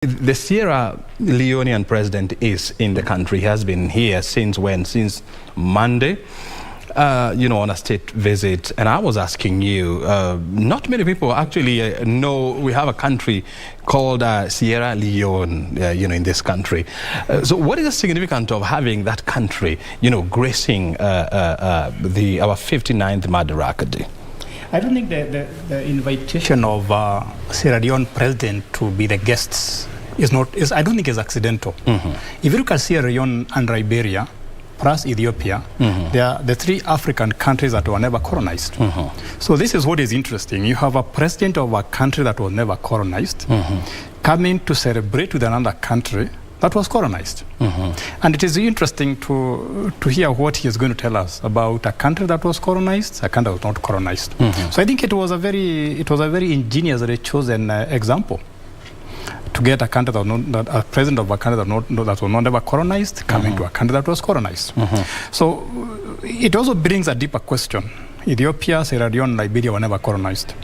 The Sierra Leonean president is in the country. He has been here since when? Since Monday, on a state visit. And I was asking you, not many people actually know we have a country called Sierra Leone, in this country. So what is the significance of having that country, gracing our 59th Madaraka Day? I don't think the invitation of Sierra Leone president to be the guests I don't think is accidental. If you look at Sierra Leone and Liberia, plus Ethiopia, they are the three African countries that were never colonized. So this is what is interesting. You have a president of a country that was never colonized coming to celebrate with another country that was colonized. And it is interesting to hear what he is going to tell us about a country that was colonized, a country that was not colonized. So I think it was a very ingeniously chosen example to get a country a president of a country that was not ever colonized coming to a country that was colonized. So it also brings a deeper question. Ethiopia, Sierra Leone, Liberia were never colonized.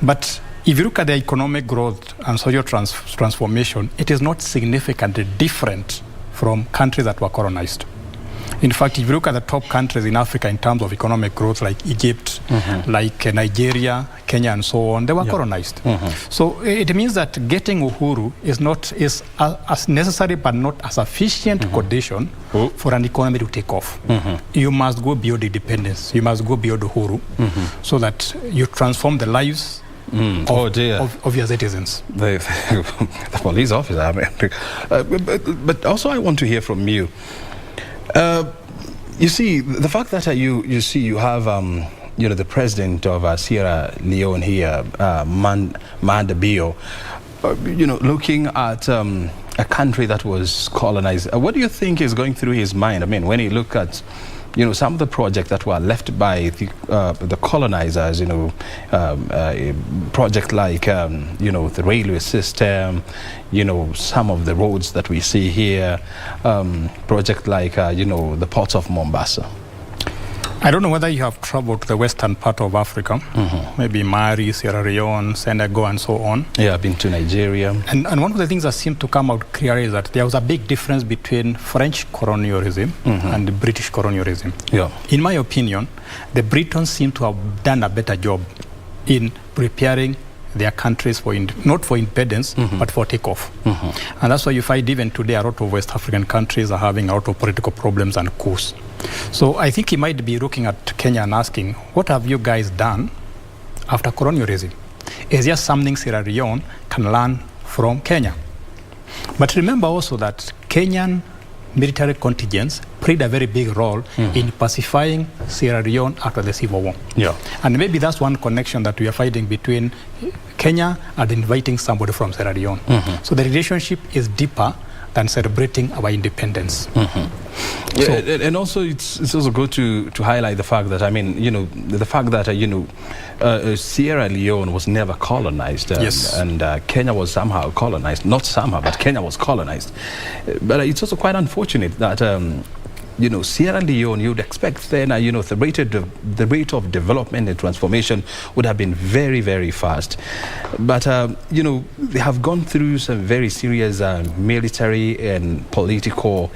But if you look at the economic growth and social transformation, it is not significantly different from countries that were colonized. In fact, if you look at the top countries in Africa in terms of economic growth, like Egypt, like Nigeria, Kenya, and so on, they were colonized. So it means that getting uhuru is as necessary but not a sufficient condition for an economy to take off. You must go beyond independence. You must go beyond uhuru so that you transform the lives of your citizens. The police officer, I mean. But also I want to hear from you. You see, the fact that you have the president of Sierra Leone here, Mandabio, looking at a country that was colonized. What do you think is going through his mind? I mean, when you look at some of the projects that were left by the colonizers, project like, the railway system, some of the roads that we see here, project like, the ports of Mombasa. I don't know whether you have traveled to the western part of Africa, maybe Mali, Sierra Leone, Senegal, and so on. Yeah, I've been to Nigeria. And one of the things that seemed to come out clearly is that there was a big difference between French colonialism and British colonialism. Yeah. In my opinion, the Britons seem to have done a better job in preparing their countries not for independence, but for takeoff. And that's why you find even today a lot of West African countries are having a lot of political problems and coups. So I think he might be looking at Kenya and asking, what have you guys done after colonialism? Is there something Sierra Leone can learn from Kenya? But remember also that Kenyan military contingents played a very big role in pacifying Sierra Leone after the Civil War. Yeah. And maybe that's one connection that we are finding between Kenya and inviting somebody from Sierra Leone. So the relationship is deeper than celebrating our independence. Yeah, and also it's also good to highlight the fact that, I mean, the fact that, Sierra Leone was never colonized. And Kenya was somehow colonized. Not somehow, but Kenya was colonized. But it's also quite unfortunate that, Sierra Leone, you'd expect then, the rate of development and transformation would have been very, very fast. But, they have gone through some very serious military and political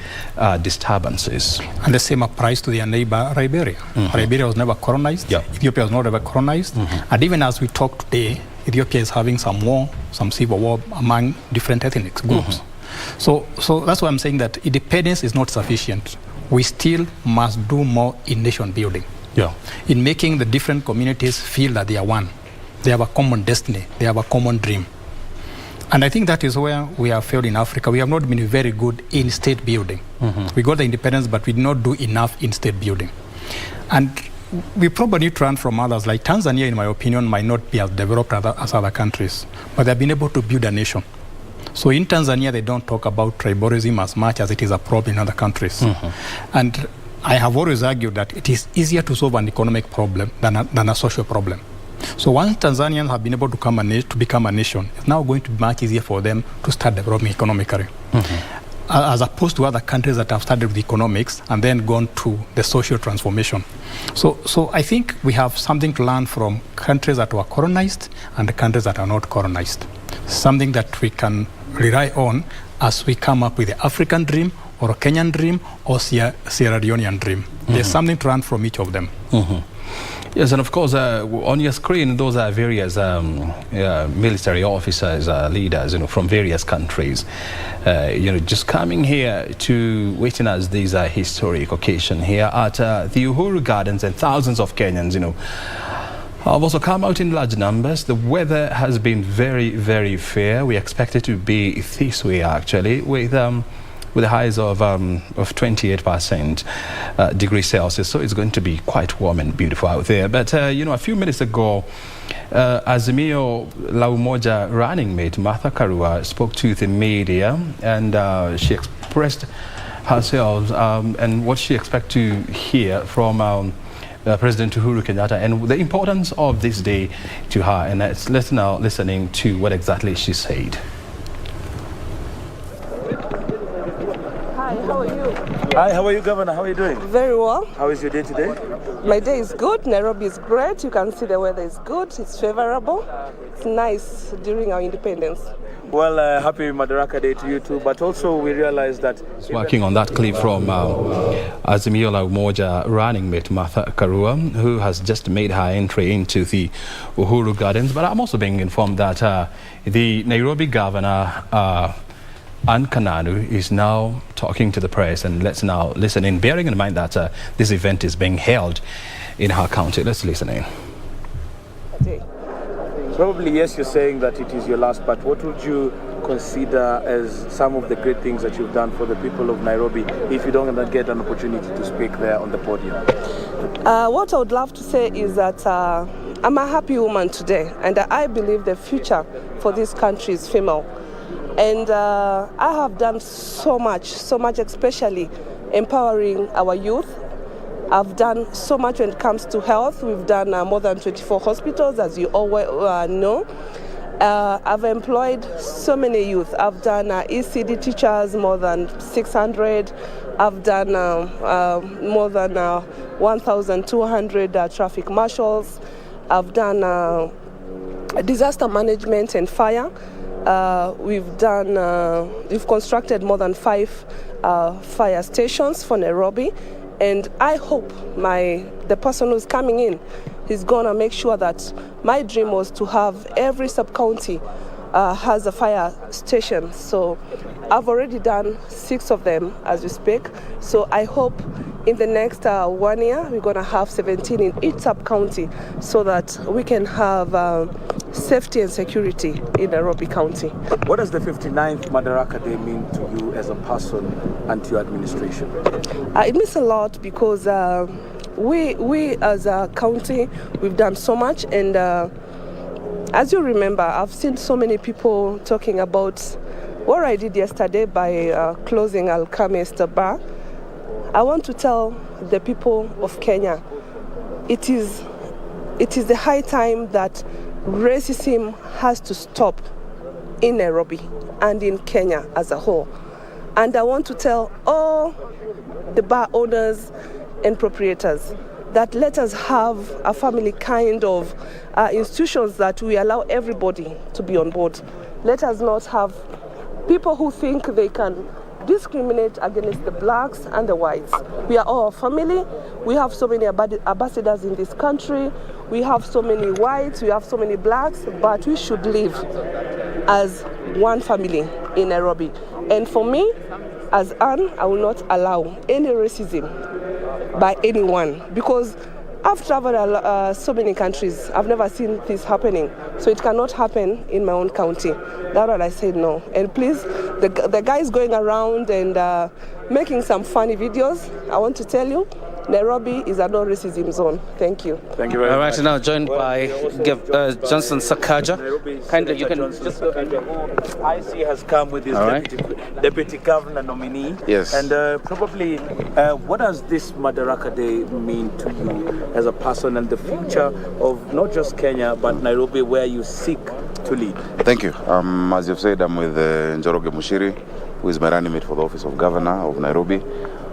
disturbances. And the same applies to their neighbor, Liberia. Liberia was never colonized. Ethiopia was not ever colonized. And even as we talk today, Ethiopia is having some civil war among different ethnic groups. So that's why I'm saying that independence is not sufficient. We still must do more in nation building. In making the different communities feel that they are one. They have a common destiny. They have a common dream. And I think that is where we have failed in Africa. We have not been very good in state building. We got the independence, but we did not do enough in state building. And we probably need to learn from others. Like Tanzania, in my opinion, might not be as developed as other countries, but they've been able to build a nation. So in Tanzania, they don't talk about tribalism as much as it is a problem in other countries. And I have always argued that it is easier to solve an economic problem than a social problem. So once Tanzanians have been able to become a nation, it's now going to be much easier for them to start developing economically. As opposed to other countries that have started with economics and then gone to the social transformation. So I think we have something to learn from countries that were colonized and the countries that are not colonized. Something that we can rely on as we come up with the African dream or a Kenyan dream or Sierra Leonean dream. There's something to learn from each of them. Yes, and of course, on your screen, those are various military officers, leaders, from various countries, just coming here to witness this historic occasion here at the Uhuru Gardens, and thousands of Kenyans, have also come out in large numbers. The weather has been very, very fair. We expect it to be this way, actually, with the highs of 28% degrees Celsius. So it's going to be quite warm and beautiful out there. But, a few minutes ago, Azimio La Umoja running mate Martha Karua spoke to the media, and she expressed herself and what she expects to hear from President Uhuru Kenyatta and the importance of this day to her. And let's now listening to what exactly she said. Hi, how are you? Hi, how are you, Governor? How are you doing? Very well. How is your day today? My day is good. Nairobi is great. You can see the weather is good. It's favorable. It's nice during our independence. Well, happy Madaraka Day to you too, but also we realize that... Working on that clip from Azimio La Umoja running mate Martha Karua, who has just made her entry into the Uhuru Gardens. But I'm also being informed that the Nairobi governor, Anne Kananu, is now talking to the press, and let's now listen in, bearing in mind that this event is being held in her county. Let's listen in. Probably, yes, you're saying that it is your last, but what would you consider as some of the great things that you've done for the people of Nairobi if you don't get an opportunity to speak there on the podium? What I would love to say is that I'm a happy woman today, and I believe the future for this country is female. And I have done so much, especially empowering our youth. I've done so much when it comes to health. We've done more than 24 hospitals, as you all know. I've employed so many youth. I've done ECD teachers, more than 600. I've done more than 1,200 traffic marshals. I've done disaster management and fire. We've constructed more than 5 fire stations for Nairobi, and I hope the person who's coming in is gonna make sure that my dream was to have every sub-county has a fire station. So I've already done 6 of them as we speak. So I hope in the next 1 year we're gonna have 17 in each sub-county, so that we can have safety and security in Nairobi County. What does the 59th Madaraka Day mean to you as a person and to your administration? It means a lot because we as a county, we've done so much, and as you remember, I've seen so many people talking about what I did yesterday by closing Alchemist Bar. I want to tell the people of Kenya, it is the high time that racism has to stop in Nairobi and in Kenya as a whole. And I want to tell all the bar owners and proprietors that let us have a family kind of institutions that we allow everybody to be on board. Let us not have people who think they can discriminate against the blacks and the whites. We are all a family. We have so many ambassadors in this country. We have so many whites, we have so many blacks, but we should live as one family in Nairobi. And for me, as Anne, I will not allow any racism by anyone, because I've traveled so many countries. I've never seen this happening. So it cannot happen in my own county. That's why I said no. And please, the guys going around and making some funny videos, I want to tell you, Nairobi is a no racism zone. Thank you. Thank you very much. All right, now joined by Johnson Sakaja. Kindly, you can just go. IC has come with his deputy governor nominee. Yes. And probably, what does this Madaraka Day mean to you as a person and the future of not just Kenya, but Nairobi, where you seek to lead? Thank you. As you've said, I'm with Njoroge Mushiri, who is my running mate for the office of governor of Nairobi.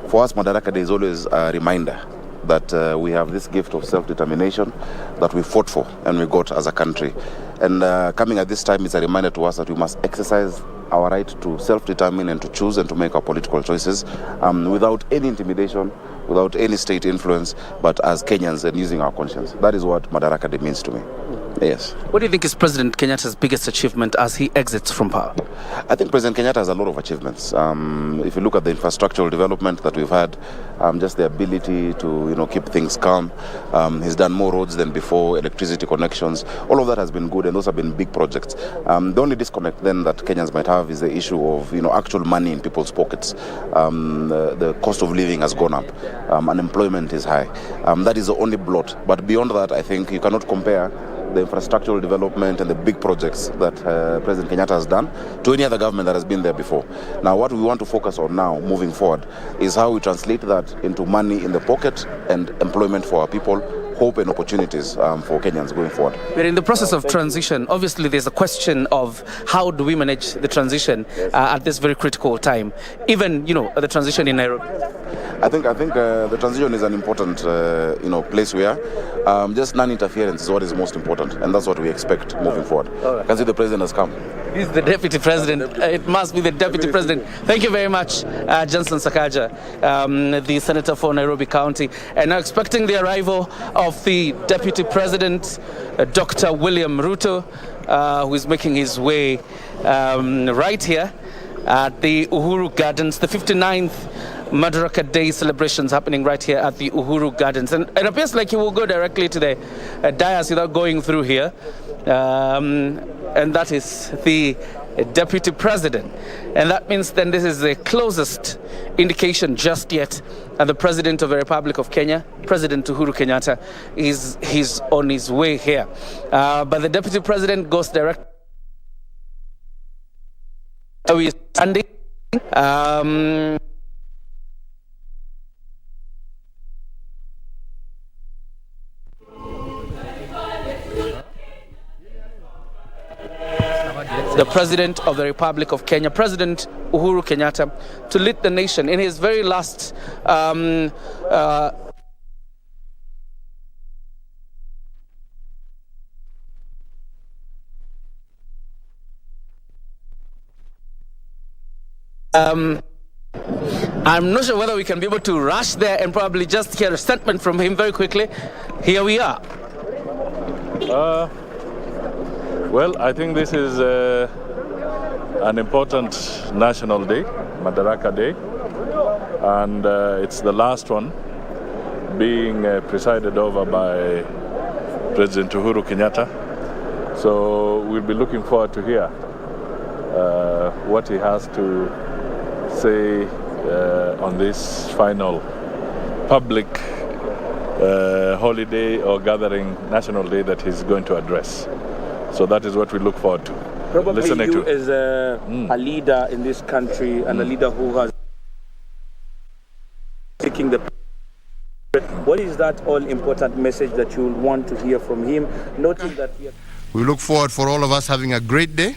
For us, Madaraka Day is always a reminder that we have this gift of self-determination that we fought for and we got as a country. And coming at this time, it's a reminder to us that we must exercise our right to self-determine and to choose and to make our political choices without any intimidation, without any state influence, but as Kenyans and using our conscience. That is what Madaraka Day means to me. Yes. What do you think is President Kenyatta's biggest achievement as he exits from power? I think President Kenyatta has a lot of achievements. If you look at the infrastructural development that we've had, just the ability to keep things calm. He's done more roads than before, electricity connections. All of that has been good, and those have been big projects. The only disconnect then that Kenyans might have is the issue of actual money in people's pockets. The cost of living has gone up. Unemployment is high. That is the only blot. But beyond that, I think you cannot compare the infrastructural development and the big projects that President Kenyatta has done to any other government that has been there before. Now, what we want to focus on now, moving forward, is how we translate that into money in the pocket and employment for our people, hope and opportunities for Kenyans going forward. We're in the process of transition. Obviously, there's a question of how do we manage the transition at this very critical time, even, the transition in Nairobi. I think the transition is an important place we are. Just non-interference is what is most important, and that's what we expect moving forward. Right. I can see the president has come. He's the deputy president. It must be the deputy president. Thank you very much, Johnson Sakaja, the senator for Nairobi County. And now expecting the arrival of the deputy president, Dr. William Ruto, who is making his way right here at the Uhuru Gardens, the 59th Madaraka Day celebrations happening right here at the Uhuru Gardens. And it appears like he will go directly to the dais without going through here. And that is the deputy president. And that means then this is the closest indication just yet. And the president of the Republic of Kenya, President Uhuru Kenyatta, he's on his way here. But the deputy president goes direct. We are standing. The President of the Republic of Kenya, President Uhuru Kenyatta, to lead the nation in his very last I'm not sure whether we can be able to rush there and probably just hear a statement from him very quickly. Here we are. Well, I think this is an important national day, Madaraka Day, and it's the last one being presided over by President Uhuru Kenyatta. So we'll be looking forward to hear what he has to say on this final public holiday or gathering national day that he's going to address. So that is what we look forward to. Probably listening you to. As a leader in this country and a leader who has taking the. What is that all-important message that you will want to hear from him, noting that we look forward for all of us having a great day.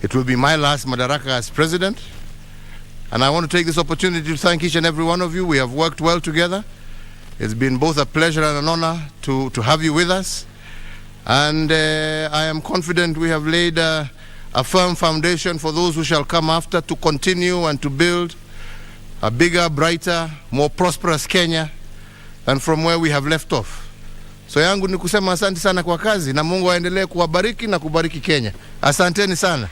It will be my last Madaraka as president, and I want to take this opportunity to thank each and every one of you. We have worked well together. It's been both a pleasure and an honor to have you with us. And I am confident we have laid a firm foundation for those who shall come after to continue and to build a bigger, brighter, more prosperous Kenya than from where we have left off. So yangu ni kusema asante sana kwa kazi, na Mungu aendelee kuwabariki na kubariki Kenya. Asanteni sana.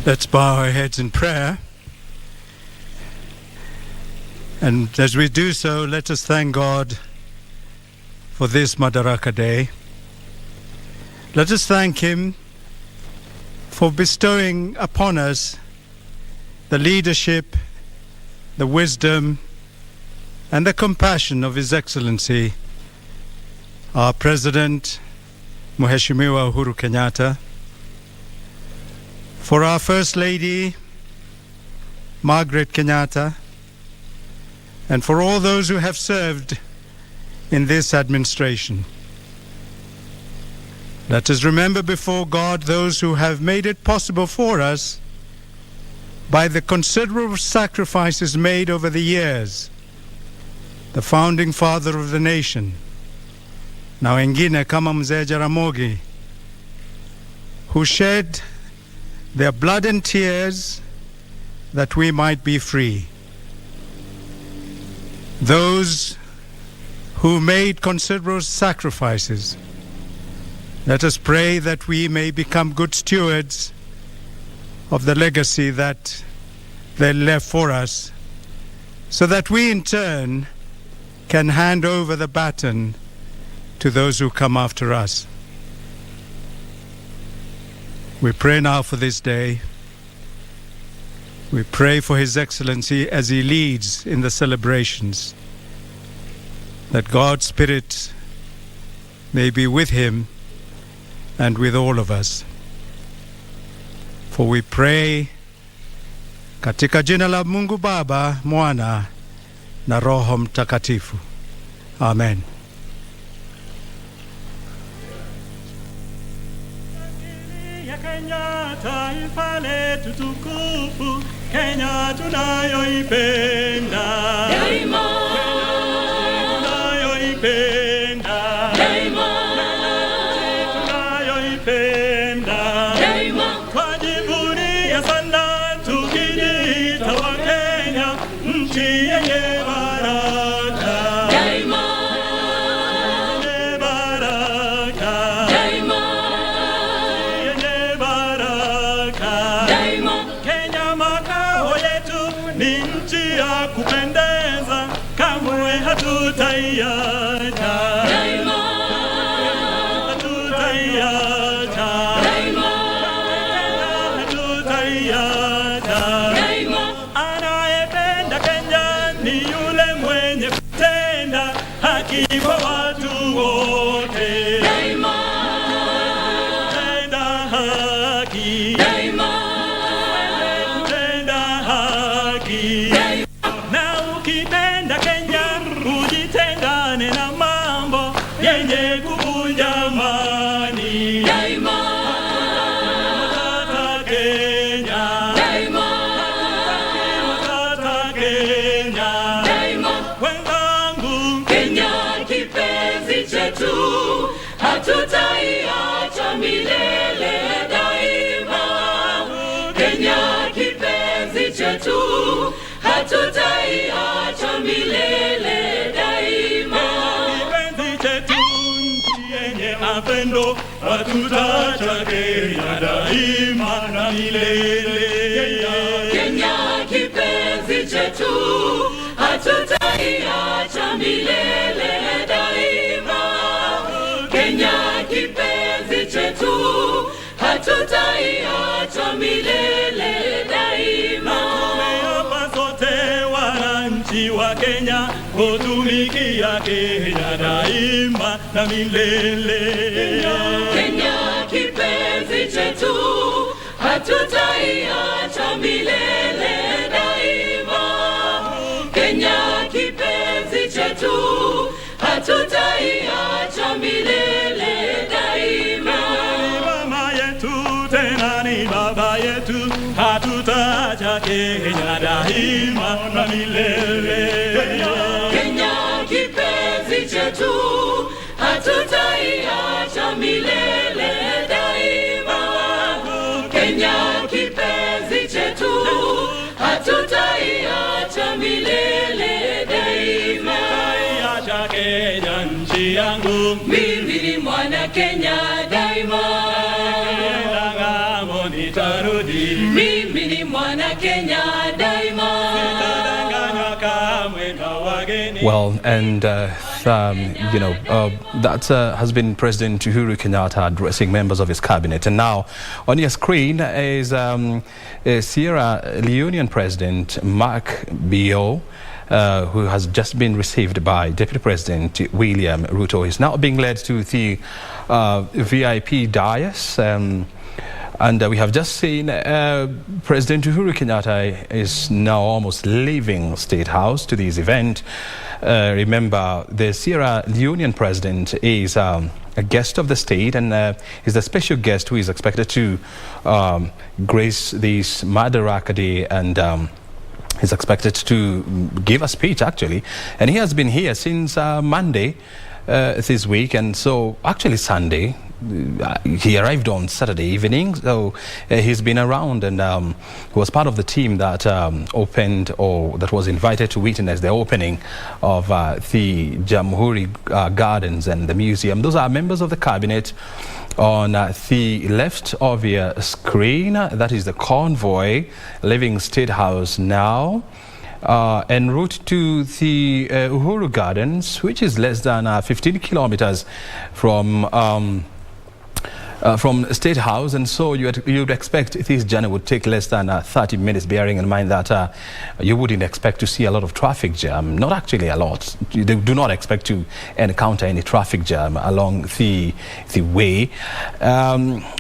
Let's bow our heads in prayer. And as we do so, let us thank God for this Madaraka Day. Let us thank Him for bestowing upon us the leadership, the wisdom, and the compassion of His Excellency, our President, Mheshimiwa Uhuru Kenyatta. for our First Lady, Margaret Kenyatta, and for all those who have served in this administration. Let us remember before God those who have made it possible for us by the considerable sacrifices made over the years. The founding father of the nation, na wengine kama Mzee Jaramogi, who shed their blood and tears that we might be free. Those who made considerable sacrifices, let us pray that we may become good stewards of the legacy that they left for us, so that we in turn can hand over the baton to those who come after us. We pray now for this day. We pray for His Excellency as he leads in the celebrations, that God's Spirit may be with him and with all of us. For we pray katika jina la Mungu Baba, Mwana na Roho Mtakatifu. Amen. Kenya taifa letu tukufu, Kenya tunayoipenda daima, tunayoipenda daima, tunayoipenda daima, twajivunia sana tukijiita wa Kenya, nchi yenye baraka daima, yenye baraka daima, yenye baraka daima. Kenya makao yetu ni nchi ya kupendeza, kamwe hatutaiacha daima, hatutaiacha daima, hatutaiacha daima. Anayependa Kenya ni yule mwenye kutenda haki kwa watu wote daima, kutenda haki daima, kutenda haki daima. Na ukipenda Kenya ujitengane na mambo yenye kuvunja amani daima, wataka Kenya daima, wataka Kenya daima. Wenzangu, Kenya kipenzi chetu, hatutaiacha milele daima. Kenya kipenzi chetu, hatutaiacha milele daima. Kipenzi chetu, nchi yenye mapendo, hatutaacha Kenya daima na milele. Kenya kipenzi chetu, hatutaiacha milele daima. Kenya kipenzi chetu, hatutaiacha milele daima. Tumeapa sote wananchi wa Kenya kutumikia Kenya daima na milele. Kenya kipenzi chetu, hatutaiacha milele daima. Kenya kipenzi chetu, hatutaiacha milele daima. Mama yetu tena ni baba yetu, hatutaacha Kenya daima na milele. Kenya kipenzi chetu, hatutaiacha milele daima. Kenya kipenzi chetu, hatutaiacha milele daima. Acha Kenya nchi yangu, mimi ni mwana Kenya daima. Ndangango nitarudi, mimi ni mwana Kenya daima. Sitadanganywa kamwe na wageni. Well, and that has been President Uhuru Kenyatta addressing members of his cabinet. And now on your screen is Sierra Leonean President Mark Bio, who has just been received by Deputy President William Ruto. He's now being led to the VIP dais. And we have just seen President Uhuru Kenyatta is now almost leaving State House to this event. Remember, the Sierra Leonean president is a guest of the state, and is the special guest who is expected to grace this Madaraka Day, and is expected to give a speech, actually. And he has been here since Monday this week, and so actually Sunday. He arrived on Saturday evening, so he's been around, and he was part of the team that opened, or that was invited to witness the opening of the Jamhuri Gardens and the museum. Those are members of the cabinet. On the left of your screen, that is the convoy leaving State House now, en route to the Uhuru Gardens, which is less than 15 kilometers from State House, and so you'd expect this journey would take less than 30 minutes, bearing in mind that you wouldn't expect to see a lot of traffic jam. Not actually a lot. They do not expect to encounter any traffic jam along the way.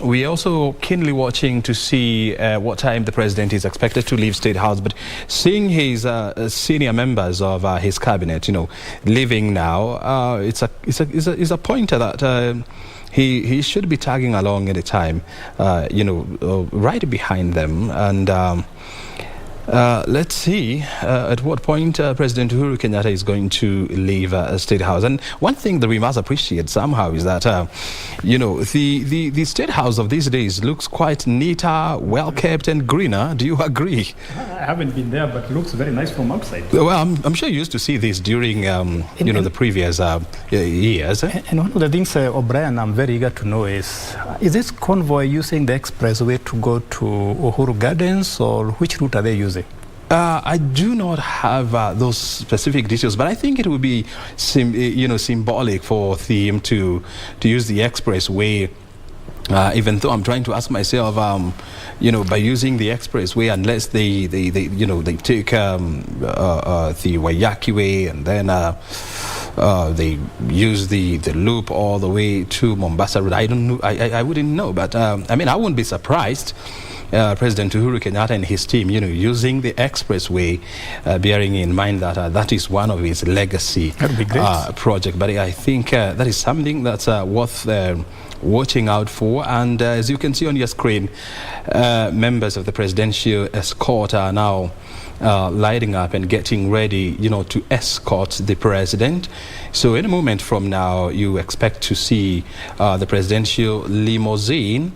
We're also keenly watching to see what time the president is expected to leave State House, but seeing his senior members of his cabinet, leaving now, it's a pointer that he should be tagging along at a time, right behind them. And let's see at what point President Uhuru Kenyatta is going to leave State House. And one thing that we must appreciate somehow is that, the State House of these days looks quite neater, well-kept and greener. Do you agree? I haven't been there, but it looks very nice from outside. Well, I'm sure you used to see this during, the previous years. And one of the things, O'Brien, I'm very eager to know is this convoy using the expressway to go to Uhuru Gardens, or which route are they using? I do not have those specific details, but I think it would be, symbolic for them to use the expressway. Even though I'm trying to ask myself, by using the expressway, unless they take the Waiyaki way, and then they use the loop all the way to Mombasa Road. I don't know. I wouldn't know, but I wouldn't be surprised. President Uhuru Kenyatta and his team, using the expressway, bearing in mind that that is one of his legacy project. But I think that is something that's worth watching out for. And as you can see on your screen, members of the presidential escort are now lighting up and getting ready, to escort the president. So in a moment from now, you expect to see the presidential limousine.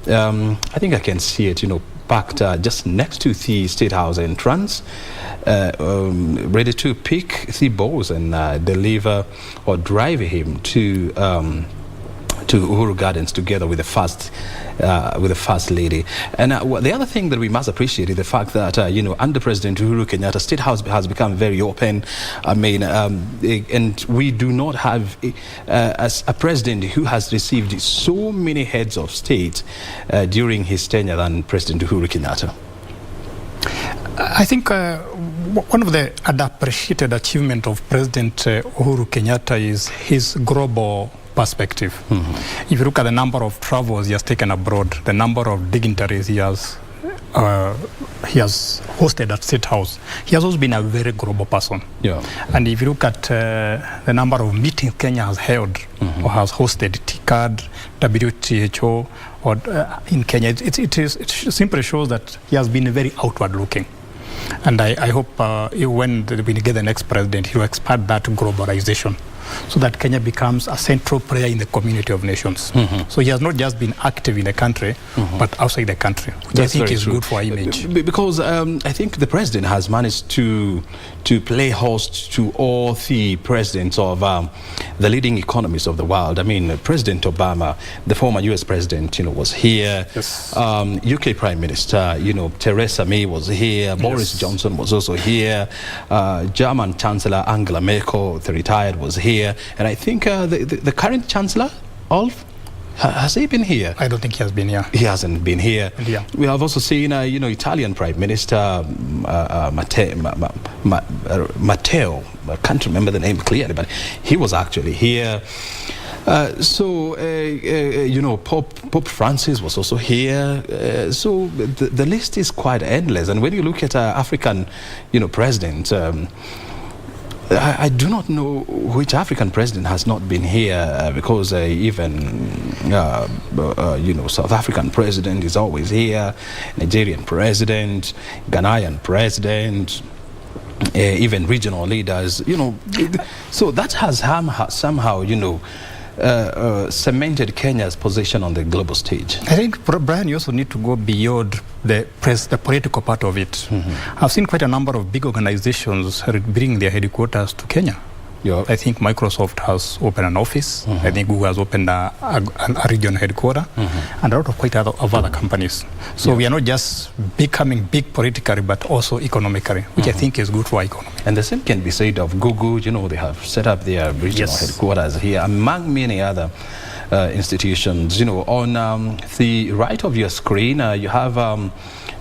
I think I can see it, parked just next to the State House entrance, ready to pick the balls and deliver or drive him to Uhuru Gardens together with the first lady. And the other thing that we must appreciate is the fact that under President Uhuru Kenyatta, State House has become very open. And we do not have as a president who has received so many heads of state during his tenure than President Uhuru Kenyatta. I think one of the unappreciated achievement of President Uhuru Kenyatta is his global perspective. Mm-hmm. If you look at the number of travels he has taken abroad, the number of dignitaries he has hosted at State House, he has always been a very global person. Yeah. And if you look at the number of meetings Kenya has held, mm-hmm. or has hosted, TCAD, WTHO, or in Kenya, it simply shows that he has been very outward looking. And I hope when we get the next president, he will expand that globalization, so that Kenya becomes a central player in the community of nations. Mm-hmm. So he has not just been active in the country, mm-hmm. but outside the country, which I think is good for our image. Because I think the president has managed to play host to all the presidents of the leading economies of the world. President Obama, the former US president, was here. Yes. UK Prime Minister, Theresa May was here. Yes. Boris Johnson was also here. German Chancellor Angela Merkel, the retired, was here. And I think the current Chancellor, Ulf, has he been here? I don't think he has been here. He hasn't been here. Yeah. We have also seen, Italian Prime Minister Matteo. I can't remember the name clearly, but he was actually here. Pope Francis was also here. So the list is quite endless. And when you look at African, presidents, I do not know which African president has not been here because even South African president is always here, Nigerian president, Ghanaian president, even regional leaders, so that has somehow, cemented Kenya's position on the global stage. I think, Brian, you also need to go beyond the political part of it. I've seen quite a number of big organizations bringing their headquarters to Kenya. I think Microsoft has opened an office. I think Google has opened a regional headquarters, and a lot of other companies. So we are not just becoming big politically, but also economically, which I think is good for our economy. And the same can be said of Google. They have set up their regional headquarters here, among many other institutions. On the right of your screen, you have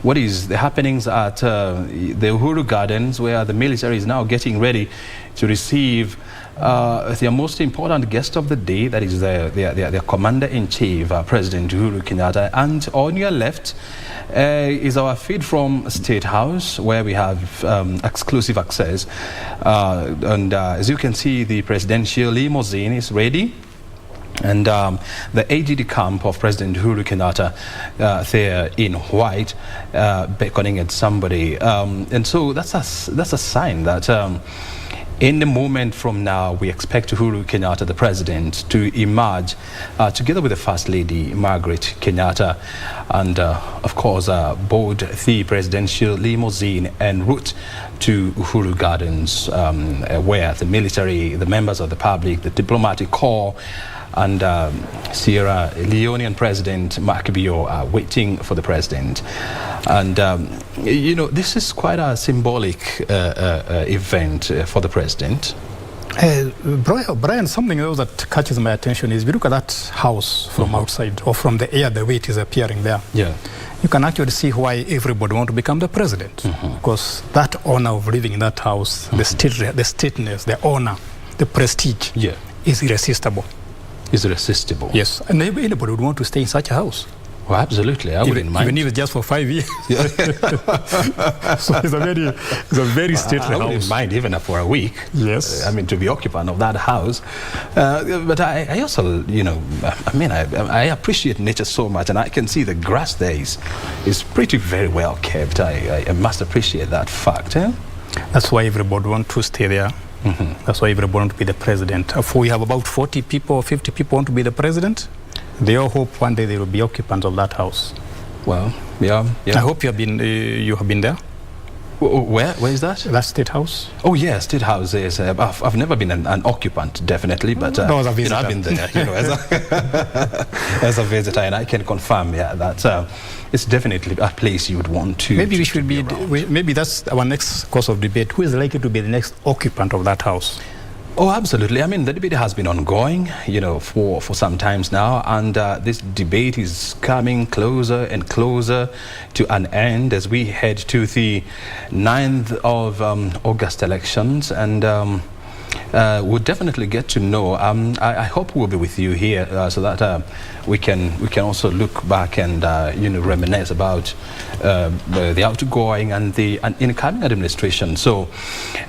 what is the happenings at the Uhuru Gardens, where the military is now getting ready to receive their most important guest of the day, that is their commander-in-chief, President Uhuru Kenyatta. And on your left is our feed from State House, where we have exclusive access. And as you can see, the presidential limousine is ready. And the AGD camp of President Uhuru Kenyatta there in white, beckoning at somebody. And so that's a sign that in the moment from now, we expect Uhuru Kenyatta, the president, to emerge together with the First Lady, Margaret Kenyatta, and of course, board the presidential limousine en route to Uhuru Gardens, where the military, the members of the public, the diplomatic corps, and Sierra Leonean President Mark Bio are waiting for the president. And, this is quite a symbolic event for the president. Brian, something else that catches my attention is, if you look at that house from outside, or from the air, the way it is appearing there, you can actually see why everybody wants to become the president. Because that honor of living in that house, the stateness, the honor, the prestige is irresistible. Is irresistible. Yes, and anybody would want to stay in such a house. Well, absolutely, I wouldn't mind. Even if it's just for 5 years. So it's a very stately house. I wouldn't mind even for a week. Yes. To be occupant of that house. But I also, I appreciate nature so much, and I can see the grass there is pretty very well kept. I must appreciate that fact. That's why everybody wants to stay there. That's why everybody wants to be the president. If we have about 40 people or 50 people want to be the president, they all hope one day they will be occupants of that house. Well, yeah. I hope you have been there. Where is that? That State House. Oh yeah, State House is. I've never been an occupant, definitely, but as a visitor. I've been there, as a visitor, and I can confirm, that it's definitely a place you would want to. Maybe we should be. Maybe that's our next course of debate. Who is likely to be the next occupant of that house? Oh, absolutely. The debate has been ongoing, for some times now, and this debate is coming closer and closer to an end as we head to the 9th of August elections, and we'll definitely get to know. I hope we'll be with you here so that we can also look back and reminisce about the outgoing and the incoming administration. So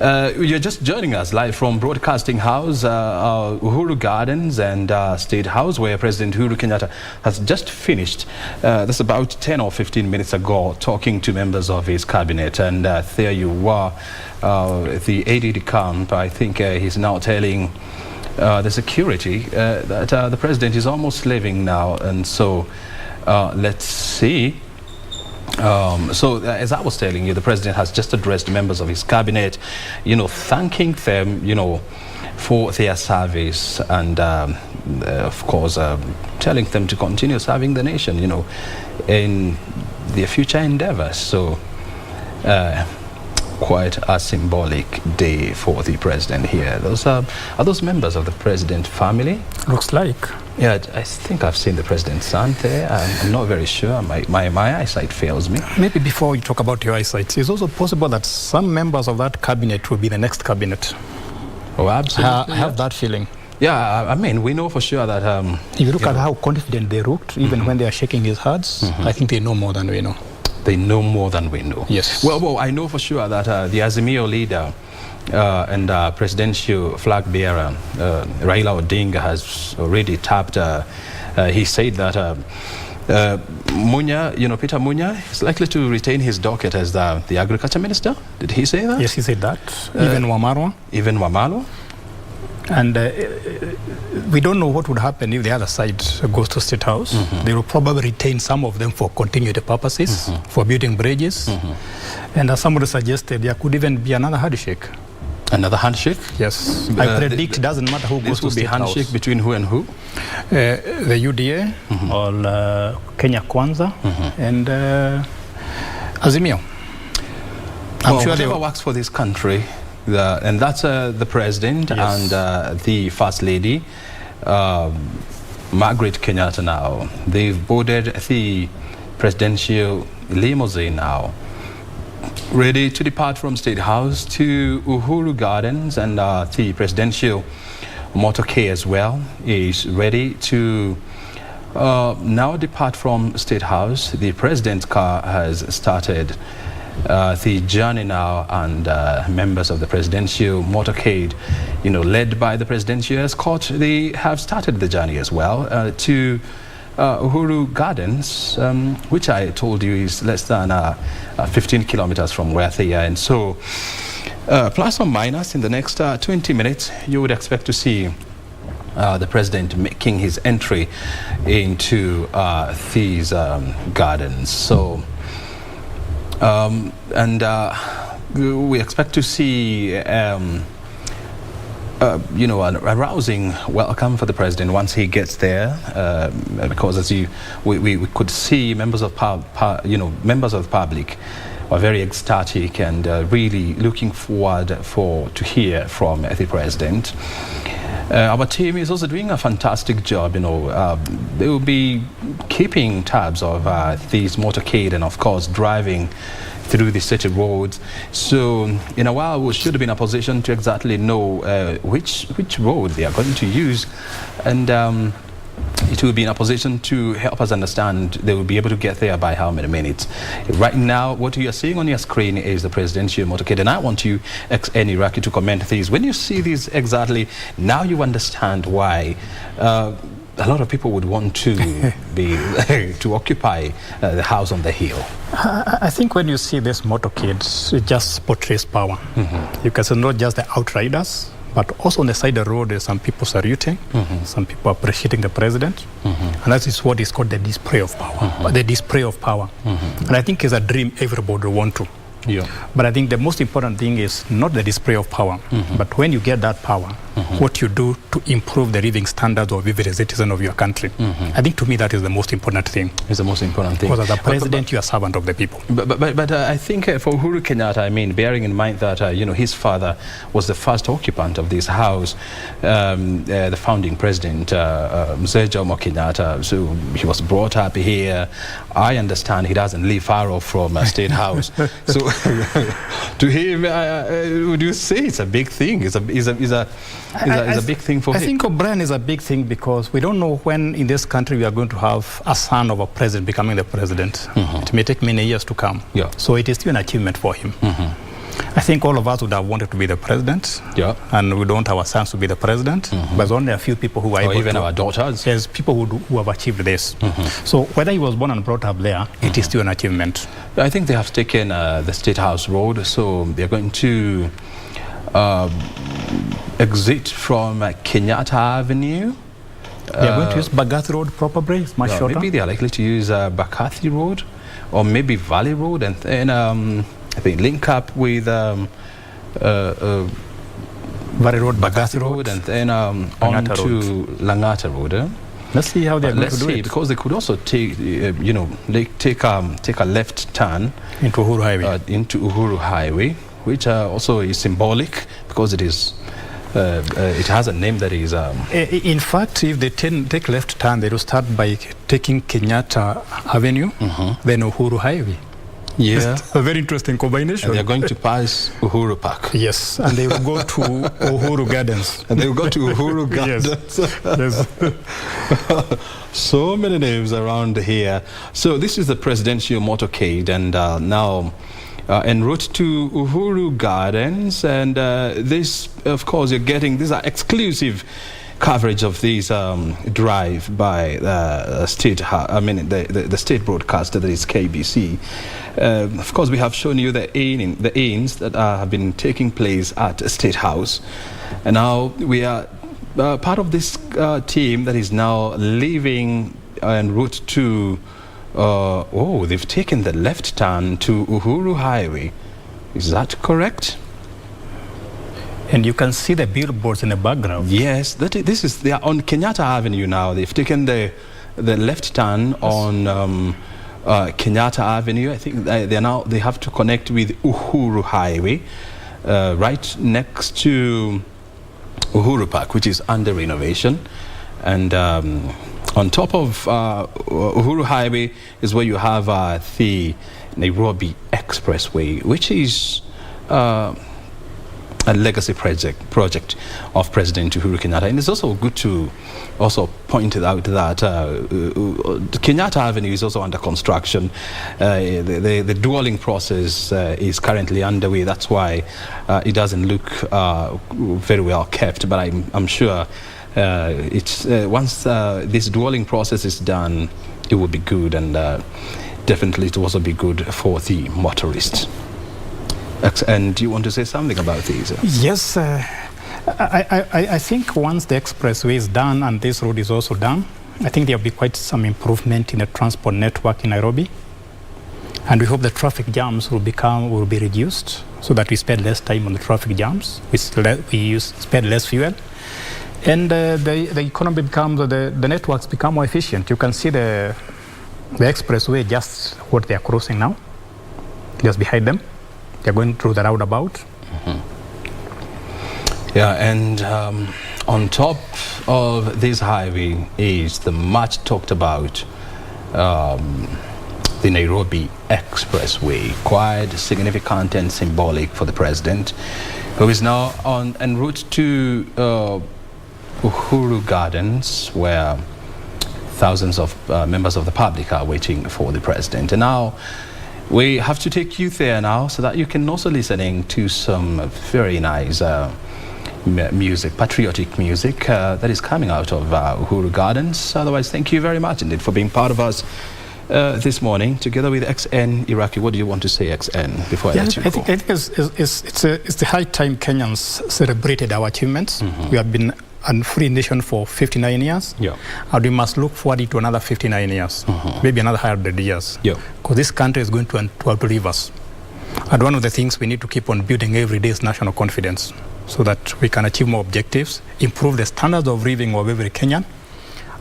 you're just joining us live from Broadcasting House, Uhuru Gardens, and State House, where President Uhuru Kenyatta has just finished. That's about 10 or 15 minutes ago, talking to members of his cabinet, and there you were. The ADD camp, I think he's now telling the security that the president is almost leaving now, and so let's see. So as I was telling you, the president has just addressed members of his cabinet, thanking them, for their service, and of course telling them to continue serving the nation, in their future endeavors. So quite a symbolic day for the president here. Are those members of the president family? Looks like. Yeah, I think I've seen the president's son there. I'm not very sure. My eyesight fails me. Maybe before you talk about your eyesight, it's also possible that some members of that cabinet will be the next cabinet. Oh, absolutely. I have that feeling. Yeah, I mean, we know for sure that... if you look at how confident they looked, even when they are shaking his hands, I think they know more than we know. They know more than we know. Yes. Well, I know for sure that the Azimio leader and presidential flag bearer, Raila Odinga, has already tapped... he said that Munya, Peter Munya is likely to retain his docket as the agriculture minister. Did he say that? Yes, he said that. Even Wamalwa. Even Wamalwa. And we don't know what would happen if the other side goes to State House. They will probably retain some of them for continuity purposes, for building bridges. And as somebody suggested, there could even be another handshake. Another handshake? Yes. I predict it doesn't matter who goes to State House. Handshake between who and who? The UDA, or Kenya Kwanza, and Azimio. I'm sure whatever works for this country, and that's the president and the first lady, Margaret Kenyatta now. They've boarded the presidential limousine now, ready to depart from State House to Uhuru Gardens, and the presidential motorcade as well is ready to now depart from State House. The president's car has started the journey now, and members of the presidential motorcade, led by the presidential escort, they have started the journey as well to Uhuru Gardens, which I told you is less than 15 kilometers from where they are. And so, plus or minus, in the next 20 minutes, you would expect to see the president making his entry into these gardens. So, we expect to see a rousing welcome for the president once he gets there, because as we could see, members of the public are very ecstatic and really looking forward to hear from the president. Our team is also doing a fantastic job. They will be keeping tabs of these motorcade and of course driving through the city roads. So in a while we should be in a position to exactly know which road they are going to use, and it will be in a position to help us understand they will be able to get there by how many minutes. Right now, what you are seeing on your screen is the presidential motorcade, and I want you, Iraqi, to comment these. When you see these exactly, now you understand why a lot of people would want to to occupy the house on the hill. I think when you see this motorcade, it just portrays power. You can see not just the outriders, but also on the side of the road, there's some people saluting, some people appreciating the president, and that is what is called the display of power. The display of power, and I think it's a dream everybody want to. But I think the most important thing is not the display of power, but when you get that power, what you do to improve the living standards of every citizen of your country. I think to me that is the most important thing. It's the most important thing. Because as a president, you are a servant of the people. But I think for Uhuru Kenyatta, I mean, bearing in mind that his father was the first occupant of this house, the founding president, Mzee Jomo Kenyatta. So he was brought up here. I understand he doesn't live far off from State House. So to him, would you say it's a big thing? It's a big thing for him. I think O'Brien is a big thing because we don't know when in this country we are going to have a son of a president becoming the president. It may take many years to come. So it is still an achievement for him. I think all of us would have wanted to be the president, and we don't want our sons to be the president, but there's only a few people who are able even to, our daughters. There's people who have achieved this. So whether he was born and brought up there, it is still an achievement. I think they have taken the State House Road, so they're going to exit from Kenyatta Avenue. They are going to use Bagathi Road probably, it's much shorter. Maybe they are likely to use Bakathi Road, or maybe Valley Road, and then I think link up with Valley Road, Bagathi Road, and then on to Langata Road. Let's see how they're going to do it. Because they could also take, take a left turn into Uhuru Highway. Into Uhuru Highway, which also is symbolic because it is. It has a name that is. In fact, if they take left turn, they will start by taking Kenyatta Avenue, then Uhuru Highway. Yeah. It's a very interesting combination. And they're going to pass Uhuru Park. Yes, and they will go to Uhuru Gardens. And they will go to Uhuru Gardens. Yes. So many names around here. So this is the presidential motorcade, and now en route to Uhuru Gardens. And this, of course, you're getting, these are exclusive coverage of this drive by the state broadcaster, that is KBC. Of course, we have shown you the ains that have been taking place at State House, and now we are part of this team that is now leaving en route to they've taken the left turn to Uhuru Highway. Is that correct? And you can see the billboards in the background. Yes, they are on Kenyatta Avenue now. They've taken the left turn on Kenyatta Avenue. I think they have to connect with Uhuru Highway, right next to Uhuru Park, which is under renovation. And on top of Uhuru Highway is where you have the Nairobi Expressway, which is a legacy project of President Uhuru Kenyatta. And it's also good to also point out that Kenyatta Avenue is also under construction. The dwelling process is currently underway. That's why it doesn't look very well kept, but I'm sure it's once this dwelling process is done, it will be good, and definitely it will also be good for the motorists. And do you want to say something about these? Yes, I think once the expressway is done and this road is also done, I think there will be quite some improvement in the transport network in Nairobi, and we hope the traffic jams will be reduced so that we spend less time on the traffic jams. We spend less fuel, and the economy the networks become more efficient. You can see the expressway just what they are crossing now, just behind them. They're going through the roundabout. Mm-hmm. Yeah, and on top of this highway is the much talked about the Nairobi Expressway, quite significant and symbolic for the president, who is now en route to Uhuru Gardens, where thousands of members of the public are waiting for the president. And now we have to take you there now so that you can also listening to some very nice music, patriotic music that is coming out of Uhuru Gardens. Otherwise, thank you very much indeed for being part of us this morning together with XN Iraqi. What do you want to say, XN, before I let you go? I think it's the high time Kenyans celebrated our achievements. Mm-hmm. We have been a free nation for 59 years, and we must look forward to another 59 years, maybe another 100 years, because this country is going to outlive us. And one of the things we need to keep on building every day is national confidence, so that we can achieve more objectives, improve the standards of living of every Kenyan,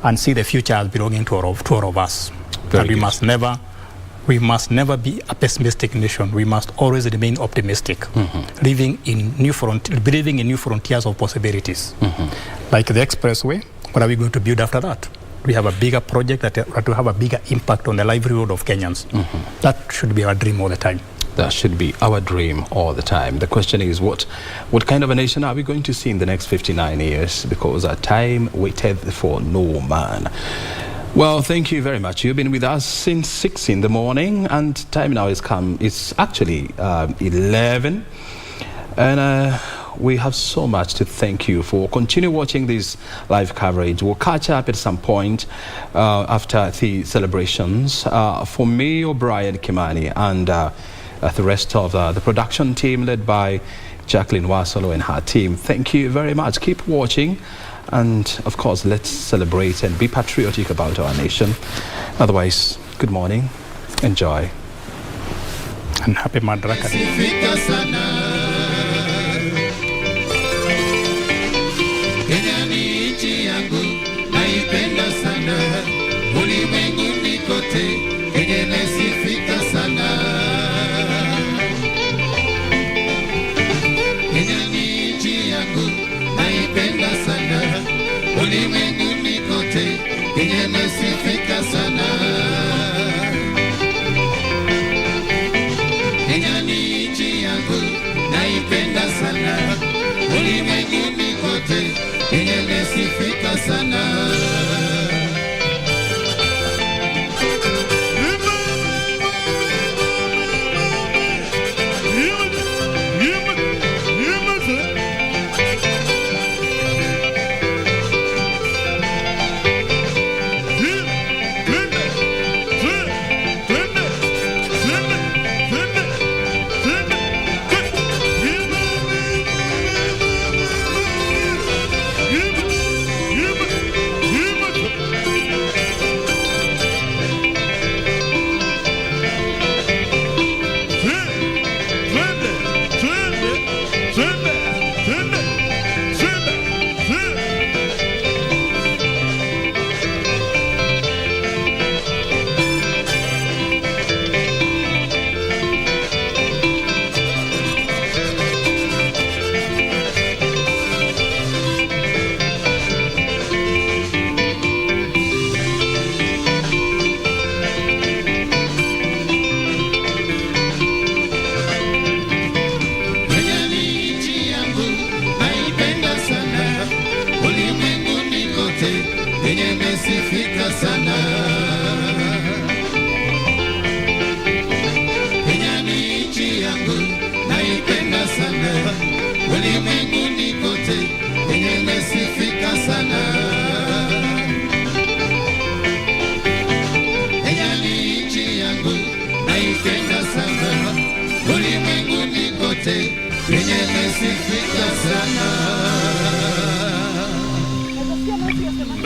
and see the future as belonging to all of us. And we must never be a pessimistic nation. We must always remain optimistic, believing in new frontiers of possibilities. Like the expressway, what are we going to build after that? We have a bigger project that will have a bigger impact on the livelihood of Kenyans. That should be our dream all the time. That should be our dream all the time. The question is, what kind of a nation are we going to see in the next 59 years? Because our time waiteth for no man. Well, thank you very much. You've been with us since 6 in the morning, and time now has come. It's actually 11, and we have so much to thank you for. Continue watching this live coverage. We'll catch up at some point after the celebrations. For me, O'Brien Kimani, and the rest of the production team led by Jacqueline Wasolo and her team, thank you very much. Keep watching. And of course, let's celebrate and be patriotic about our nation. Otherwise, good morning, enjoy, and happy Madaraka ulimwenguni kote yenye nasifika sana.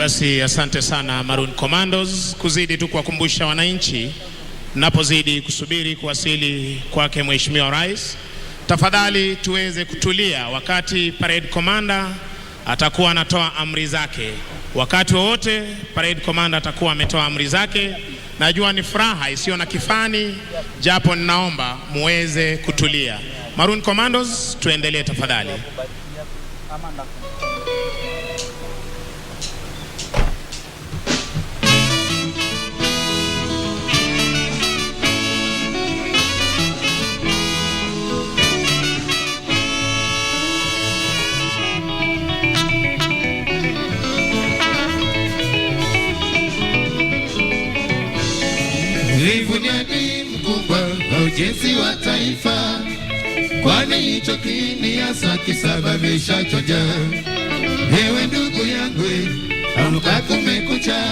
Basi asante sana Maroon Commandos, kuzidi tu kuwakumbusha wananchi napozidi kusubiri kuwasili kwake Mheshimiwa Rais. Tafadhali tuweze kutulia wakati parade commander atakuwa anatoa amri zake. Wakati wote parade commander atakuwa ametoa amri zake. Najua ni furaha isiyo na kifani, japo ninaomba muweze kutulia. Maroon Commandos, tuendelee tafadhali. Nivunyani mkubwa wa ujenzi wa taifa, kwani hicho kiini hasa kisababisha choja. Ewe ndugu yangu, amka kumekucha,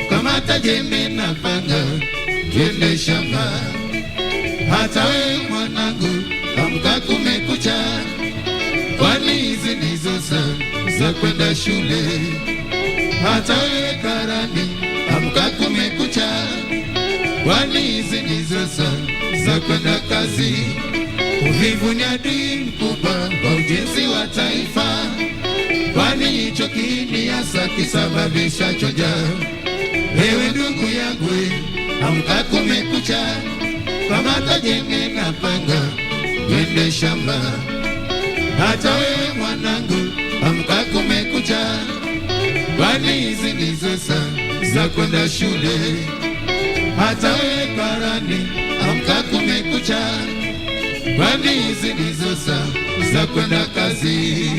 kamata jembe na panga, twende shamba. Hata wewe mwanangu, amka kumekucha, kwani hizi ndizo saa za kwenda shule. Hata wewe karani, amka kumekucha, kwani hizi ndizo saa za kwenda kazi. Uvivu ni adui mkubwa kwa ujenzi wa taifa, kwani hicho kiini hasa kisababisha choja. Ewe ndugu yangu, amka kumekucha, kamata jembe na panga, twende shamba. Hata wewe mwanangu, amka kumekucha, kwani hizi ndizo saa za kwenda shule. Hata wewe karani, amka kumekucha, kwani hizi ndizo saa za kwenda kazi.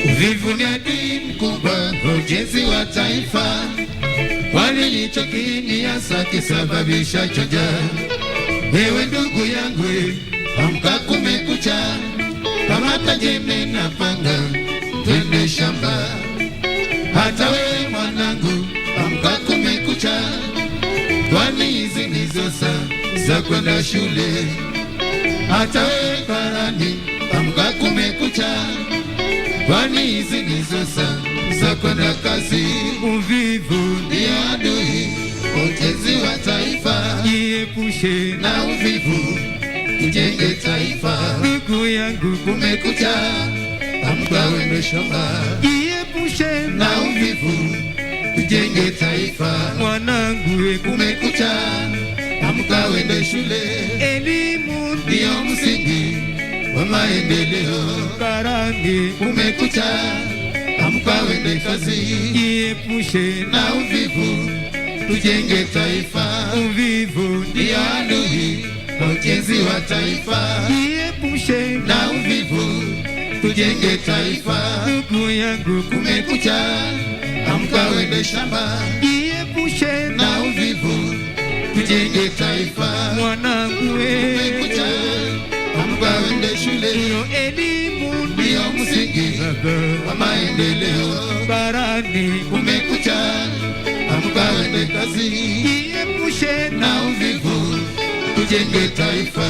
Uvivu ni adui mkubwa kwa ujenzi wa taifa, kwani hicho kiini hasa kisababisha choja. Ewe ndugu yangu, amka kumekucha, kamata jembe na panga, twende shamba. Hata wewe mwanangu, amka kumekucha, kwani hizi ndizo saa za kwenda shule. Hata wewe karani, amka kumekucha, kwani hizi ndizo saa za kwenda kazi. Uvivu ndio adui ujenzi wa taifa, jiepushe na uvivu, tujenge taifa. Ndugu yangu, kumekucha, amka uende shamba. Jiepushe na uvivu, tujenge taifa. Mwanangu, kumekucha, amka uende shule. Elimu ndio msingi wa maendeleo. Karani, kumekucha, amka uende kazi. Jiepushe na uvivu, tujenge taifa. Uvivu ndio adui kwa ujenzi wa taifa, jiepushe na uvivu, tujenge taifa. Ndugu yangu, kumekucha, amka uende shamba. Jiepushe na uvivu, tujenge taifa. Mwanangu, kumekucha, amka uende shule. Elimu ndio msingi wa maendeleo. Barani, kumekucha, amka uende kazi. Jiepushe na uvivu, tujenge taifa.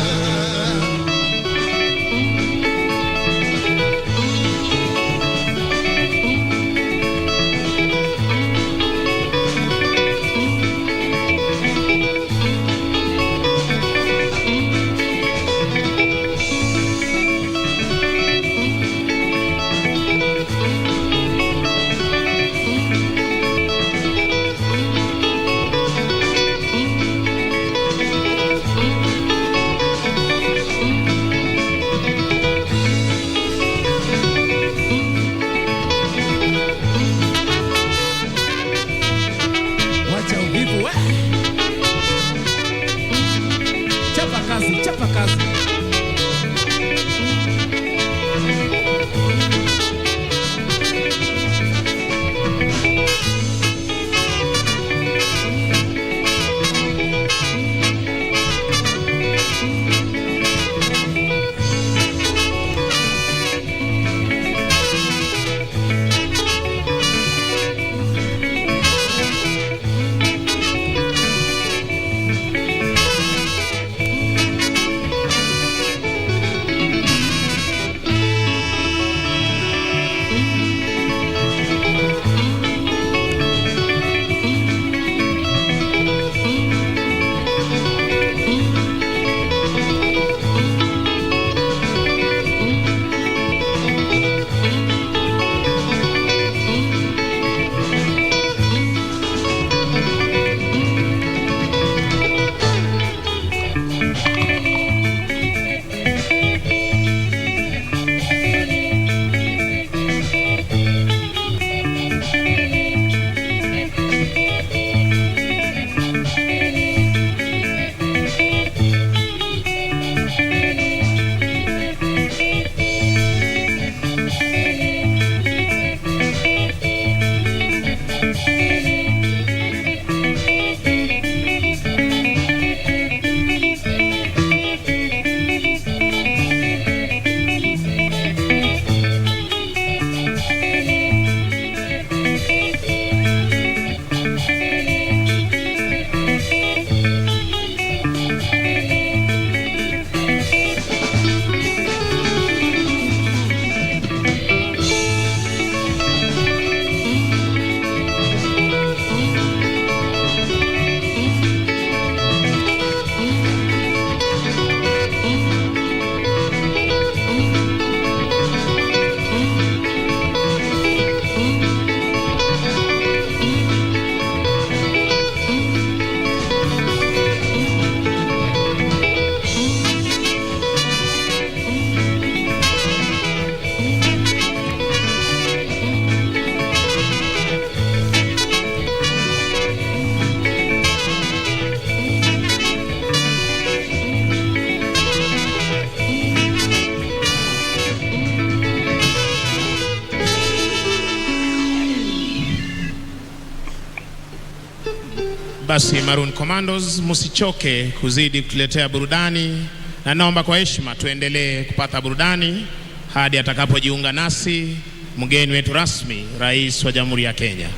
Basi Maroon Commandos, msichoke kuzidi kutuletea burudani, na naomba kwa heshima tuendelee kupata burudani hadi atakapojiunga nasi mgeni wetu rasmi, Rais wa Jamhuri ya Kenya.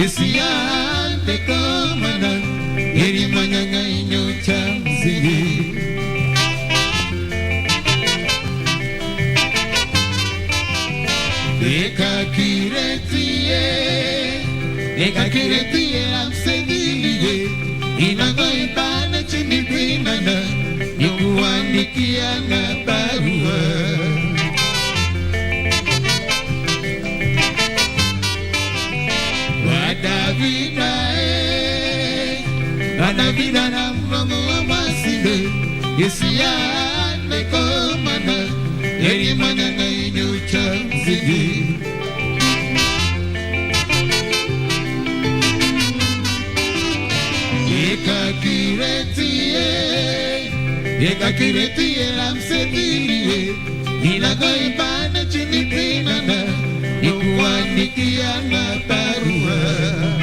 Isiante kamana eri manyanga inyocha mzigi Eka kiretie amsedilie inagoibana chini pinana nikuandikia na barua Vida na mrongo wa masinde Isiane komana Eri manyanga inyocha mzigi Eka kiretie lamsedilie Inagoibana chini pinana Nikuandikia na barua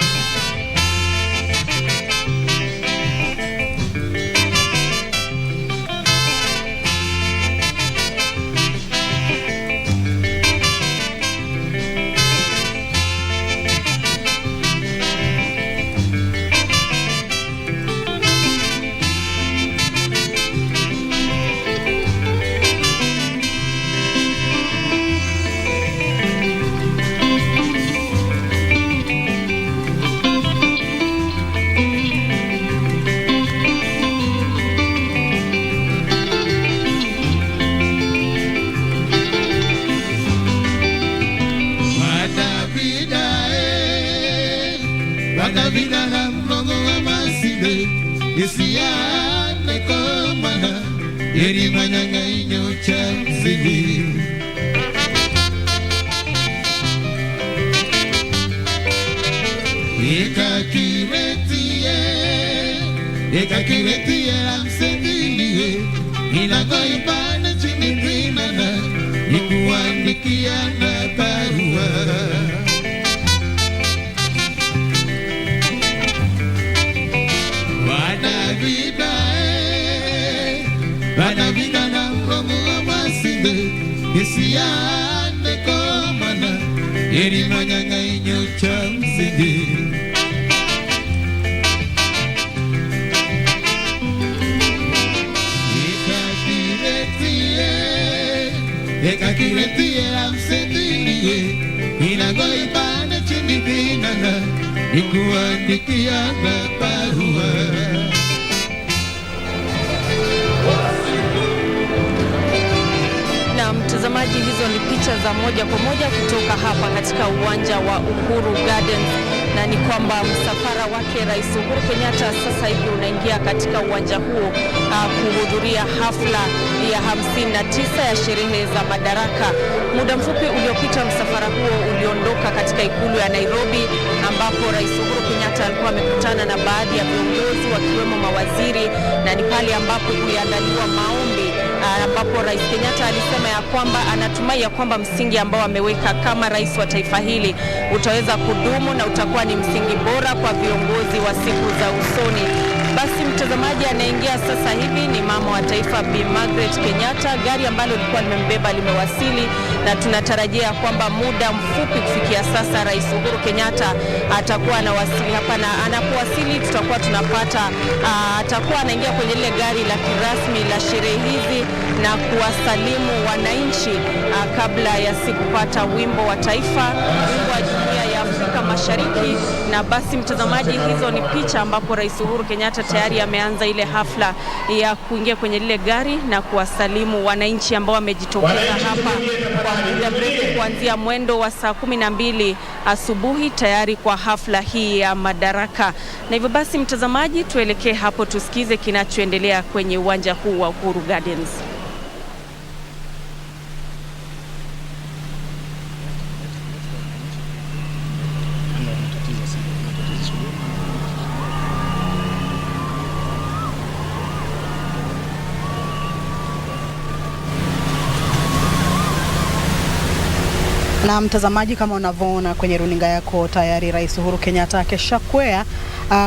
Vida na mrongo wa masinde Isiane komana Eri manyanga inyocha mzigi Eka kiretie amsedilie Inagoibana chini pinana Nikuandikia na barua Vida na mrongo wa masinde Isiane komana Eri manyanga inyocha mzigi Eka kiretie amsedilie Inagoibana chini pinana Nikuandikia na barua Na mtazamaji, hizo ni picha za moja kwa moja kutoka hapa katika uwanja wa Uhuru Gardens, na ni kwamba msafara wake Rais Uhuru Kenyatta sasa hivi unaingia katika uwanja huo kuhudhuria hafla ya 59 ya sherehe za Madaraka. Muda mfupi uliopita msafara huo uliondoka katika ikulu ya Nairobi, ambapo Rais Uhuru Kenyatta alikuwa amekutana na baadhi ya viongozi wakiwemo mawaziri, na ni pale ambapo kuliandaliwa maombi ambapo Rais Kenyatta alisema ya kwamba anatumai ya kwamba msingi ambao ameweka kama rais wa taifa hili utaweza kudumu na utakuwa ni msingi bora kwa viongozi wa siku za usoni. Basi mtazamaji, anaingia sasa hivi ni mama wa taifa Bi Margaret Kenyatta. Gari ambalo lilikuwa limembeba limewasili, na tunatarajia kwamba muda mfupi kufikia sasa Rais Uhuru Kenyatta atakuwa anawasili hapa, na anapowasili tutakuwa tunapata atakuwa anaingia kwenye ile gari la kirasmi la sherehe hizi na kuwasalimu wananchi kabla ya siku kupata wimbo wa taifa, wimbo wa Jumuiya ya Afrika Mashariki. Na basi mtazamaji, hizo ni picha ambapo Rais Uhuru Kenyatta tayari ameanza ile hafla ya kuingia kwenye lile gari na kuwasalimu wananchi ambao wamejitokeza hapa kwa muda mrefu kuanzia mwendo wa saa 12 asubuhi tayari kwa hafla hii ya Madaraka. Na hivyo basi mtazamaji, tuelekee hapo tusikize kinachoendelea kwenye uwanja huu wa Uhuru Gardens. Na mtazamaji, kama unavyoona kwenye runinga yako, tayari Rais Uhuru Kenyatta akishakwea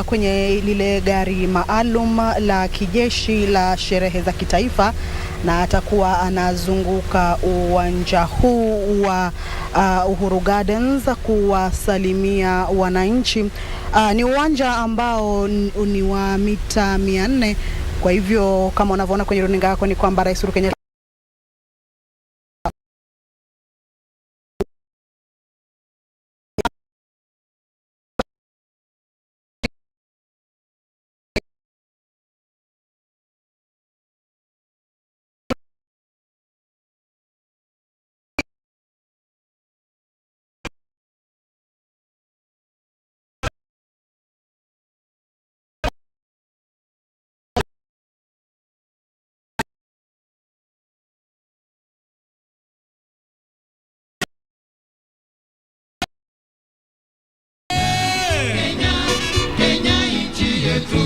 kwenye lile gari maalum la kijeshi la sherehe za kitaifa, na atakuwa anazunguka uwanja huu wa Uhuru Gardens kuwasalimia wananchi. Ni uwanja ambao ni wa mita 400. Kwa hivyo kama unavyoona kwenye runinga yako ni kwamba Rais Uhuru Kenyatta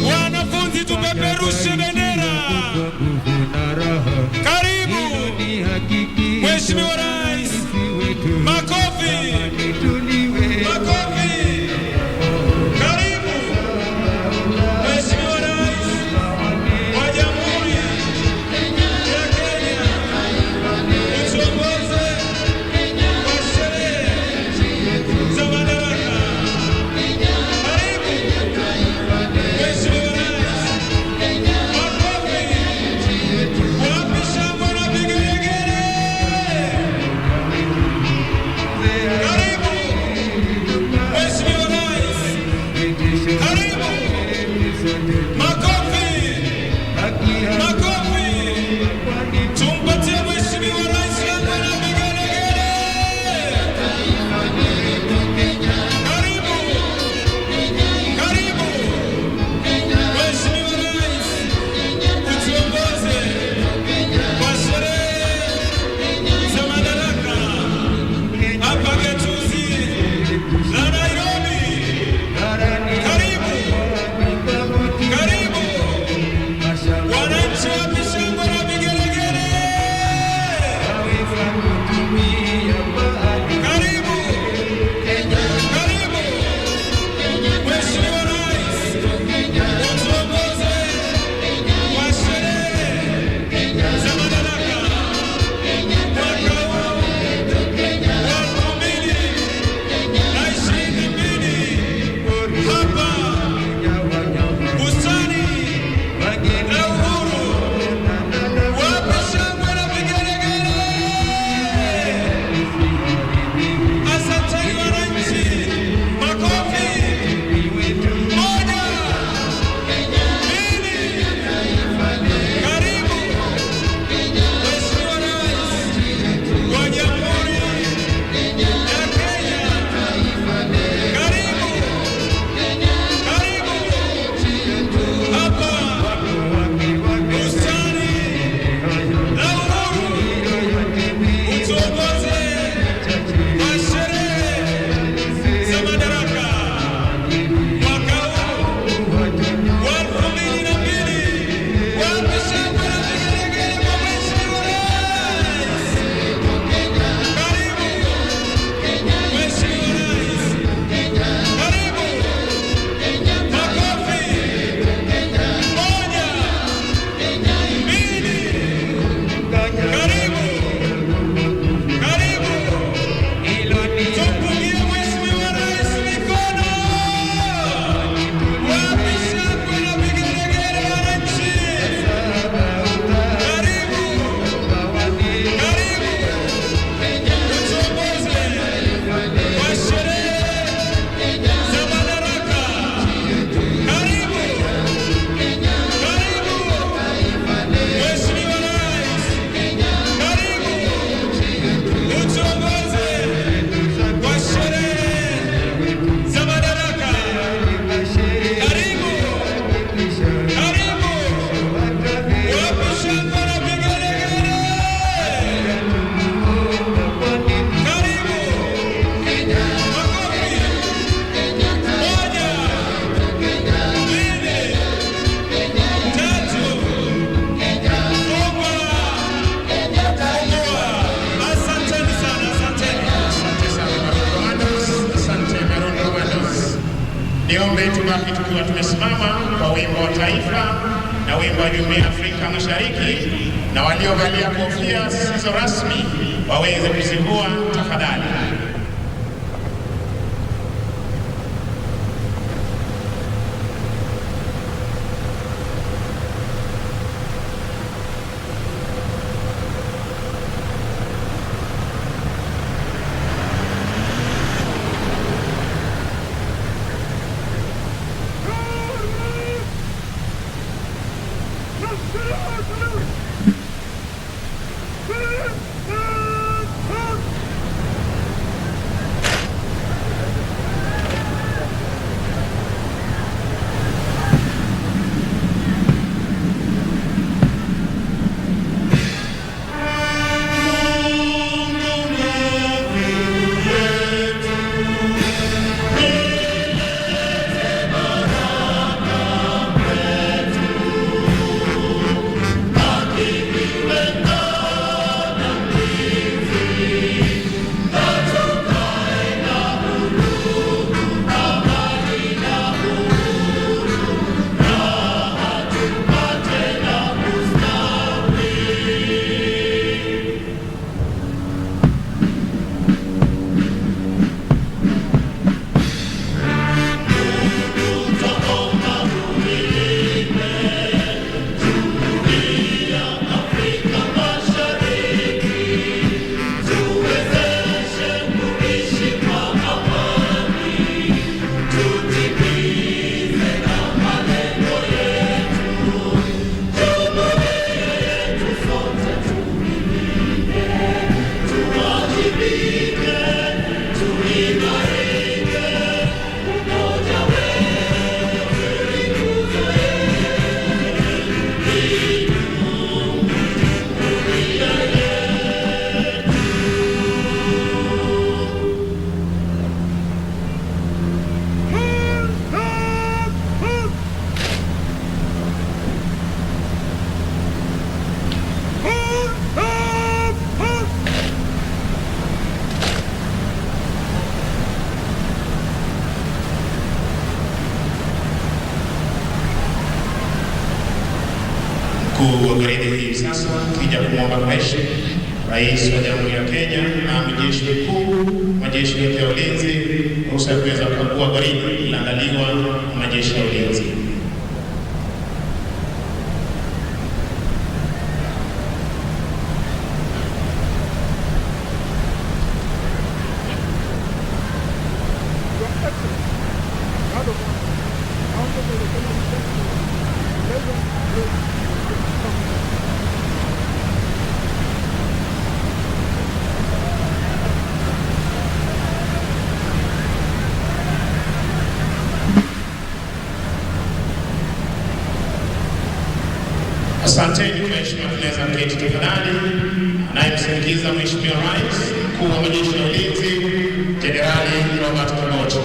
wanafunzi tupeperushe bendera. Karibu Mheshimiwa Rais. Makofi. Makofi. Karibu Mheshimiwa Rais wa Jamhuri ya Kenya. Utuongoze kwa sherehe za Madaraka. Karibu. kwa wimbo wa taifa na wimbo wa Jumuiya ya Afrika Mashariki, na waliovalia kofia zisizo rasmi waweze kuzivua tafadhali. Mkuu wa gwaride hii sasa kija kumwomba kwa heshima Rais wa Jamhuri ya Kenya na Amiri Jeshi Mkuu majeshi yote ya ulinzi ruhusa kuweza kukagua gwaride linaandaliwa na majeshi ya ulinzi. Asanteni kwa heshima, tunaweza kuketi tafadhali. Anayemsindikiza Mheshimiwa Rais, Mkuu wa Majeshi ya Ulinzi, Jenerali Robert Kimoto.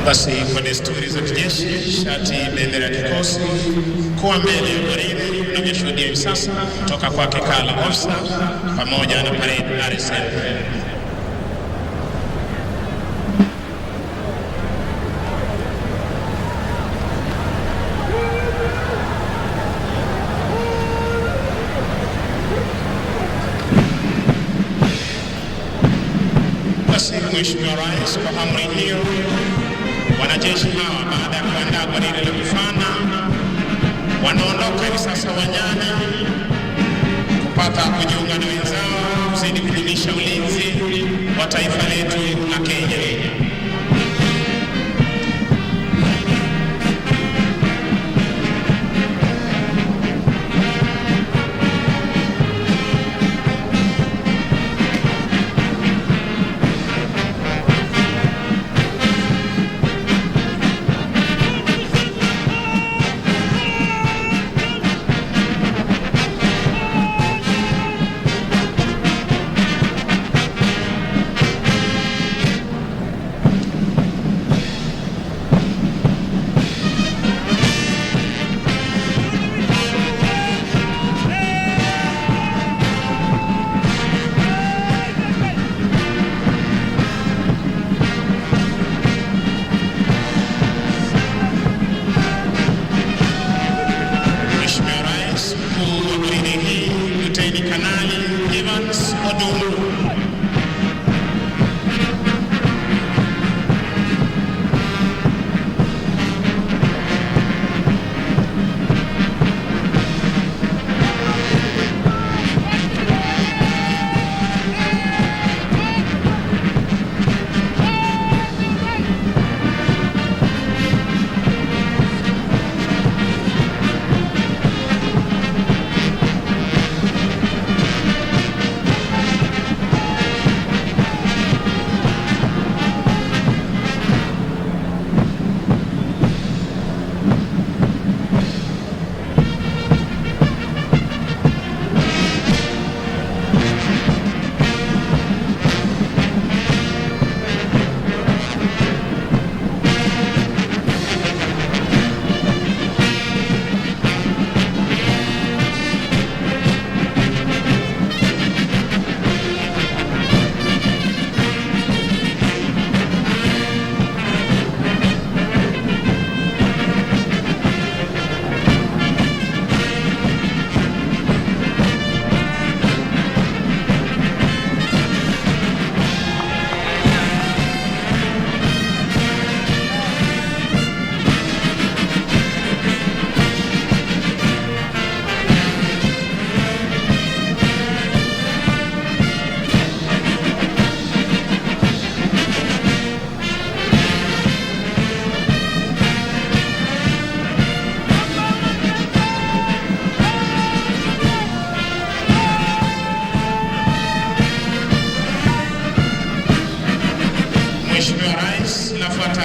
Basi kwa desturi za kijeshi, shati bendera ya kikosi kuwa mbele ya gwaride unavyoshuhudia hivi sasa kutoka kwake Kala Officer pamoja na parade RSM. Mheshimiwa Rais, kwa amri hiyo, wanajeshi hawa baada ya kuandaa gwaride la kufana wanaondoka hivi sasa uwanjani kupata kujiunga na wenzao kuzidi kudumisha ulinzi wa taifa letu la Kenya.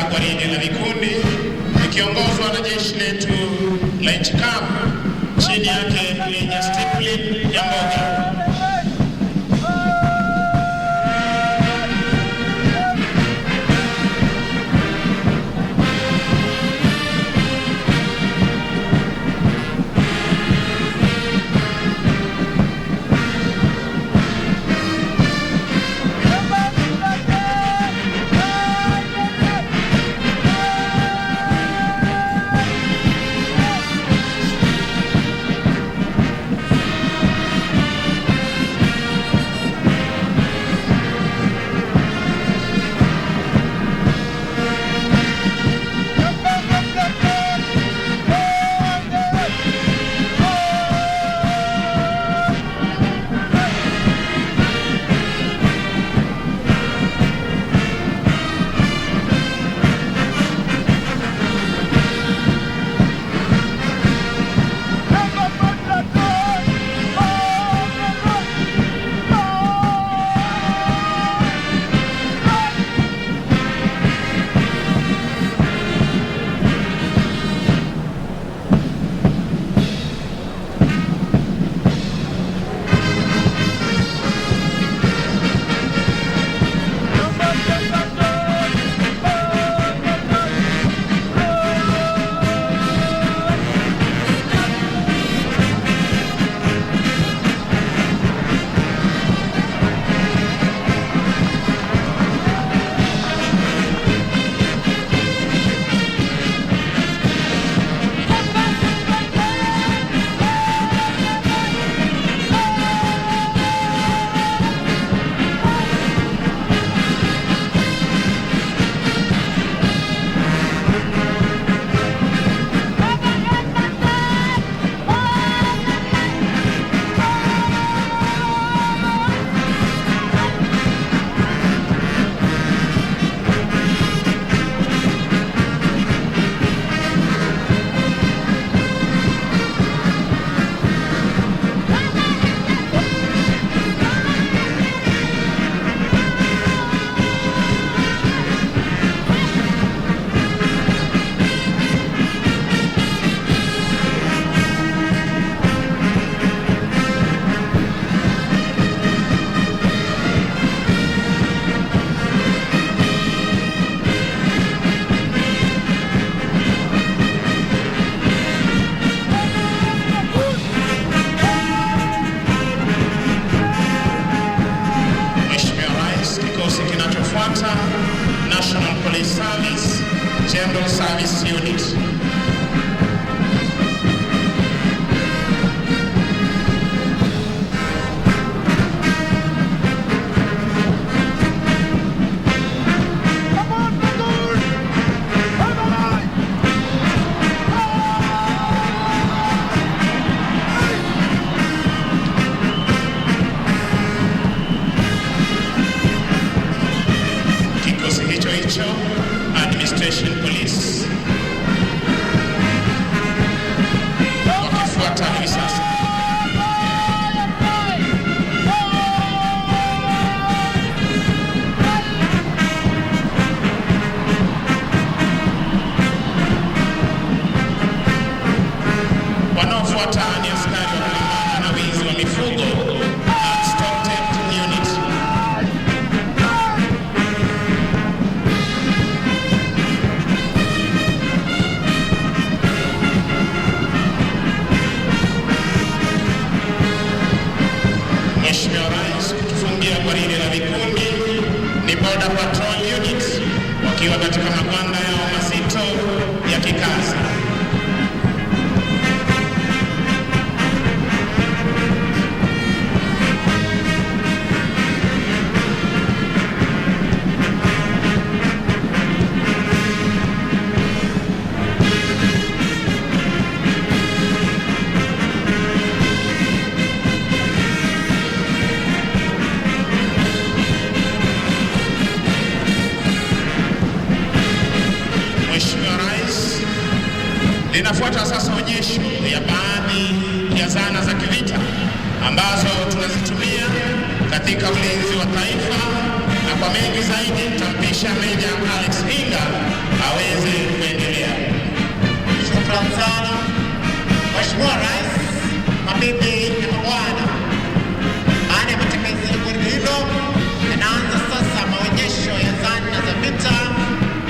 gwaride la vikundi likiongozwa na jeshi letu la nchi kavu chini yake Meja Stephen Yamboga. Police Service, General Service Unit. Administration Police wakifuata hivi sasa. Wanaofuata ni askari wa kupambana na wizi wa mifugo unit. Mheshimiwa Rais kutufungia gwaride la vikundi ni Border Patrol Unit wakiwa katika magwanda yao mazito ya kikazi. Linafuata sasa onyesho ya baadhi ya zana za kivita ambazo tunazitumia katika ulinzi wa taifa, na kwa mengi zaidi tutampisha Meja Alex Hinga aweze kuendelea. Shukrani sana Mheshimiwa Rais, mabibi na mabwana. Baada ya matembezi ya gwaride hilo, yanaanza sasa maonyesho ya zana za vita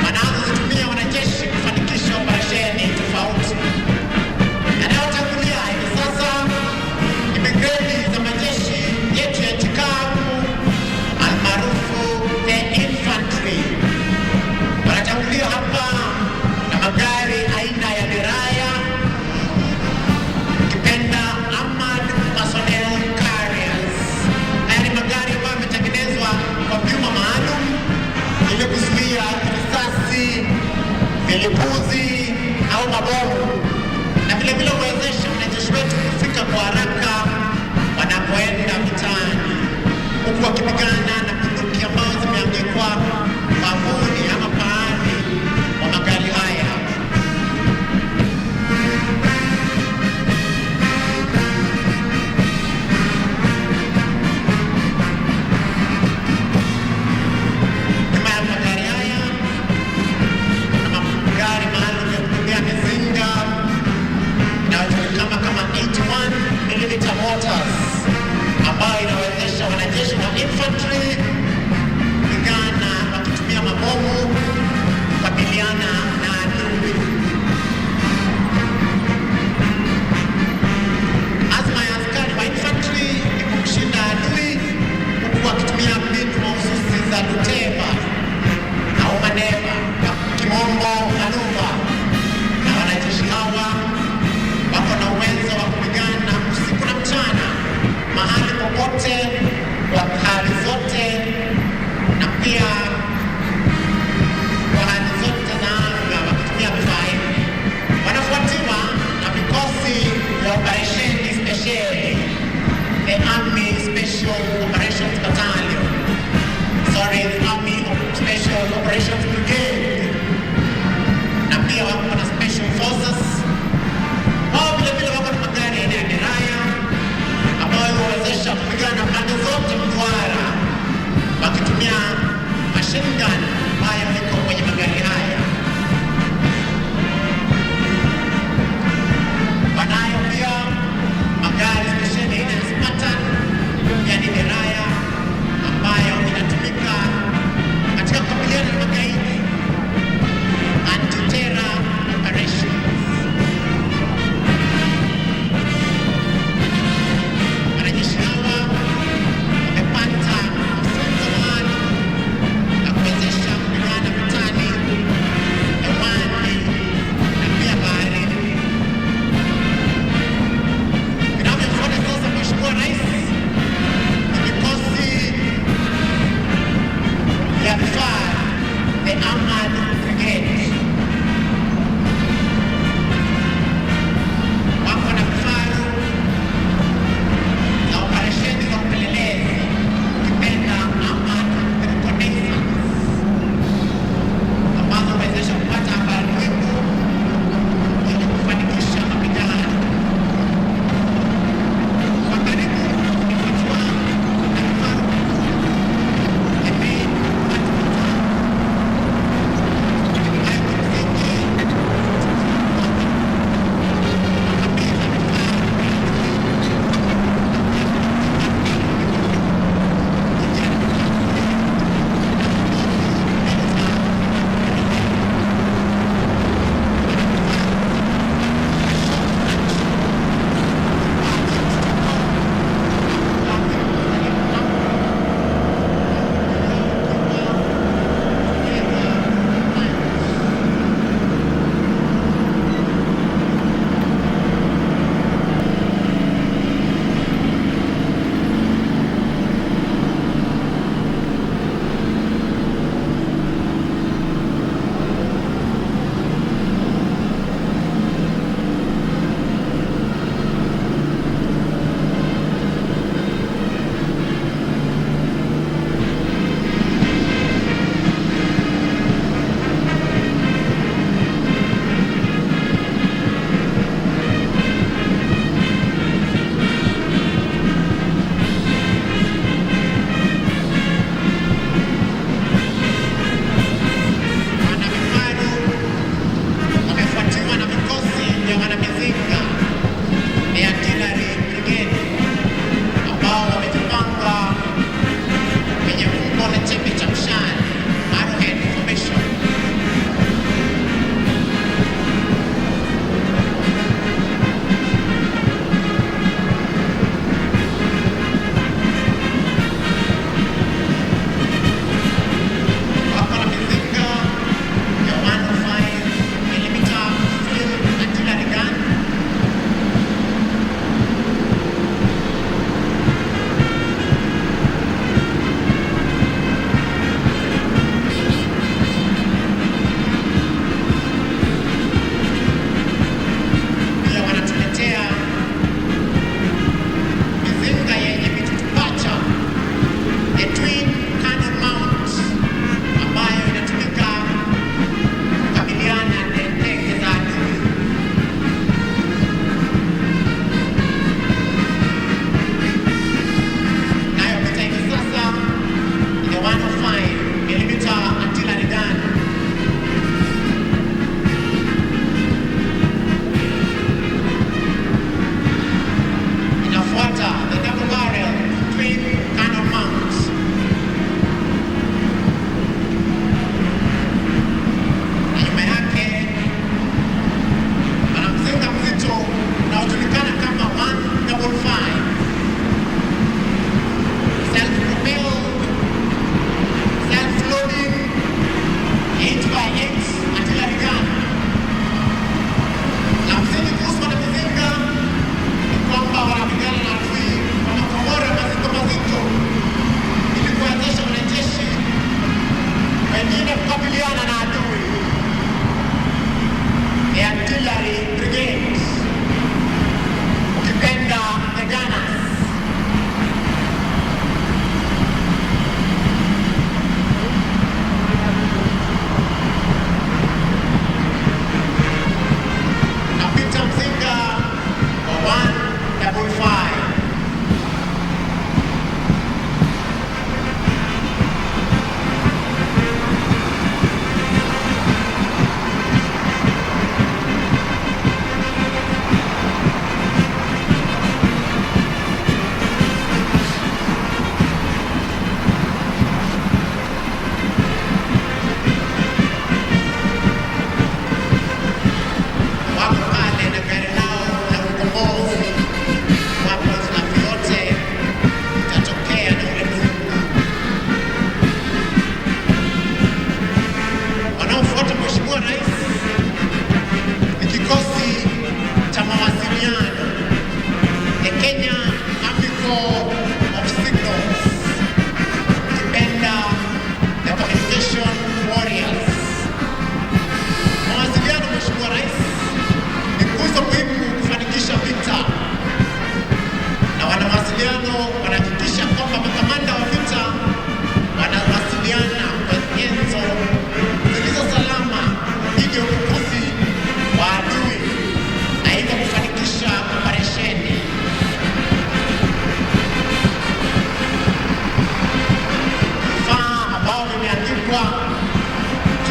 wanazozitumia wanajeshi kufanikisha operesheni tofauti. Yanayotangulia hivi sasa ni brigedi za majeshi yetu ya Chicago almaarufu the infantry. Wanatangulia hapa na magari aina ya deraya, kipenda Armored Personnel Carriers. Haya ni magari ambayo yametengenezwa kwa vyuma maalum ili kuzuia risasi, milipuzi au mabomu, na vile vile kuwezesha wanajeshi wetu kufika kwa haraka wanapoenda mitaani, huku wakipigana na bunduki ambazo zimeandikwa pavuni ama paani wa magari haya. Nyuma ya magari haya kuna magari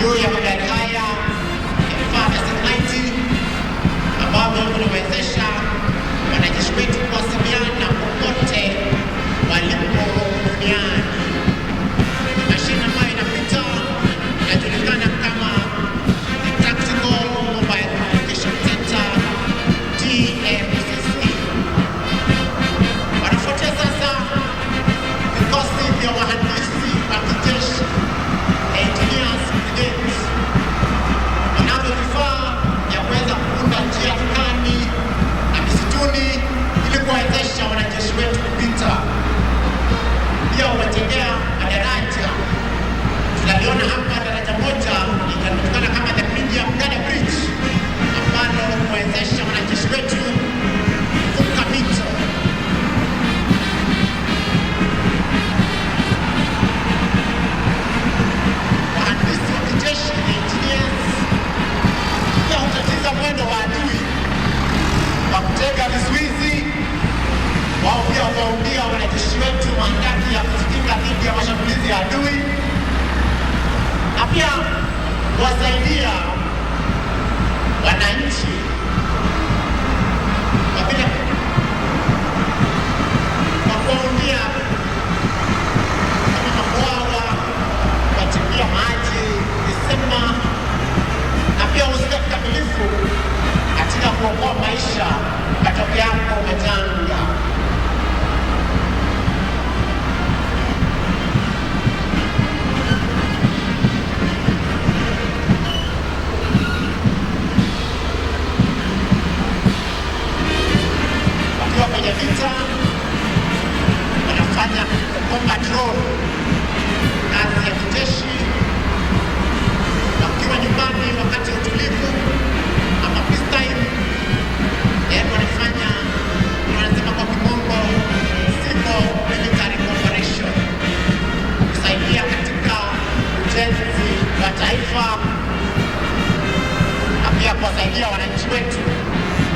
juu ya magari haya vifaa vya satelaiti ambavyo vinawezesha wanajeshi wetu kuwasiliana popote walipo duniani. Mashine ambayo inapita inajulikana kama the Tactical Mobile Communication Center TMCC. Wanafuatia sasa vikosi vya wahandisi wa kijeshi engineers brigades wanavyo vifaa vya kuweza kuunda njia kani na misituni ili kuwawezesha wanajeshi wetu kupita. Pia wametengea madaraja. Tunaliona hapa daraja moja linajulikana kama the Medium Ghana Bridge ambalo kuwezesha wanajeshi wetu kuvuka mito. Wahandisi wa kijeshi engineers pia hutatiza mwendo wa adui kwa kutega vizuizi. Wao pia huwaundia wanajeshi wetu mandaki ya kujikinga dhidi ya mashambulizi ya adui na pia kuwasaidia wananchi kwa vile kwa kuwaundia kama mabwawa, kuwachimbia maji, visima na pia husika kikamilifu katika kuokoa maisha patokeapo majanga. vita wanafanya combat role, kazi ya kijeshi, wakiwa nyumbani wakati wa utulivu ama peace time, wanafanya wanasema kwa kimombo civil military cooperation, kusaidia katika ujenzi wa taifa na pia kuwasaidia wananchi wetu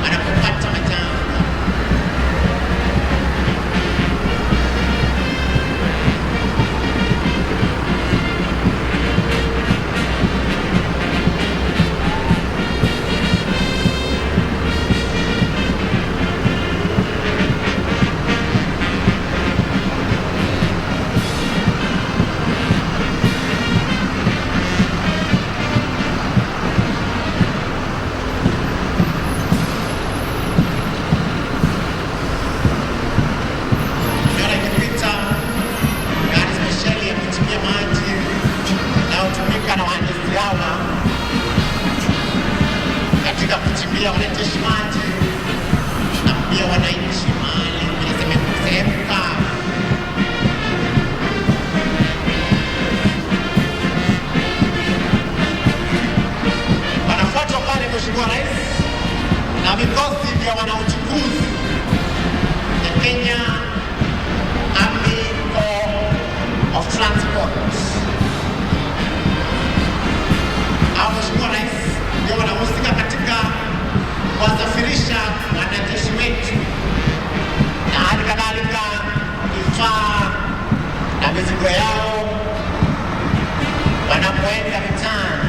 wanapopata majanga. Katika kuchimbia wanajeshi maji na pia wananchi mali kwenye sehemu kavu. Wanafuatwa pale Mheshimiwa Rais na vikosi vya wanauchukuzi ya Kenya Army Corps of Transport. Au Mheshimiwa Rais ndio wanahusika katika kuwasafirisha wanajeshi wetu na hali kadhalika vifaa na mizigo yao wanapoenda vitani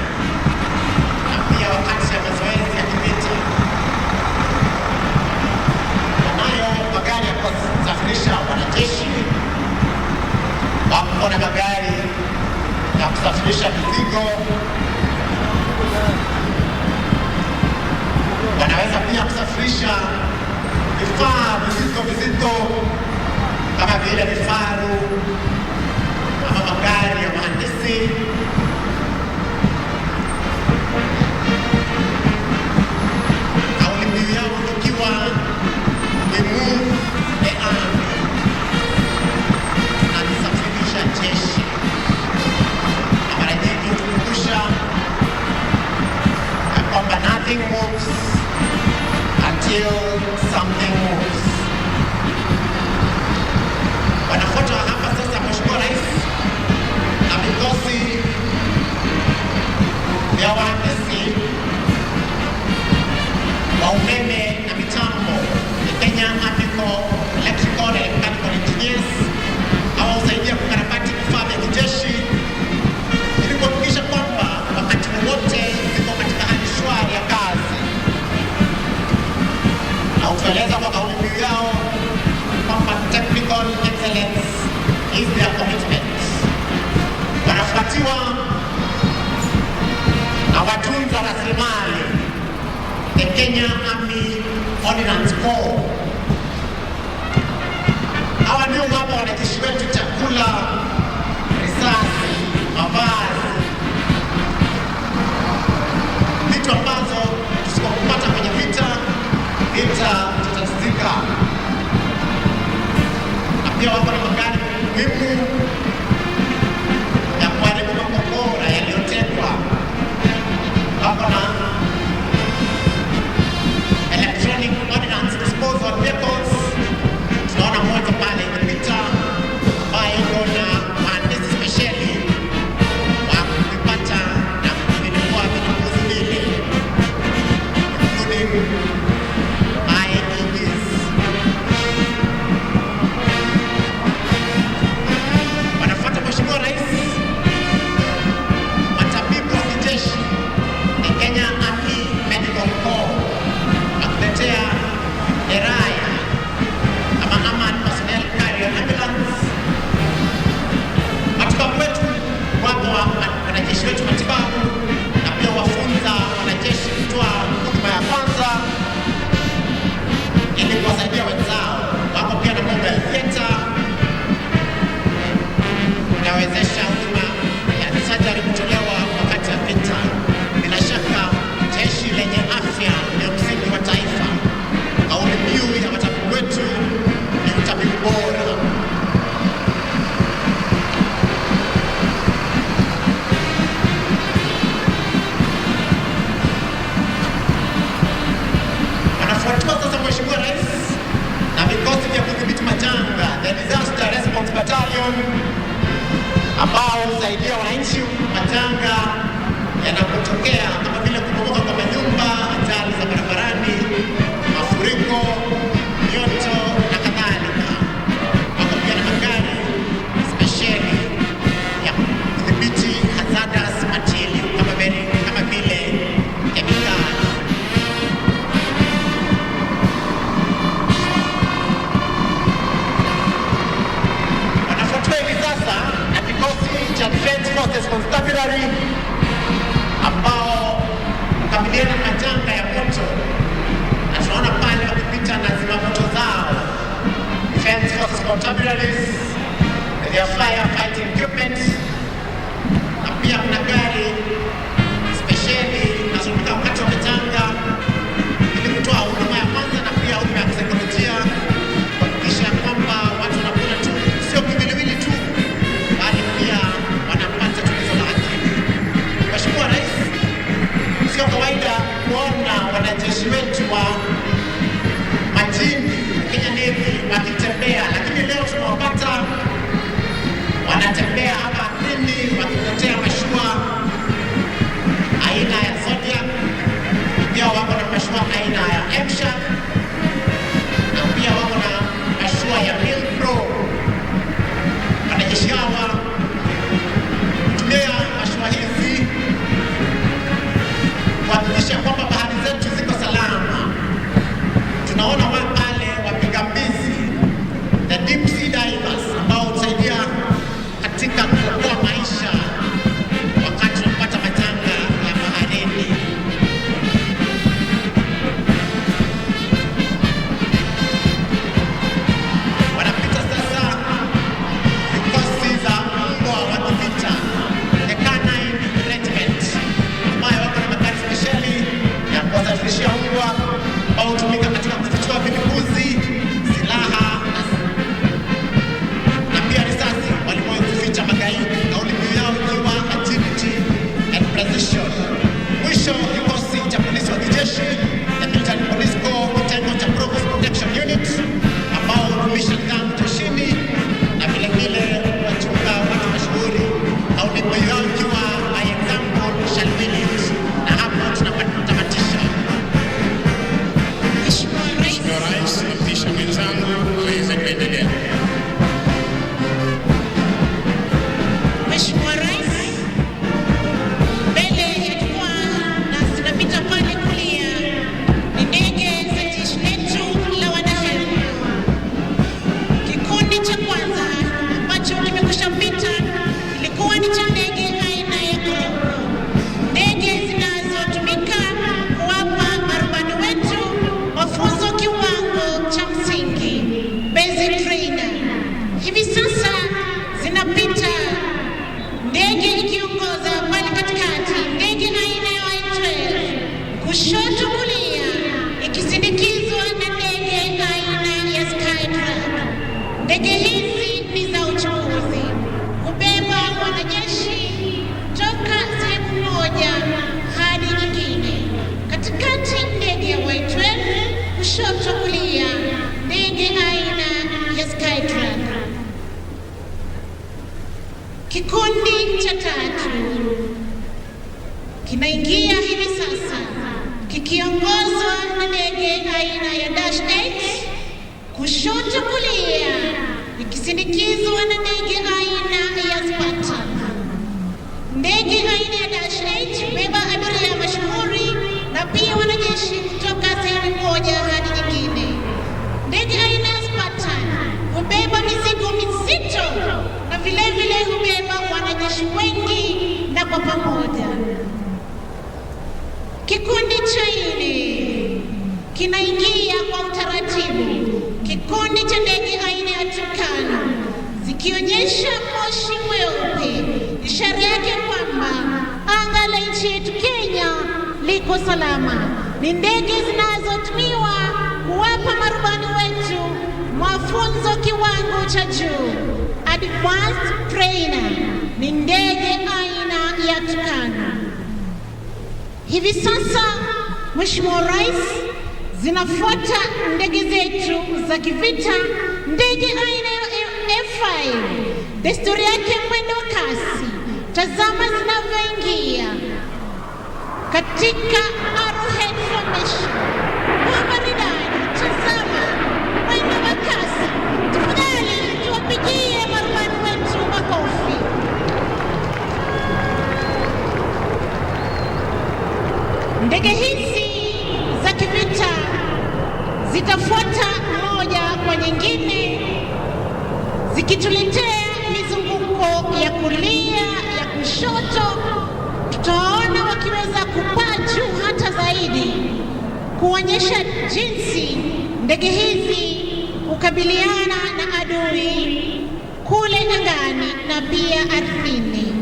na pia wakati ya mazoezi ya kivita. Wanayo magari ya kusafirisha wanajeshi, wako na magari ya kusafirisha mizigo. Wanaweza pia kusafirisha vifaa vizito kama vile vifaru ama magari ya wahandisi. Kauli mbiu yao ikiwa we move the army, na kusafirisha jeshi. Na mara nyingi tukumbusha kwamba nothing moves until something moves. Wanafuata hapa sasa Mheshimiwa Rais na vikosi vya wahandisi wa umeme na mitambo, the Kenya Army Corps Electrical and Mechanical Engineers, hawa husaidia kukarabati vifaa vya kijeshi ili kuhakikisha kwamba wakati wote viko katika hali shwari ya kazi. Na utueleza kwa kauli mbiu yao kwamba technical excellence is their commitment. Wanafuatiwa na watunza rasilimali, the Kenya Army Ordnance Corps. Hawa ndio hapa wanajeshi wetu chakula, risasi, mavazi, vitu ambazo tusipopata kwenye vita tutatizika. Na pia wako na magari muhimu ya kuharibu makombora yaliyotekwa. Wako na electronic ordnance disposal vehicles. Tunaona moja pale imepita ambayo iko na wahandisi spesheli wa kuvipata na kuvinunua vilipuzi vile, including IEDs. ambao husaidia wananchi majanga yanapotokea kama vile kubomoka kwa manyumba, ajali za barabarani, mafuriko, mioto na kadhalika. Wako pia na magari spesheli ya kudhibiti hazardous material kama vile kemikali. Wanafuatiwa hivi sasa na kikosi cha Defense Forces Constabulary ambao kukabiliana na majanga ya moto, na tunaona pale wakipita na zimamoto zao. Defense Forces Constabularies with their fire fighting equipment, na pia kuna gari spesheli zinazotumika wakati wa majanga ili kutoa huduma ya kwanza na pia huduma ya kisaikolojia, kuhakikisha kwamba watu wanapona tu, sio kiwiliwili tu, bali pia wanapata tulizo la akili. Mheshimiwa Rais, sio kawaida kuona wanajeshi wetu wa majini Kenya Navy wakitembea, lakini leo tunawapata wanatembea hapa ardhini wakitetea mashua aina ya Zodiac. Pia wako na mashua aina ya M-Shark, na pia wako na mashua ya Milpro. Wanajeshi hawa kutumia mashua hizi kuhakikisha kwamba bahari zetu ziko salama. Tunaona pale wapiga mbizi, the deep sea divers, ambao husaidia katika kuokoa maisha wakati tunapata majanga ya baharini. Wanapita sasa vikosi za mbwa wa kivita, the Canine Regiment, ambayo wako na magari spesheli ya kuwasafirishia mbwa ambao hutumika katika kufichua vilipuzi, silaha na pia risasi walimoyo kuficha magaidi, kauli mbiu yao ikiwa agility and precision. Mwisho, kikosi cha polisi wa kijeshi, the Military Police Corps, kitengo cha Provost Protection Unit, ambao hudumisha nidhamu jeshini na vile vile wachunga watu mashuhuri, kauli mbiu yao ikiwa by example shall we lead. Na hapo tunatamatisha. Mheshimiwa Rais, napisha mwenzangu aweze kuendelea. Mheshimiwa Rais, mbele ya jukwaa na zinapita pale kulia ni ndege za jeshi letu la wanaheri. Kikundi cha kwanza ambacho kimekwisha pita kilikuwa ni cha ndege aina ya Madaraka, ndege zinazotumika kuwapa marubani wetu mafunzo kiwango cha msingi, basic trainer. Hivi sasa zinapita ndege ikiongoza pale katikati, ndege aina ya Y12, kushoto kulia ikisindikizwa na ndege aina ya Skytrack. Ndege hizi ni za uchukuzi, kubeba wanajeshi toka sehemu moja hadi nyingine. Katikati ndege ya Y12, kushoto kulia ndege aina ya Skytrack. Kikundi cha tatu kinaingia hivi sasa kikiongozwa na ndege aina ya Dash 8, kushoto kulia ikisindikizwa na ndege aina ya Spartan. Ndege aina ya Dash 8 hubeba abiria mashuhuri na pia wanajeshi kutoka sehemu moja hadi nyingine. Ndege aina ya Spartan hubeba mizigo mizito na vile vile hubeba wanajeshi wengi na kwa pamoja. Kikundi cha nne kinaingia kwa utaratibu. Kikundi cha ndege aina ya Tucano zikionyesha moshi mweupe, ishara yake kwamba anga la nchi yetu Kenya liko salama. Ni ndege zinazotumiwa kuwapa marubani wetu mafunzo kiwango cha juu, advanced trainer. Ni ndege aina ya Tucano. Hivi sasa, Mheshimiwa Rais, zinafuata ndege zetu za kivita, ndege aina ya F5 desturi yake mwendo kasi. Tazama zinavyoingia katika Arrowhead Formation. Maridadi, tazama mwendo wa kasi. Tafadhali tuwapigie marubani wetu makofi. Ndege hizi za kivita zitafuata moja kwa nyingine, zikituletea mizunguko ya kulia, ya kushoto. Tutaona wakiweza kupaa juu hata zaidi, kuonyesha jinsi ndege hizi hukabiliana na adui kule angani na pia ardhini.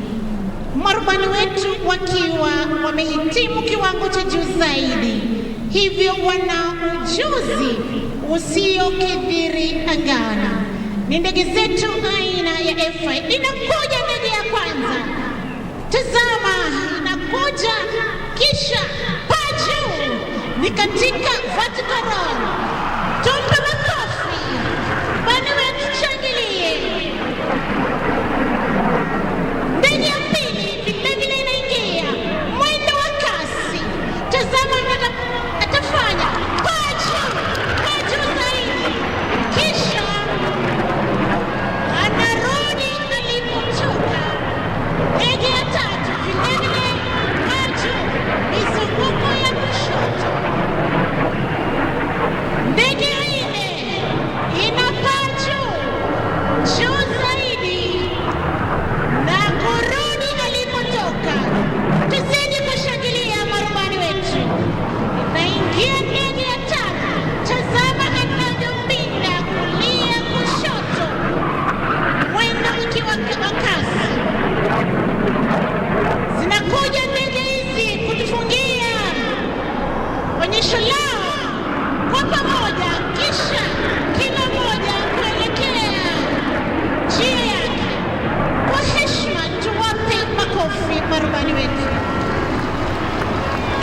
Marubani wetu wakiwa wamehitimu kiwango cha juu zaidi, hivyo wana ujuzi usiokithiri angani. Ni ndege zetu aina ya F5. Inakuja ndege ya kwanza. Tazama, inakuja kisha paa juu. Ni katika vertical roll. Tumpe makofi. Bani wetu shangilie. Ndege ya pili vile inaingia. Mwendo wa kasi. Tazama atafanya paa juu zaidi. Kisha anarudi alipotoka. Ndege ya tatu vile paa juu, mizunguko ya kushoto. Ndege ya nne inapaa juu zaidi na kurudi alipotoka. Tuzidi kushangilia marubani wetu. Inaingia ndege ya tano. Tazama anavyopinda kulia kushoto, mwendo ukiwa wa kasi. Zinakuja ndege hizi kutufungia onyesho lao kwa pamoja, kisha kila moja kuelekea njia yake. Kwa heshima tuwape makofi marubani wetu.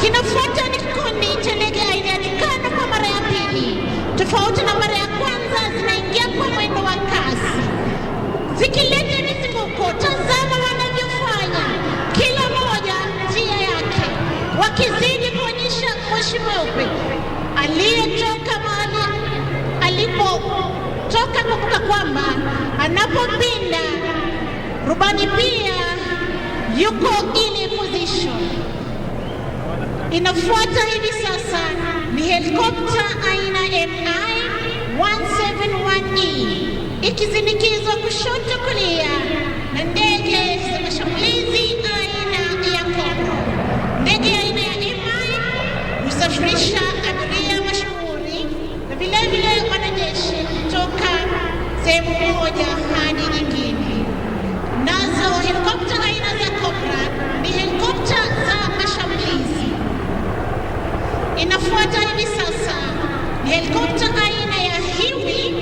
Kinafuata ni kikundi cha ndege aina ya Tucano kwa mara ya pili. Tofauti na mara ya kwanza, zinaingia kwa mwendo wa kasi, zikileta mizunguko. Tazama wanavyofanya, kila moja njia yake, wakizidi kuonyesha moshi mweupe. Aliyetoka mahali alipotoka, kumbuka kwamba anapopinda rubani pia yuko ile position. Inafuata hivi sasa ni helikopta aina MI-171E, ikizindikizwa kushoto kulia na ndege za mashambulizi aina ya Cobra. Ndege aina ya MI husafirisha abiria mashuhuri na vile wanajeshi kutoka sehemu moja hadi nyingine. Nazo helikopta aina za Cobra ni helikopta za mashambulizi. Inafuata hivi sasa ni helikopta aina ya Huey,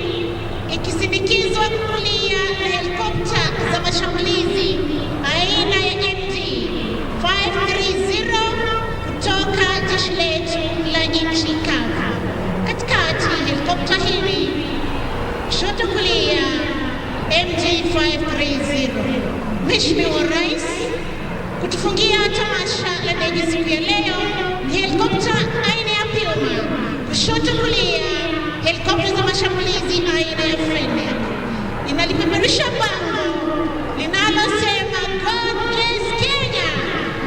ikisindikizwa kulia na helikopta za mashambulizi aina ya MD-530 kutoka jeshi letu la nchi kavu. Katikati helikopta hili, kushoto kulia MD-530. Mheshimiwa Rais, kutufungia tamasha la ndege siku ya leo ni helikopta aina ya Puma. Kushoto kulia helikopta za mashambulizi aina ya Fennec. Inalipeperusha bango linalosema God bless Kenya,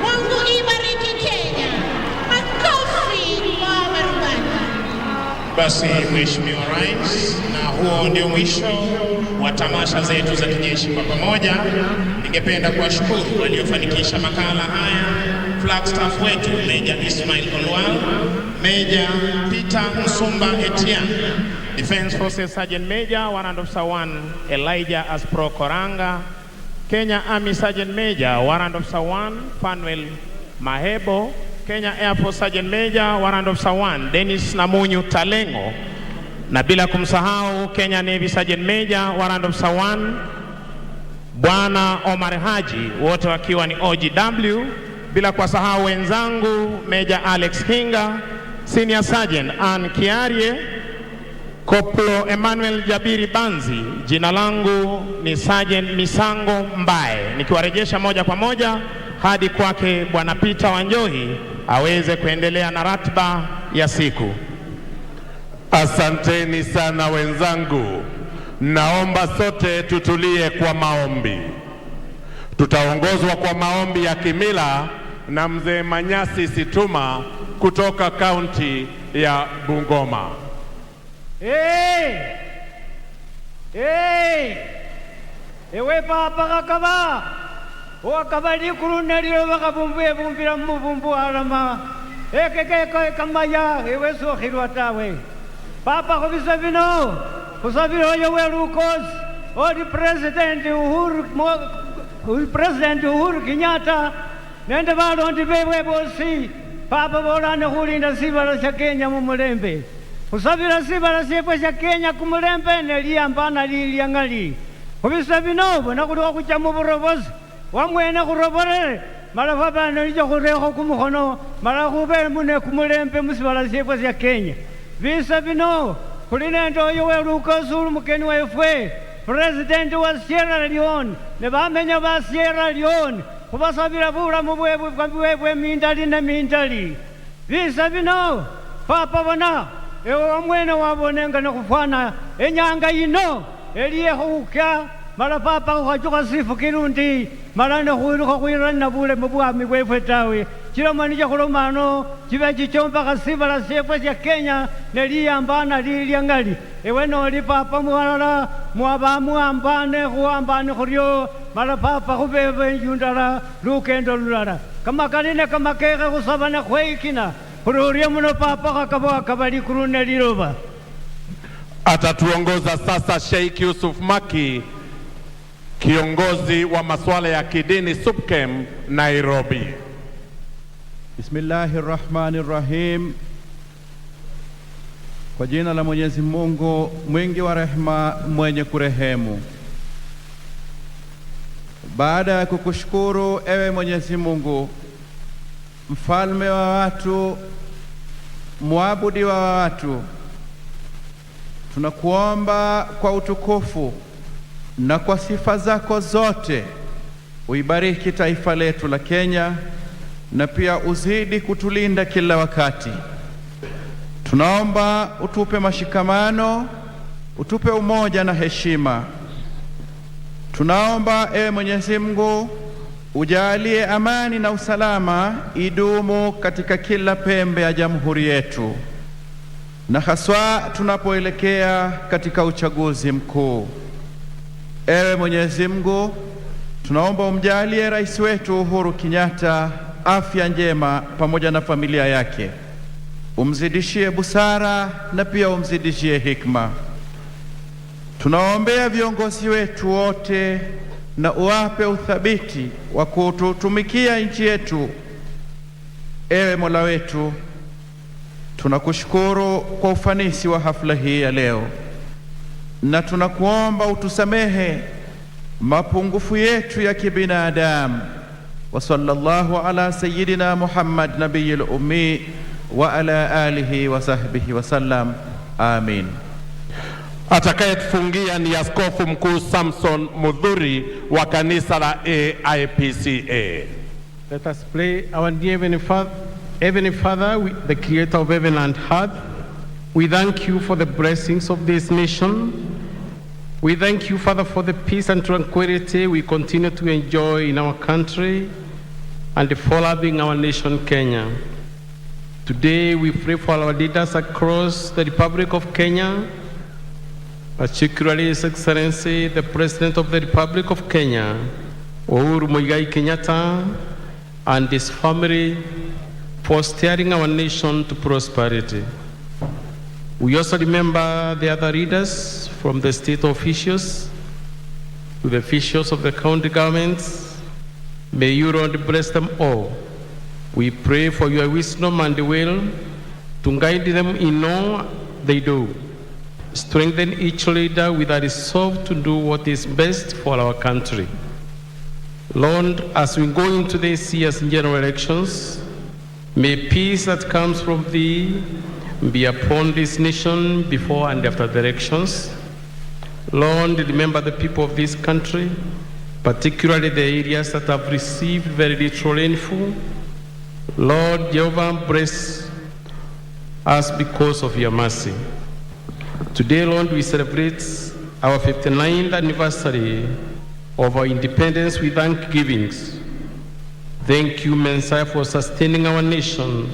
Mungu ibariki Kenya. Makofi kwa marubani. Basi Mheshimiwa Rais, na huo ndio mwisho wa tamasha zetu za kijeshi kwa pamoja. Ningependa kuwashukuru waliofanikisha makala haya, Flagstaff wetu Meja Ismail Olwal, Meja Peter Msumba Etienne, Defense Forces Sergeant Major Warrant Officer 1 Elijah Aspro Koranga, Kenya Army Sergeant Major Warrant Officer 1 Fanuel Mahebo, Kenya Air Force Sergeant Major Warrant Officer 1 Dennis Namunyu Talengo, na bila kumsahau Kenya Navy Sergeant Major Warrant Officer 1 Bwana Omar Haji, wote wakiwa ni OGW, bila kuwasahau wenzangu Major Alex Hinga, Senior Sergeant Ann Kiarie, Koplo Emmanuel Jabiri Banzi, jina langu ni Sergeant Misango Mbae, nikiwarejesha moja kwa moja hadi kwake Bwana Peter Wanjohi aweze kuendelea na ratiba ya siku. Asanteni sana wenzangu. Naomba sote tutulie kwa maombi. Tutaongozwa kwa maombi ya kimila na mzee Manyasi Situma kutoka kaunti ya Bungoma. Ewe papa kakaba wakabali kurunelio wakabumbuye bumbira mubumbu alama ekeke kamaya ewe sokhirwatawe papa khobisa bino kusabiro yowe lukos odi president Uhuru Kenyatta nende balondi bewe bosi papa bolane khulinda sibala sha Kenya mu mulembe kusabira sibala shepwe sha Kenya ku mulembe neliyambana liliangali khubisa bino bona kuli khucha mu burobozi wamwene khurobore mala fabana lijo khureko kumukhono mala khube mune ku mulembe musibala shepwe sha Kenya bisa bino kuli nende oyo welukosulu mukeni wefwe president wa Sierra Leone ne bamenya ba Sierra Leone khubasabira bulamu bwebwe mindali ne mindali bisa bino papa bona ewe wamwene wabonenga nekhufwana enyanga yino eliyekhuka mala papa khwachuka sifu kilundi mala nekhwilukha khwirana bulemu bwami bwefwe tawe chilomani chakhulomano chibe chichombakha sibala syefwe sya Kenya neliyambana lilyangali ewe noli papa mwalala mwabamuambane khuambane khuryo mala papa khubebe njundala lukendo lulala kamakaline kamakekhe khusabane khweikina khururye muno papa khakabo akabali kurune liloba. Atatuongoza sasa Sheikh Yusuf Maki, kiongozi wa masuala ya kidini SUPKEM Nairobi. Bismillahirrahmanirrahim. Kwa jina la Mwenyezi Mungu mwingi wa rehema mwenye kurehemu. Baada ya kukushukuru ewe Mwenyezi Mungu, mfalme wa watu, muabudi wa watu, tunakuomba kwa utukufu na kwa sifa zako zote uibariki taifa letu la Kenya na pia uzidi kutulinda kila wakati. Tunaomba utupe mashikamano, utupe umoja na heshima. Tunaomba ewe Mwenyezi Mungu ujalie amani na usalama idumu katika kila pembe ya jamhuri yetu, na haswa tunapoelekea katika uchaguzi mkuu. Ewe Mwenyezi Mungu, tunaomba umjalie rais wetu Uhuru Kenyatta afya njema pamoja na familia yake. Umzidishie busara na pia umzidishie hikma. Tunaombea viongozi wetu wote na uwape uthabiti wa kututumikia nchi yetu. Ewe Mola wetu, tunakushukuru kwa ufanisi wa hafla hii ya leo, na tunakuomba utusamehe mapungufu yetu ya kibinadamu. Wa sallallahu ala sayyidina Muhammad nabiyil ummi wa ala alihi wa sahbihi wa sallam. Amin. Atakayetufungia ni Askofu Mkuu Samson Mudhuri wa kanisa la AIPCA. Let us pray. Our dear Heavenly Father, the creator of heaven and earth, we thank you for the blessings of this nation. We thank you, Father, for the peace and tranquility we continue to enjoy in our country and for loving our nation, Kenya. Today we pray for our leaders across the Republic of Kenya, particularly His Excellency, the President of the Republic of Kenya, Uhuru Kenyatta, and his family for steering our nation to prosperity. We also remember the other leaders, from the state officials to the officials of the county governments. May you, Lord, bless them all. We pray for your wisdom and will to guide them in all they do. Strengthen each leader with a resolve to do what is best for our country. Lord, as we go into this year's general elections, may peace that comes from thee be upon this nation before and after the elections. Lord, remember the people of this country, particularly the areas that have received very little rainfall. Lord Jehovah, bless us because of your mercy. Today, Lord, we celebrate our 59th anniversary of our independence with thanksgivings. Thank you, Messiah, for sustaining our nation.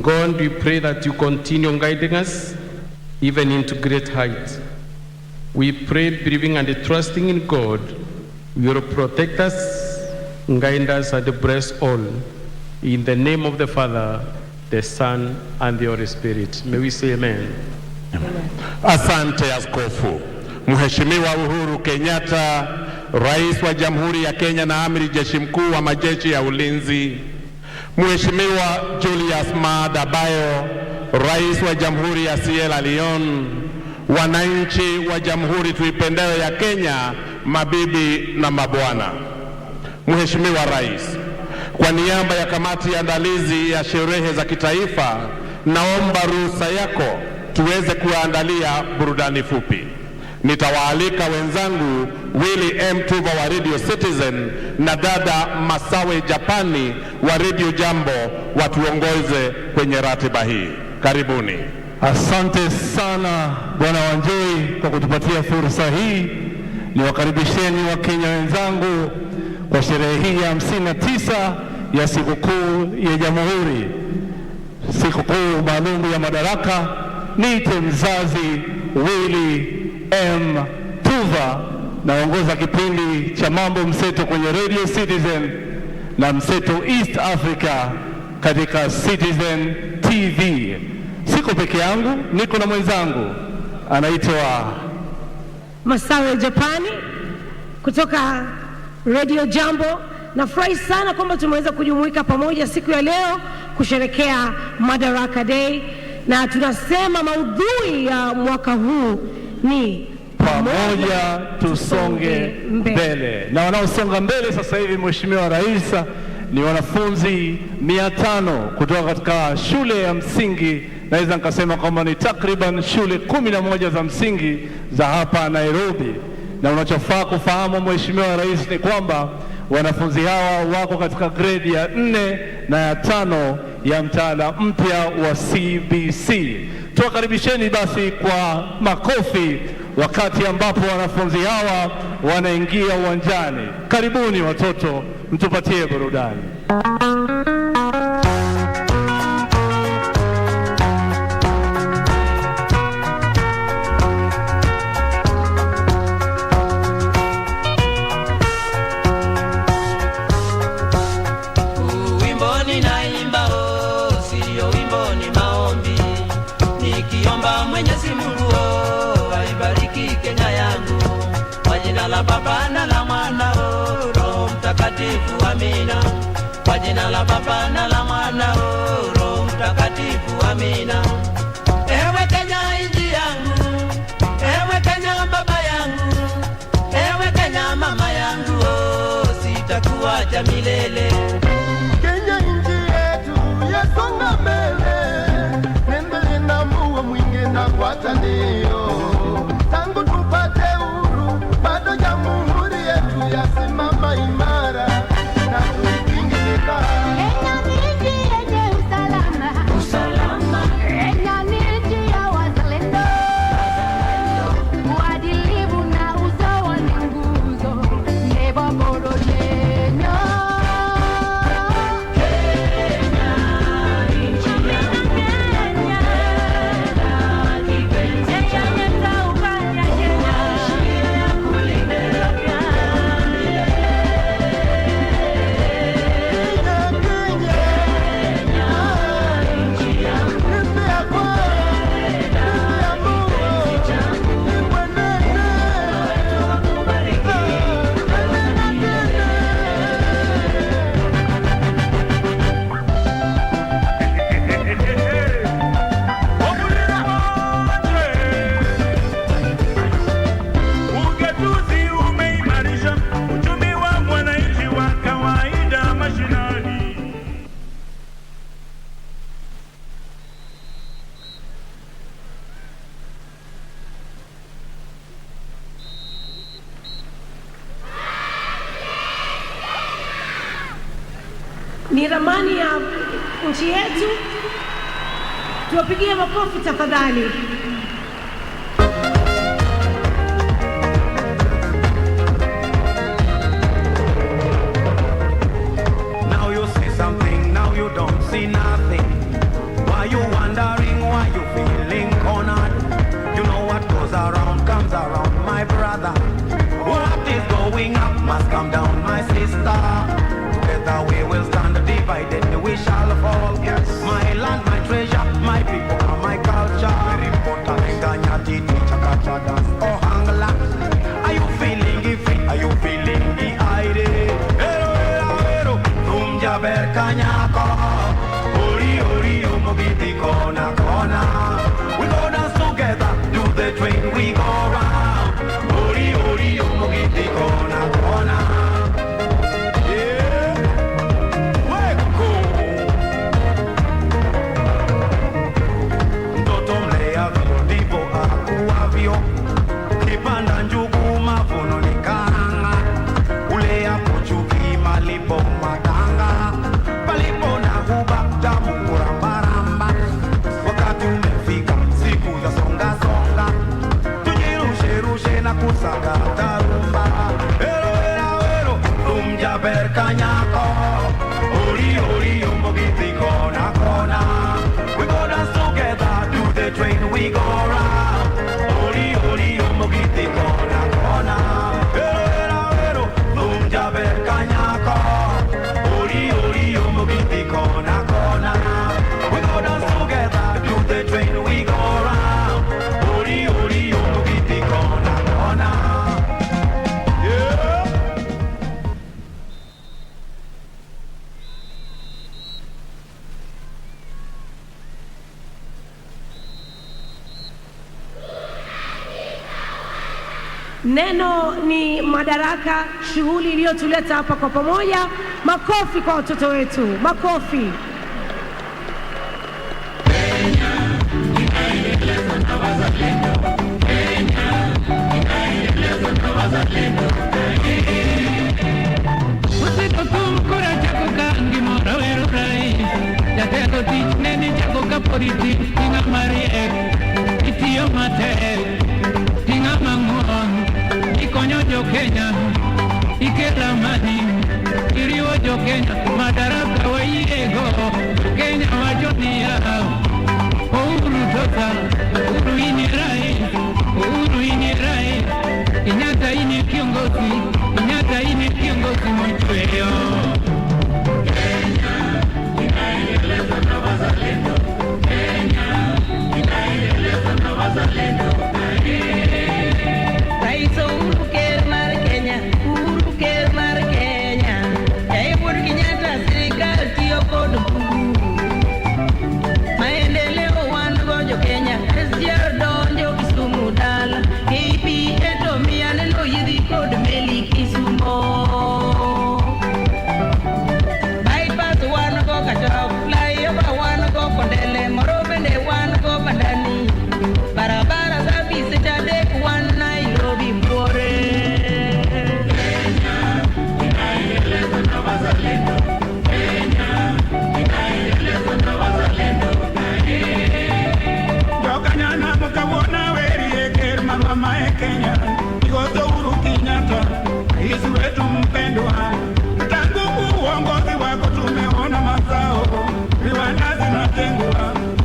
God, we pray that you continue guiding us even into great heights. We pray, believing and trusting in God, you will protect us, guide us, and bless all. In the name of the Father, the Son, and the Holy Spirit. May we say amen. Asante Askofu. Mheshimiwa Uhuru Kenyatta, Rais wa Jamhuri ya Kenya na Amiri Jeshi Mkuu wa Majeshi ya Ulinzi. Mheshimiwa Julius Maada Bio, Rais wa Jamhuri ya Sierra Leone. Wananchi wa Jamhuri tuipendayo ya Kenya, mabibi na mabwana. Mheshimiwa Rais, kwa niaba ya kamati ya andalizi ya sherehe za kitaifa, naomba ruhusa yako tuweze kuandalia burudani fupi. Nitawaalika wenzangu Willy M. Tuva wa Radio Citizen na dada Masawe Japani wa Radio Jambo watuongoze kwenye ratiba hii. Karibuni. Asante sana Bwana Wanjoi kwa kutupatia fursa hii. Niwakaribisheni Wakenya wenzangu kwa sherehe hii ya 59 ya sikukuu ya Jamhuri, sikukuu maalum ya Madaraka. Niite mzazi Willy M. Tuva, naongoza kipindi cha Mambo Mseto kwenye Radio Citizen na Mseto East Africa katika Citizen TV. Siko peke yangu, niko na mwenzangu anaitwa Masawe Japani kutoka Radio Jambo. Nafurahi sana kwamba tumeweza kujumuika pamoja siku ya leo kusherekea Madaraka Day, na tunasema maudhui ya mwaka huu ni pamoja tusonge mbele. Na wanaosonga mbele sasa hivi, Mheshimiwa Rais, ni wanafunzi 500 kutoka katika shule ya msingi. Naweza nikasema kwamba ni takriban shule 11 za msingi za hapa Nairobi. Na unachofaa kufahamu Mheshimiwa Rais ni kwamba wanafunzi hawa wako katika grade ya 4 na ya 5 ya mtaala mpya wa KBC. Tuwakaribisheni basi kwa makofi wakati ambapo wanafunzi hawa wanaingia uwanjani. Karibuni watoto, mtupatie burudani. Baba na la Mwana, Roho Mtakatifu, amina. Kwa jina la Baba na la Mwana, Roho Mtakatifu, amina. Ewe Kenya nchi yangu, ewe Kenya baba yangu, ewe Kenya mama yangu, sitakuacha milele. Kenya nchi yetu yasonga mbele, nembele na muwe mwingi na kwatanio. Tangu tupate bado Jamhuri yetu yasimama imara na tuipingilika. Kenya ni nchi yenye usalama, usalama. Kenya ni nchi ya wazalendo, uadilifu na usawa ni nguzo. Nebogoro yenyo ni ramani ya nchi yetu. Tuwapigie makofi tafadhali. Now you see something, now you don't see nothing. Why you wondering, why you feeling cornered? You know what goes around comes around, my brother. What is going up must come down, my sister. Together we will stand, divided we shall fall. Yes. My land, my treasure, my people, and my culture. Very important. Nganyati, chakacha dance, oh hangla. Are you feeling it? Are you feeling the idea? Ero, rumja berkanyako. Ori, umogiti kona kona. We go dance together, do the train, we go round. Ori, umogiti kona kona. Kipanda njugu mavuno ni karanga, ulea puchuki malipo matanga, palipo na huba tamu kurambaramba. Wakati umefika siku za songa songa, tujirushe na kusaga tarumba. Ero, rumja berkanyako. Ori, umogiti kona kona. We go dance together, do the train, we go round. Ori, umogiti kona kona. Ero, rumja berkanyako. Ori, umogiti kona kona. We go dance together, do the train, we go round. Ori, umogiti kona kona. Yeah. Neno ni Madaraka, shughuli iliyotuleta hapa kwa pamoja. Makofi kwa watoto wetu, makofi. Kenya ikela mani iriwo jo Kenya Madaraka wa yego Kenya wa jonia uhuru tota uhuru ini rai Kenyatta ini kiongozi mwetu Kenya inaendeleza na wazalendo Kenya inaendeleza na wazalendo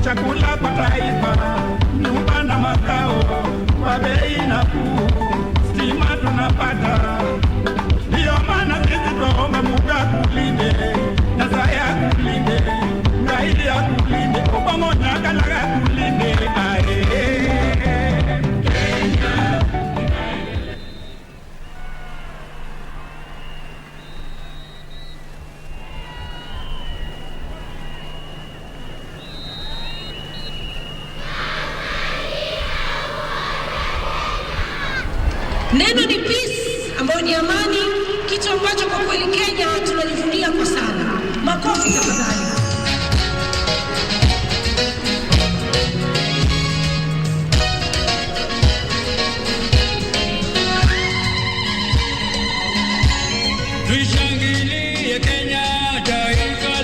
chakula kwa taifa, nyumba na makao kwa bei nafuu, stima tunapata. Ndio maana sisi tuomba Mungu akulinde, Nyasaye akulinde, Ngaidi akulinde, pamoja kalaga akulinde. Neno ni peace, ambayo ni amani, kitu ambacho kwa kweli Kenya tunajivunia kwa sana. Makofi tafadhali. Tuishangilie Kenya, taifa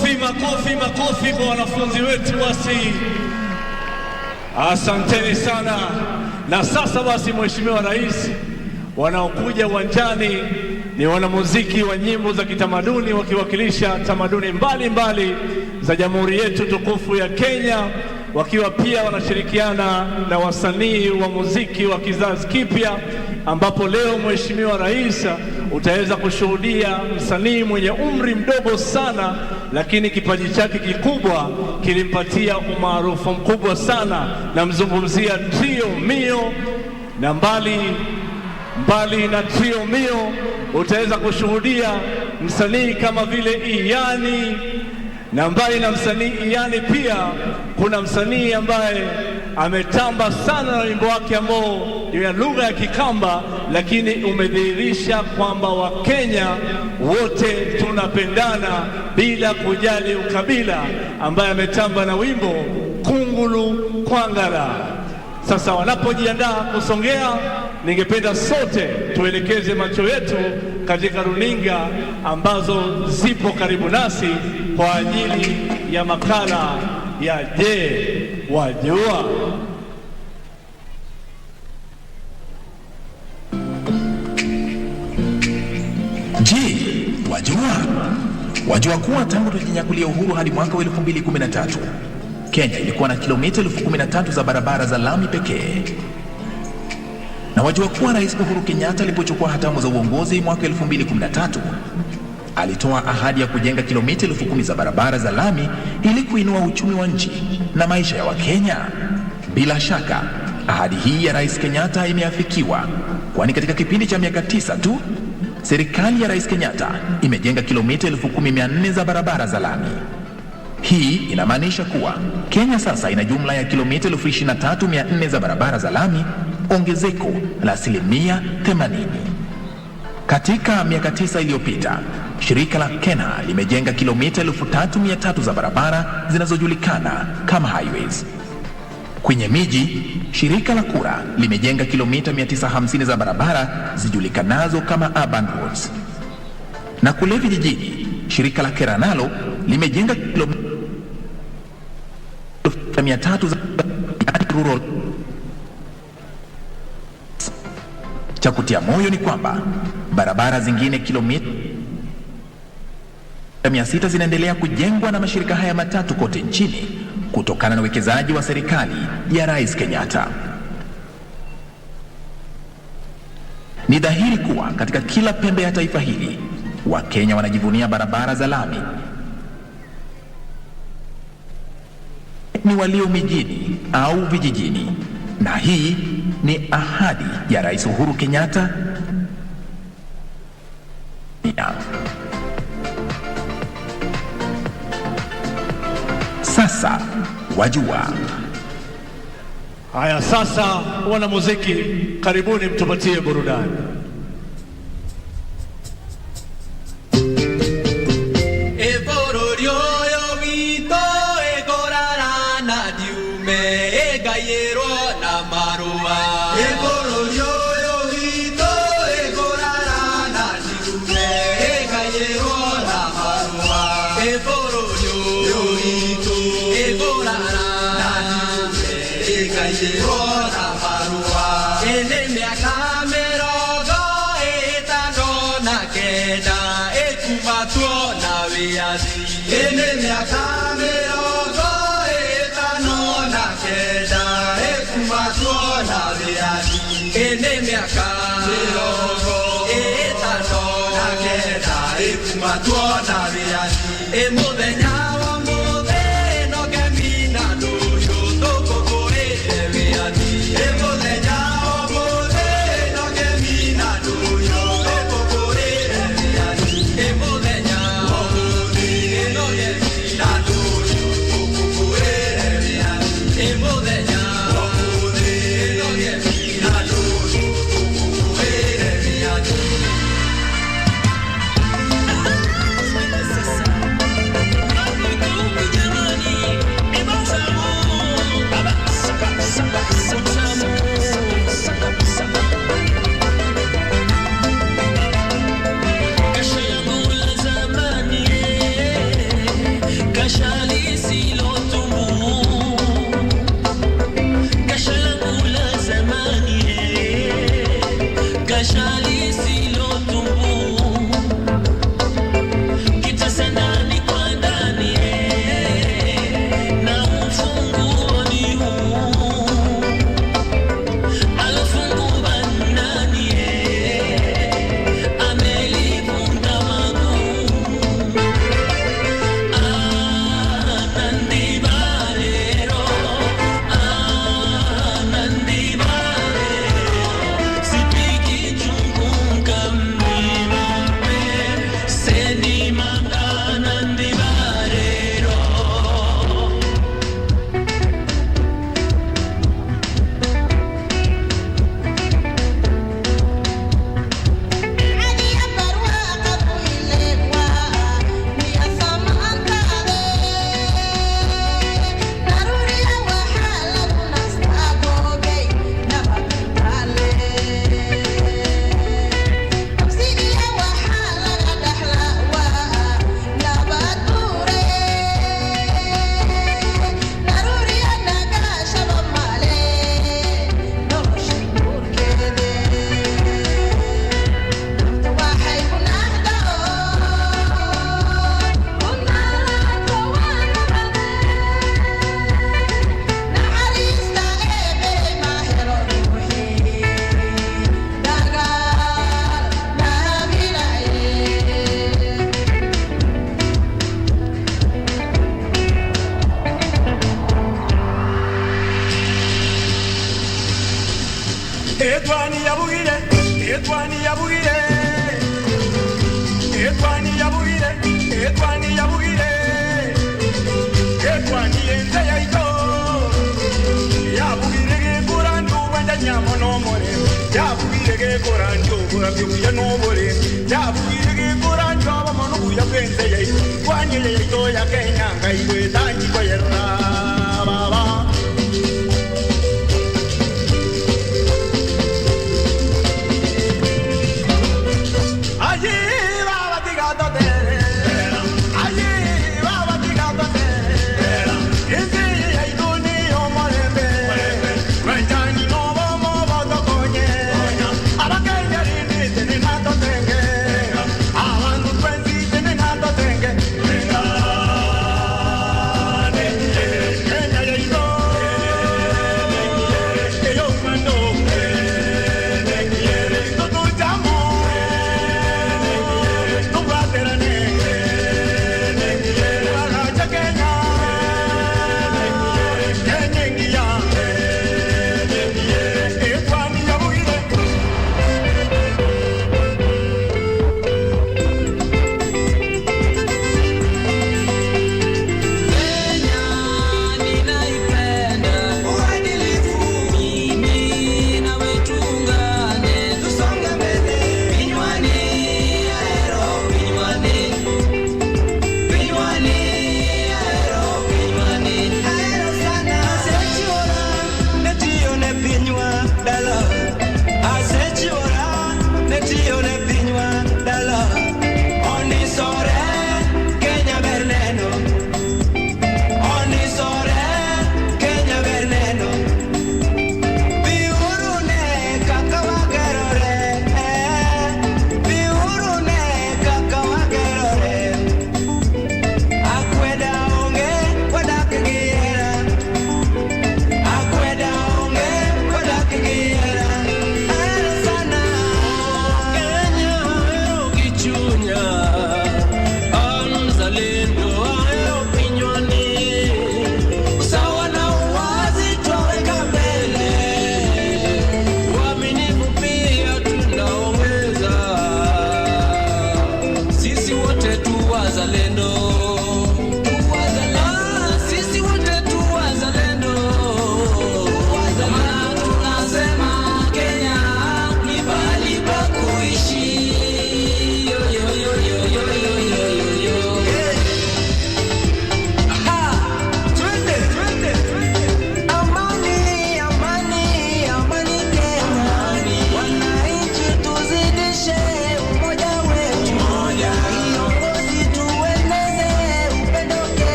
Makofi kwa wanafunzi wetu basi. Asanteni sana. Na sasa basi, Mheshimiwa Rais, wanaokuja uwanjani ni wanamuziki wa nyimbo za kitamaduni wakiwakilisha tamaduni mbalimbali za Jamhuri yetu tukufu ya Kenya, wakiwa pia wanashirikiana na wasanii wa muziki wa kizazi kipya, ambapo leo Mheshimiwa Rais utaweza kushuhudia msanii mwenye umri mdogo sana, lakini kipaji chake kikubwa kilimpatia umaarufu mkubwa sana. Namzungumzia Trio Mio, na mbali na Trio Mio utaweza kushuhudia msanii kama vile Iyani, na mbali na msanii Iyani pia kuna msanii ambaye ametamba sana na wimbo wake ambao ni ya lugha ya Kikamba, lakini umedhihirisha kwamba Wakenya wote tunapendana bila kujali ukabila, ambaye ametamba na wimbo Kungulu Kwangala. Sasa wanapojiandaa kusongea, ningependa sote tuelekeze macho yetu katika runinga ambazo zipo karibu nasi kwa ajili ya makala ya Je, Wajua? Je, wajua? Wajua kuwa tangu tujinyakulia uhuru hadi mwaka wa 2013 Kenya ilikuwa na kilomita 13,000 za barabara za lami pekee. Na wajua kuwa Rais Uhuru Kenyatta alipochukua hatamu za uongozi mwaka 2013 alitoa ahadi ya kujenga kilomita 10,000 za barabara za lami ili kuinua uchumi wa nchi na maisha ya Wakenya. Bila shaka ahadi hii ya Rais Kenyatta imeafikiwa, kwani katika kipindi cha miaka 9 tu serikali ya Rais Kenyatta imejenga kilomita 10,400 za barabara za lami. Hii inamaanisha kuwa Kenya sasa ina jumla ya kilomita 23,400 za barabara za lami, ongezeko la 80%. Katika miaka 9 iliyopita, shirika la Kenya limejenga kilomita 3,300 za barabara zinazojulikana kama highways. Kwenye miji, shirika la Kura limejenga kilomita 950 za barabara zijulikanazo kama urban roads. Na kule vijijini, shirika la Kera nalo limejenga kilomita 300 za rural. Cha kutia moyo ni kwamba barabara zingine kilomita 600 zinaendelea kujengwa na mashirika haya matatu kote nchini kutokana na uwekezaji wa serikali ya Rais Kenyatta. Ni dhahiri kuwa katika kila pembe ya taifa hili Wakenya wanajivunia barabara za lami. Ni walio mijini au vijijini, na hii ni ahadi ya Rais Uhuru Kenyatta. Sasa wajua. Haya, sasa wanamuziki, karibuni mtupatie burudani. Etwani yabugire, etwani yabugire, etwani yabugire, etwani yabugire, etwani yenze yaito, yabugire ge kurandu wanda nyamo no more, yabugire ge kurandu burabyuye no more, yabugire ge kurandu abamonu buya kwenze yaito, kwanye yaito ya Kenya ngaigwe tangi koyera baba.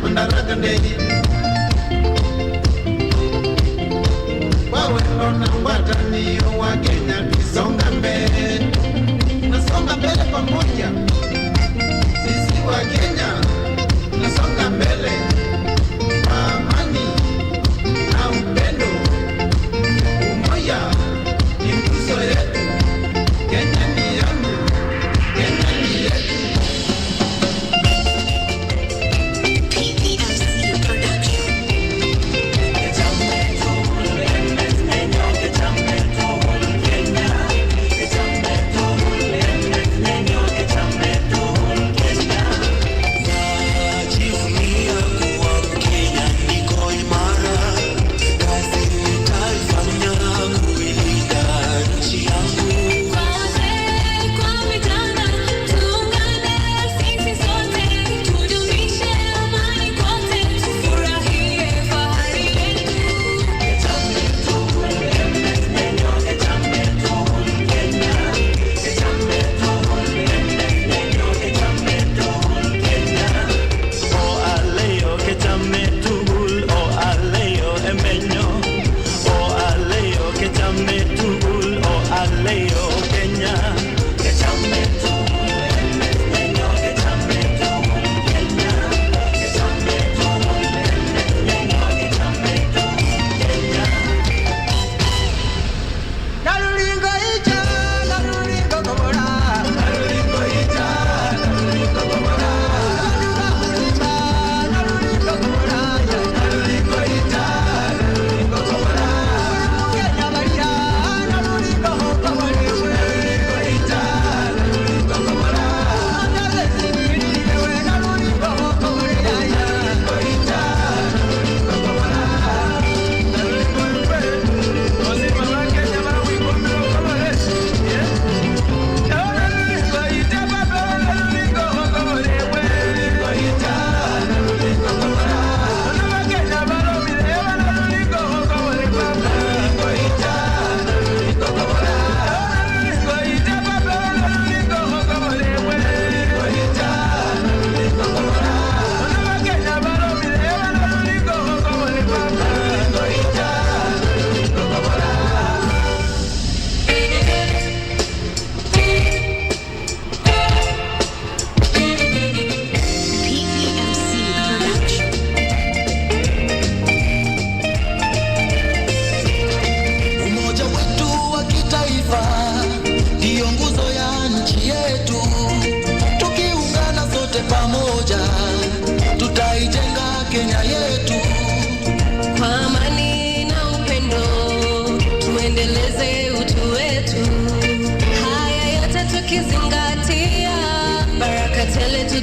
Madaraka ndege wawe na watani wa Kenya, tusonga mbele, nasonga mbele pamoja, sisi wa Kenya nasonga mbele, amani na upendo, umoja ni nguzo yetu. Kenya ni yangu, Kenya ni yetu. Get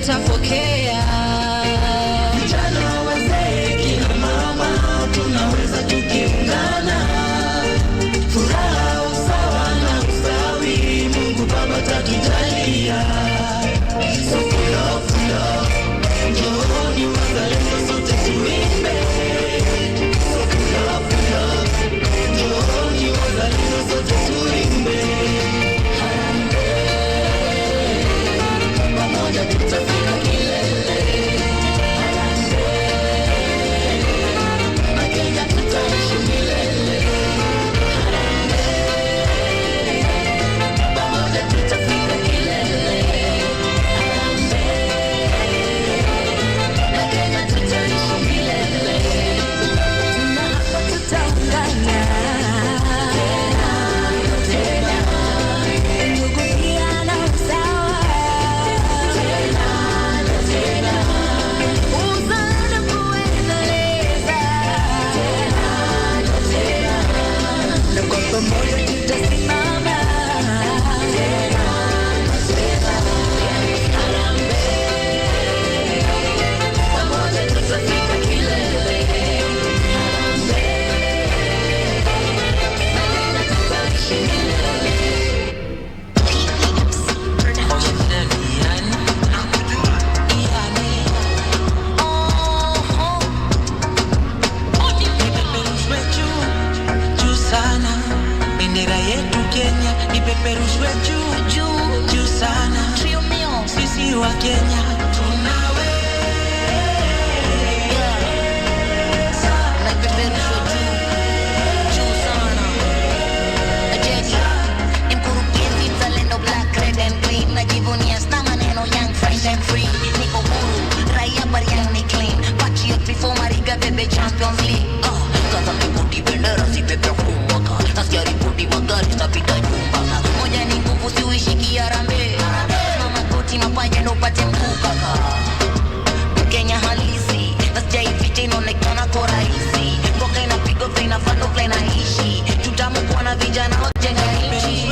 tutapokea. Vijana, wazee, kina mama, tunaweza tukiungana. Furaha, usawa na ustawi, Mungu Baba tatujalia. So full of love, njooni wazalendo sote tuimbe. So full of love, njooni wazalendo sote tuimbe. Pamoja tutafika kilele. Na Kenya tutaishi milele. Pamoja tutafika kilele. Na Kenya tutaishi milele. Na hapa tutaungana. Ndugu pia na usawa. Uzalendo kuendeleza. Na kwa pamoja tutasimama. Pamoja tutafika kilele. Na tutaishi milele. Ipeperushwe juu sana, bendera yetu Kenya ipeperushwe juu sana. Sisi wa Kenya tunawe Najivunia sna maneno young, fresh and free. Niko huru, raia bariani clean. Patriot before Mariga bebe Champions League. Kaza kibudi bendera si pepe kumbaka. Nasikia ripoti magari zinapita jumbaka. Moja ni nguvu siuishi kiarambe. Mama koti mapaja ndo upate mkuu kaka. Kenya halisi, nasikia hivi inaonekana kwa rahisi. Mboka inapigwa vile inafano vile inaishi. Tutamukuwa na vijana wajenga nchi.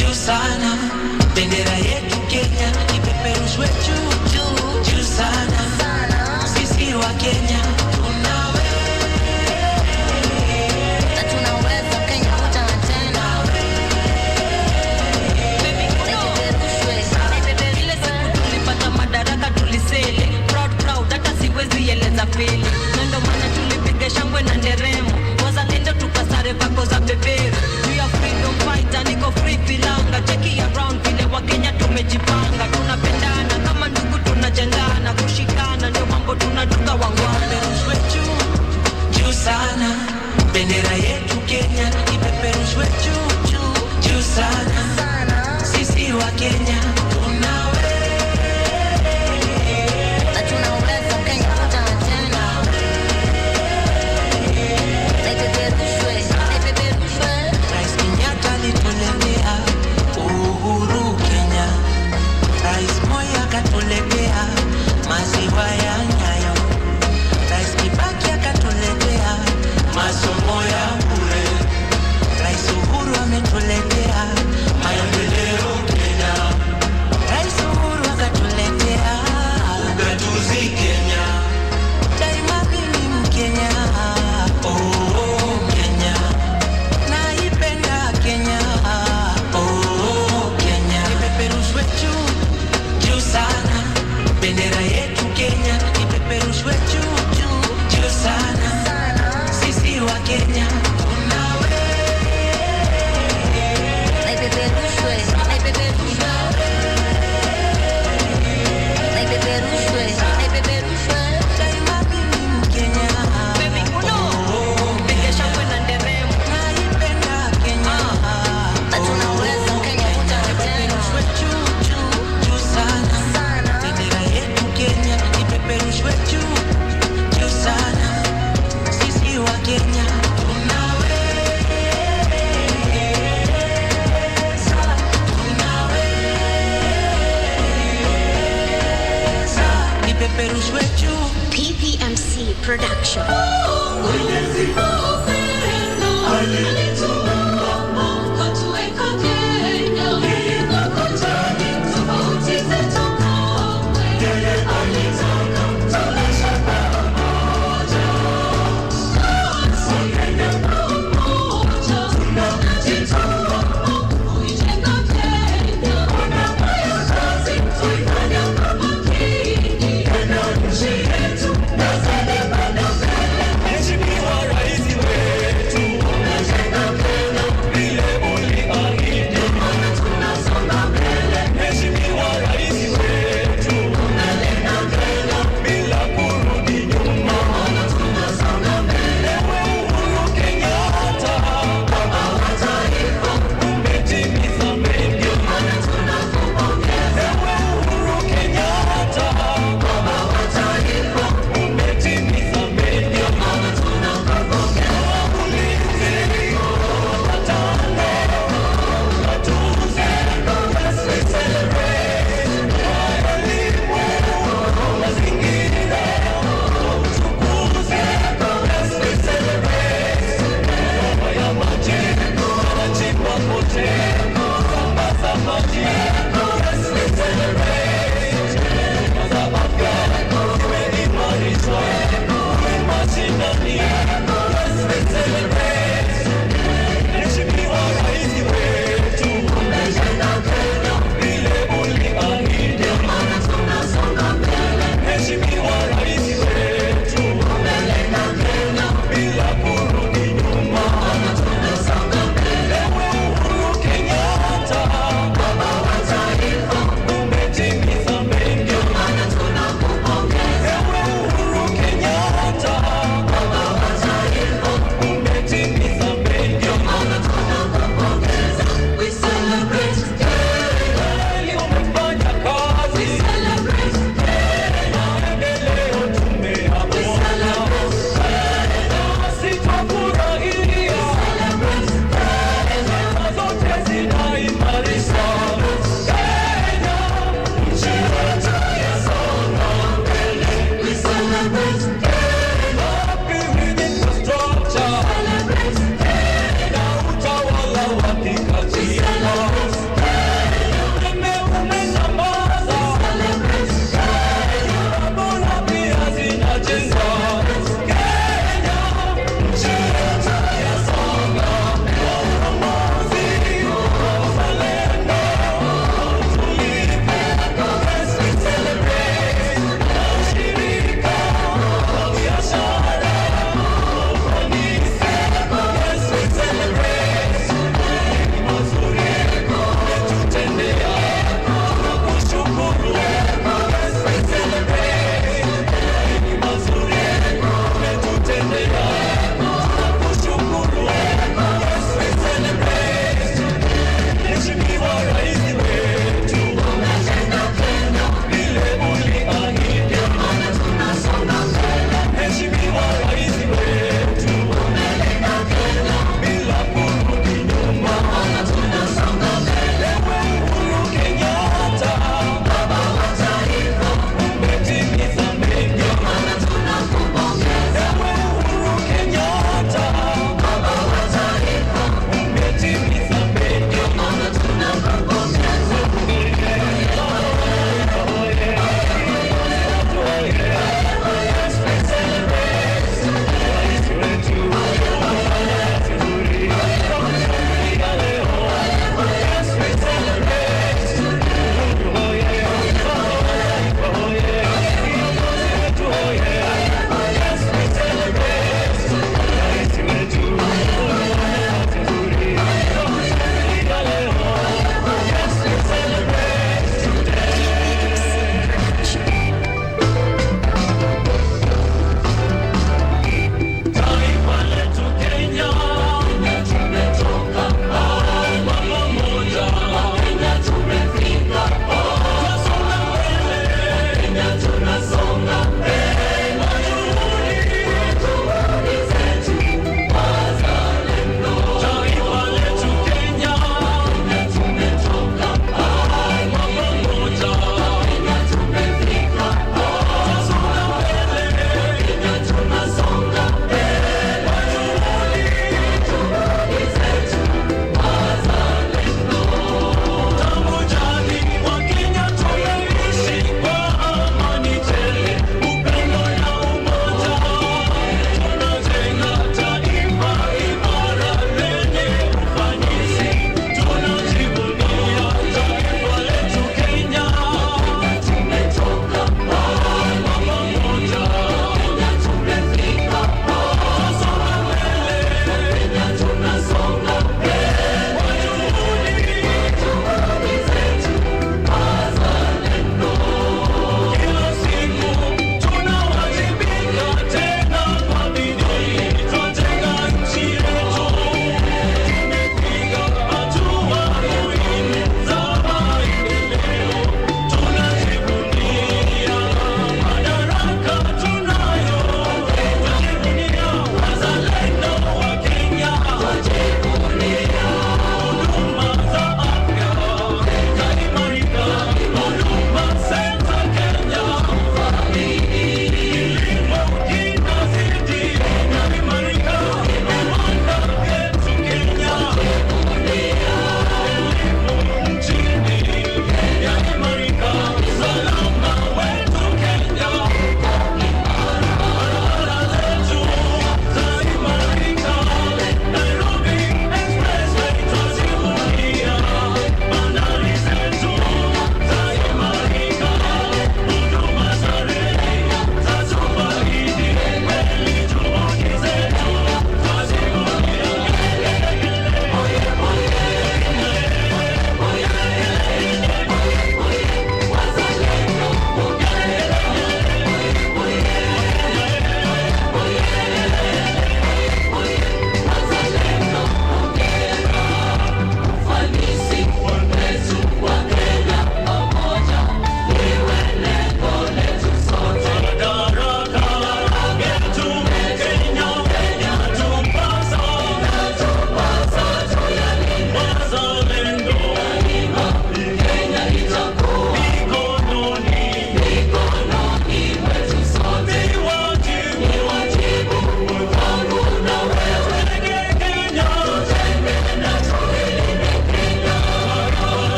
juu sana, bendera yetu Kenya ipeperushwe juu sana. Sisi wa Kenya tunawe na tunaweza Kenya kutana tena. Ile siku tulipata madaraka tulisele proud hata siwezi eleza pili. Na ndo maana tulipiga shangwe na nderemo. Wazalendo tukasare vako za beberu. We are freedom fighter, niko free filanga. Cheki around vile wa Kenya tumejipanga. Tunapendana kama ndugu, tunajengana. Kushikana ndio mambo tunaduka wangwame. juu sana, bendera yetu Kenya ipeperushwe juu sana. Sisi wa Kenya tunawe na tunaweza Kenya kutana tena. Rais Kenyatta alituletea uhuru Kenya. Rais Moi akatuletea maziwa ya Nyayo. Rais Kibaki akatuletea masomo ya bure. Rais Uhuru ametuletea maendeleo Kenya. Rais Uhuru akatuletea ugatuzi Kenya. Daima mimi Mkenya. Oh, Kenya. Naipenda Kenya. Oh, Kenya. Ipeperushwe juu sana, bendera yetu Kenya ipeperushwe juu sana. Sisi wa Kenya tunawe daima mimi Mkenya. Piga shangwe na nderemo. Naipenda Kenya. Na tunaweza Kenya kutana tena. Juu sana, bendera yetu Kenya ipeperushwe juu sana. Sisi wa Kenya tunawe ipeperushwe juu. PPMC Production. Katuweka Kenya, tofauti zetu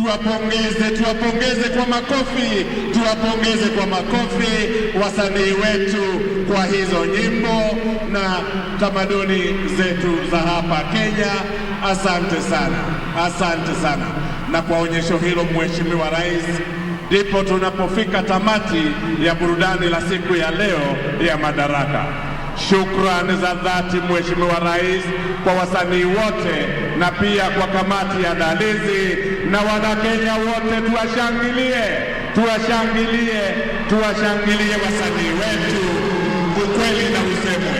Tuwapongeze kwa makofi, tuwapongeze kwa makofi wasanii wetu kwa hizo nyimbo na tamaduni zetu za hapa Kenya. Asante sana, asante sana. Na kwa onyesho hilo, Mheshimiwa Rais, ndipo tunapofika tamati ya burudani la siku ya leo ya Madaraka. Shukrani za dhati Mheshimiwa Rais kwa wasanii wote na pia kwa kamati ya andalizi na Wanakenya wote. Tuwashangilie wasanii wetu, ukweli na usemwe.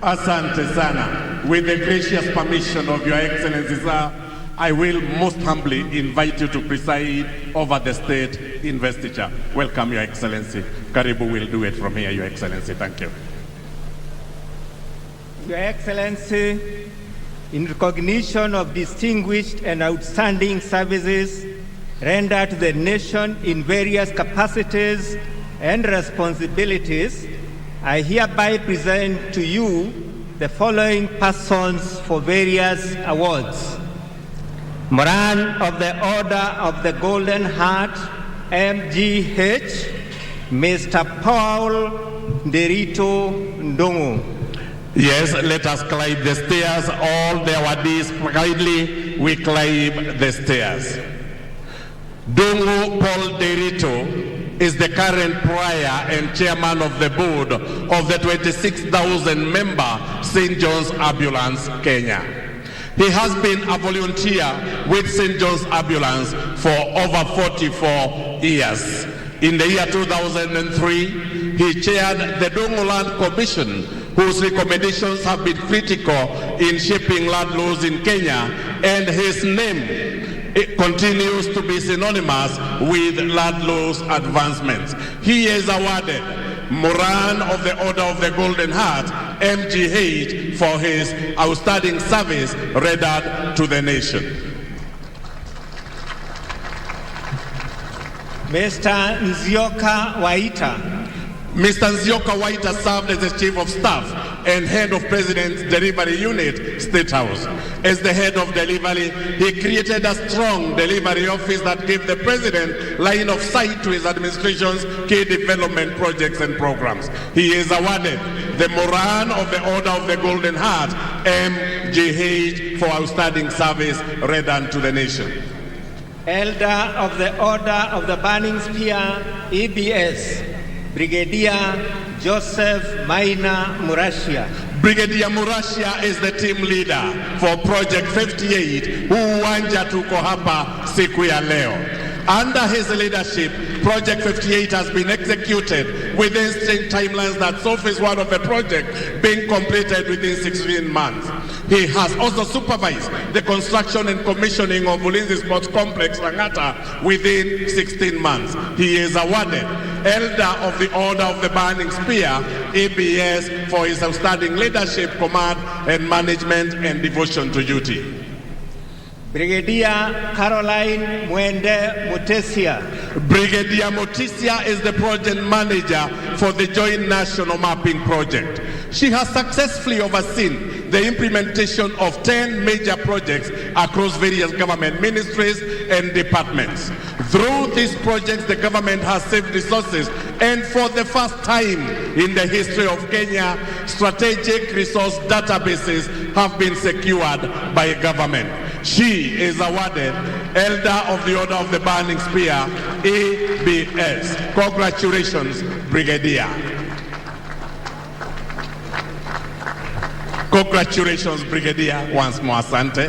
Asante sana. With the gracious permission of Your Excellency, sir, I will most humbly invite you to preside over the state investiture. Welcome, Your Excellency. Karibu will do it from here, Your Excellency. Thank you. Your Excellency, in recognition of distinguished and outstanding services rendered to the nation in various capacities and responsibilities, I hereby present to you the following persons for various awards. Moran of the Order of the Golden Heart, MGH, Mr. Paul Derito Ndongo. Yes, let us climb the stairs. All the awardees, kindly, we climb the stairs. Ndongo Paul Derito is the current prior and chairman of the board of the 26,000-member St. John's Ambulance, Kenya. He has been a volunteer with St. John's Ambulance for over 44 years. In the year 2003, he chaired the Ndongo Land Commission, whose recommendations have been critical in shaping land laws in Kenya, and his name it continues to be synonymous with land laws advancements. He is awarded Moran of the Order of the Golden Heart, MGH, for his outstanding service rendered to the nation. Mr. Nzioka Waita. Mr. Nzioka Waita served as the Chief of Staff and Head of President's Delivery Unit, State House. As the head of delivery, he created a strong delivery office that gave the President line of sight to his administration's key development projects and programs. He is awarded the Moran of the Order of the Golden Heart, MGH, for outstanding service rendered to the nation. Elder of the Order of the Burning Spear, EBS, Brigadier Joseph Maina Murashia. Brigadier Murashia is the team leader for Project 58, huu uwanja tuko hapa siku ya leo. Under his leadership, Project 58 has been executed within strict timelines that so phase one of the project being completed within 16 months. He has also supervised the construction and commissioning of Ulinzi Sports Complex, Langata, within 16 months. He is awarded Elder of the Order of the Burning Spear, ABS, for his outstanding leadership, command, and management and devotion to duty. Brigadier Caroline Mwende Mutesia. Brigadier Mutesia is the project manager for the Joint National Mapping Project. She has successfully overseen the implementation of 10 major projects across various government ministries and departments. Through these projects, the government has saved resources, and for the first time in the history of Kenya, strategic resource databases have been secured by government. She is awarded Elder of the Order of the Burning Spear, ABS. Congratulations, Brigadier. Congratulations, Brigadier, once more, asante.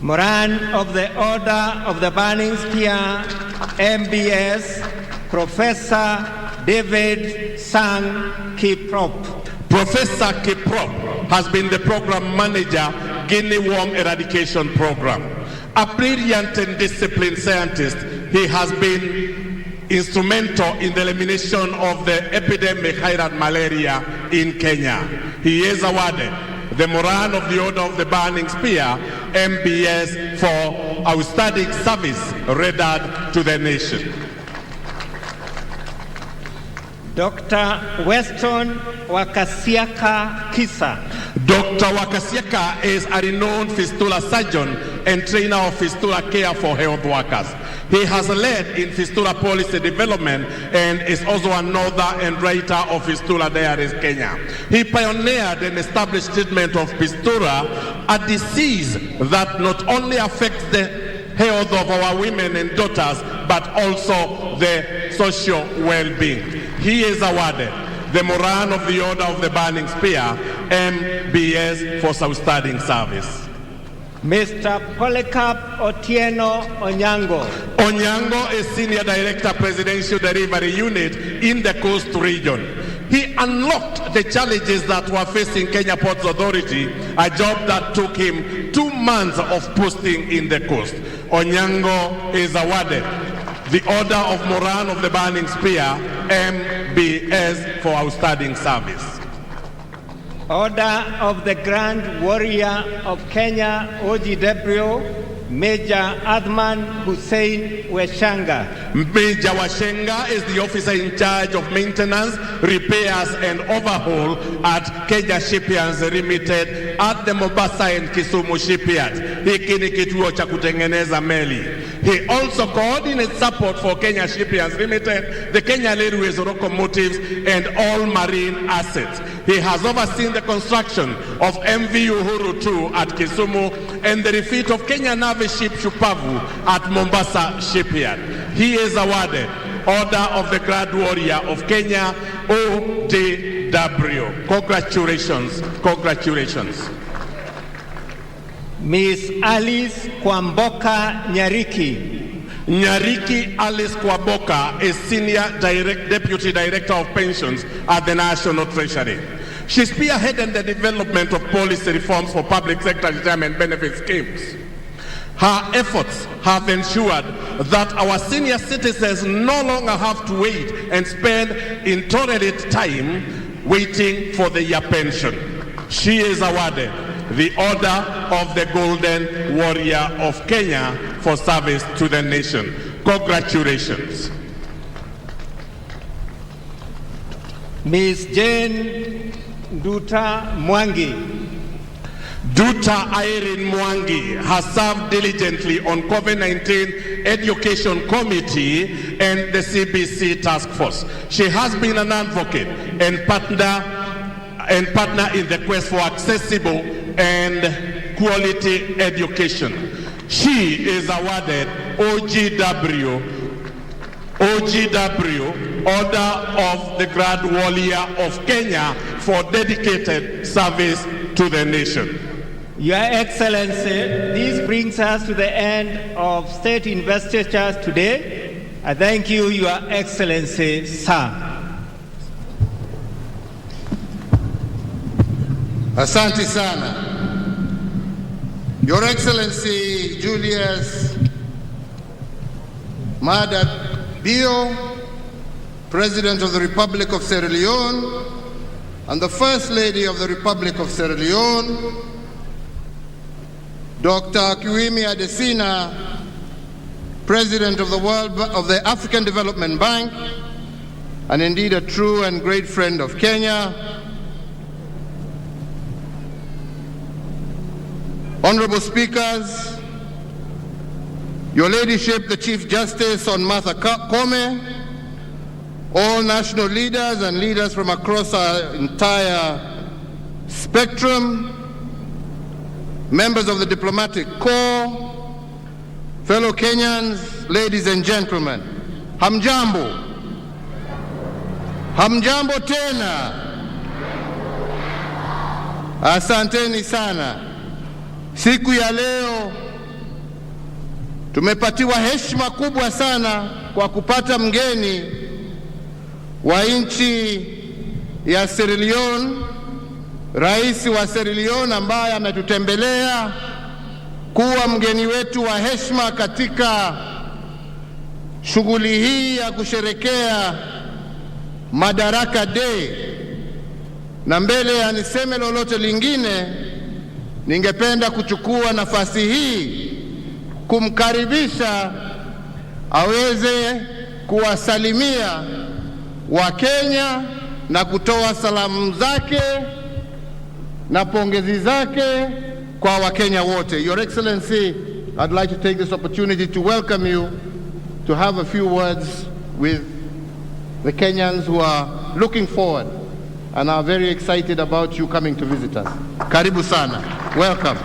Moran of the Order of the Burning Spear, MBS, Professor David Sang Kiprop. Professor Kiprop has been the program manager, Guinea Worm Eradication Program. A brilliant and disciplined scientist, he has been instrumental in the elimination of the epidemic high-rate malaria in Kenya. He is awarded the Moran of the Order of the Burning Spear, MBS, for outstanding service rendered to the nation. Dr. Weston Wakasiaka Kisa. Dr. Wakasiaka is a renowned fistula surgeon and trainer of fistula care for health workers. He has led in fistula policy development and is also an author and writer of Fistula Diaries Kenya. He pioneered and established treatment of fistula, a disease that not only affects the health of our women and daughters, but also the social well-being. He is awarded the Moran of the Order of the Burning Spear, MBS, for outstanding service. Mr. Polycarp Otieno Onyango. Onyango is Senior Director, Presidential Delivery Unit in the Coast Region. He unlocked the challenges that were facing Kenya Ports Authority, a job that took him 2 months of posting in the coast. Onyango is awarded the Order of Moran of the Burning Spear, MBS, for outstanding service. Order of the Grand Warrior of Kenya, OGW, Major Adman Hussein Weshanga. Major Weshenga is the officer in charge of maintenance, repairs and overhaul at Kenya Shipyards Limited at the Mombasa and Kisumu shipyards. Hiki ni kituo cha kutengeneza meli. He also coordinates support for Kenya Shipyards Limited, the Kenya Railways locomotives and all marine assets. He has overseen the construction of MV Uhuru 2 at Kisumu and the refit of Kenya Navy ship Shupavu at Mombasa shipyard. He is awarded Order of the Grand Warrior of Kenya, OGW. Congratulations, congratulations. Miss Alice Kwamboka Nyariki. Nyariki Alice Kwamboka is Senior Deputy Director of Pensions at the National Treasury. She spearheaded the development of policy reforms for public sector retirement benefit schemes. Her efforts have ensured that our senior citizens no longer have to wait and spend intolerant time waiting for their pension. She is awarded the Order of the Golden Warrior of Kenya for service to the nation. Congratulations. Ms. Jane Duta Mwangi. Duta Irene Mwangi has served diligently on COVID-19 Education Committee and the CBC Task Force. She has been an advocate and partner in the quest for accessible and quality education. She is awarded OGW, Order of the Grand Warrior of Kenya for dedicated service to the nation. Your Excellency, this brings us to the end of state investitures today. I thank you, Your Excellency, sir. Asante sana. Your Excellency Julius Maada Bio, President of the Republic of Sierra Leone, and the First Lady of the Republic of Sierra Leone, Dr. Kiwimi Adesina, President of the African Development Bank, and indeed a true and great friend of Kenya, Honorable Speakers, Your Ladyship, the Chief Justice on Martha Koome, all national leaders and leaders from across our entire spectrum, members of the diplomatic corps, fellow Kenyans, ladies and gentlemen, hamjambo. Hamjambo tena. Asanteni sana. Siku ya leo tumepatiwa heshima kubwa sana kwa kupata mgeni wa nchi ya Sierra Leone, rais wa Sierra Leone ambaye ametutembelea kuwa mgeni wetu wa heshima katika shughuli hii ya kusherekea Madaraka Day. Na mbele ya niseme lolote lingine, ningependa kuchukua nafasi hii kumkaribisha aweze kuwasalimia Wakenya na kutoa salamu zake na pongezi zake kwa Wakenya wote. Your Excellency, I'd like to take this opportunity to welcome you to have a few words with the Kenyans who are looking forward and are very excited about you coming to visit us. Karibu sana. Welcome.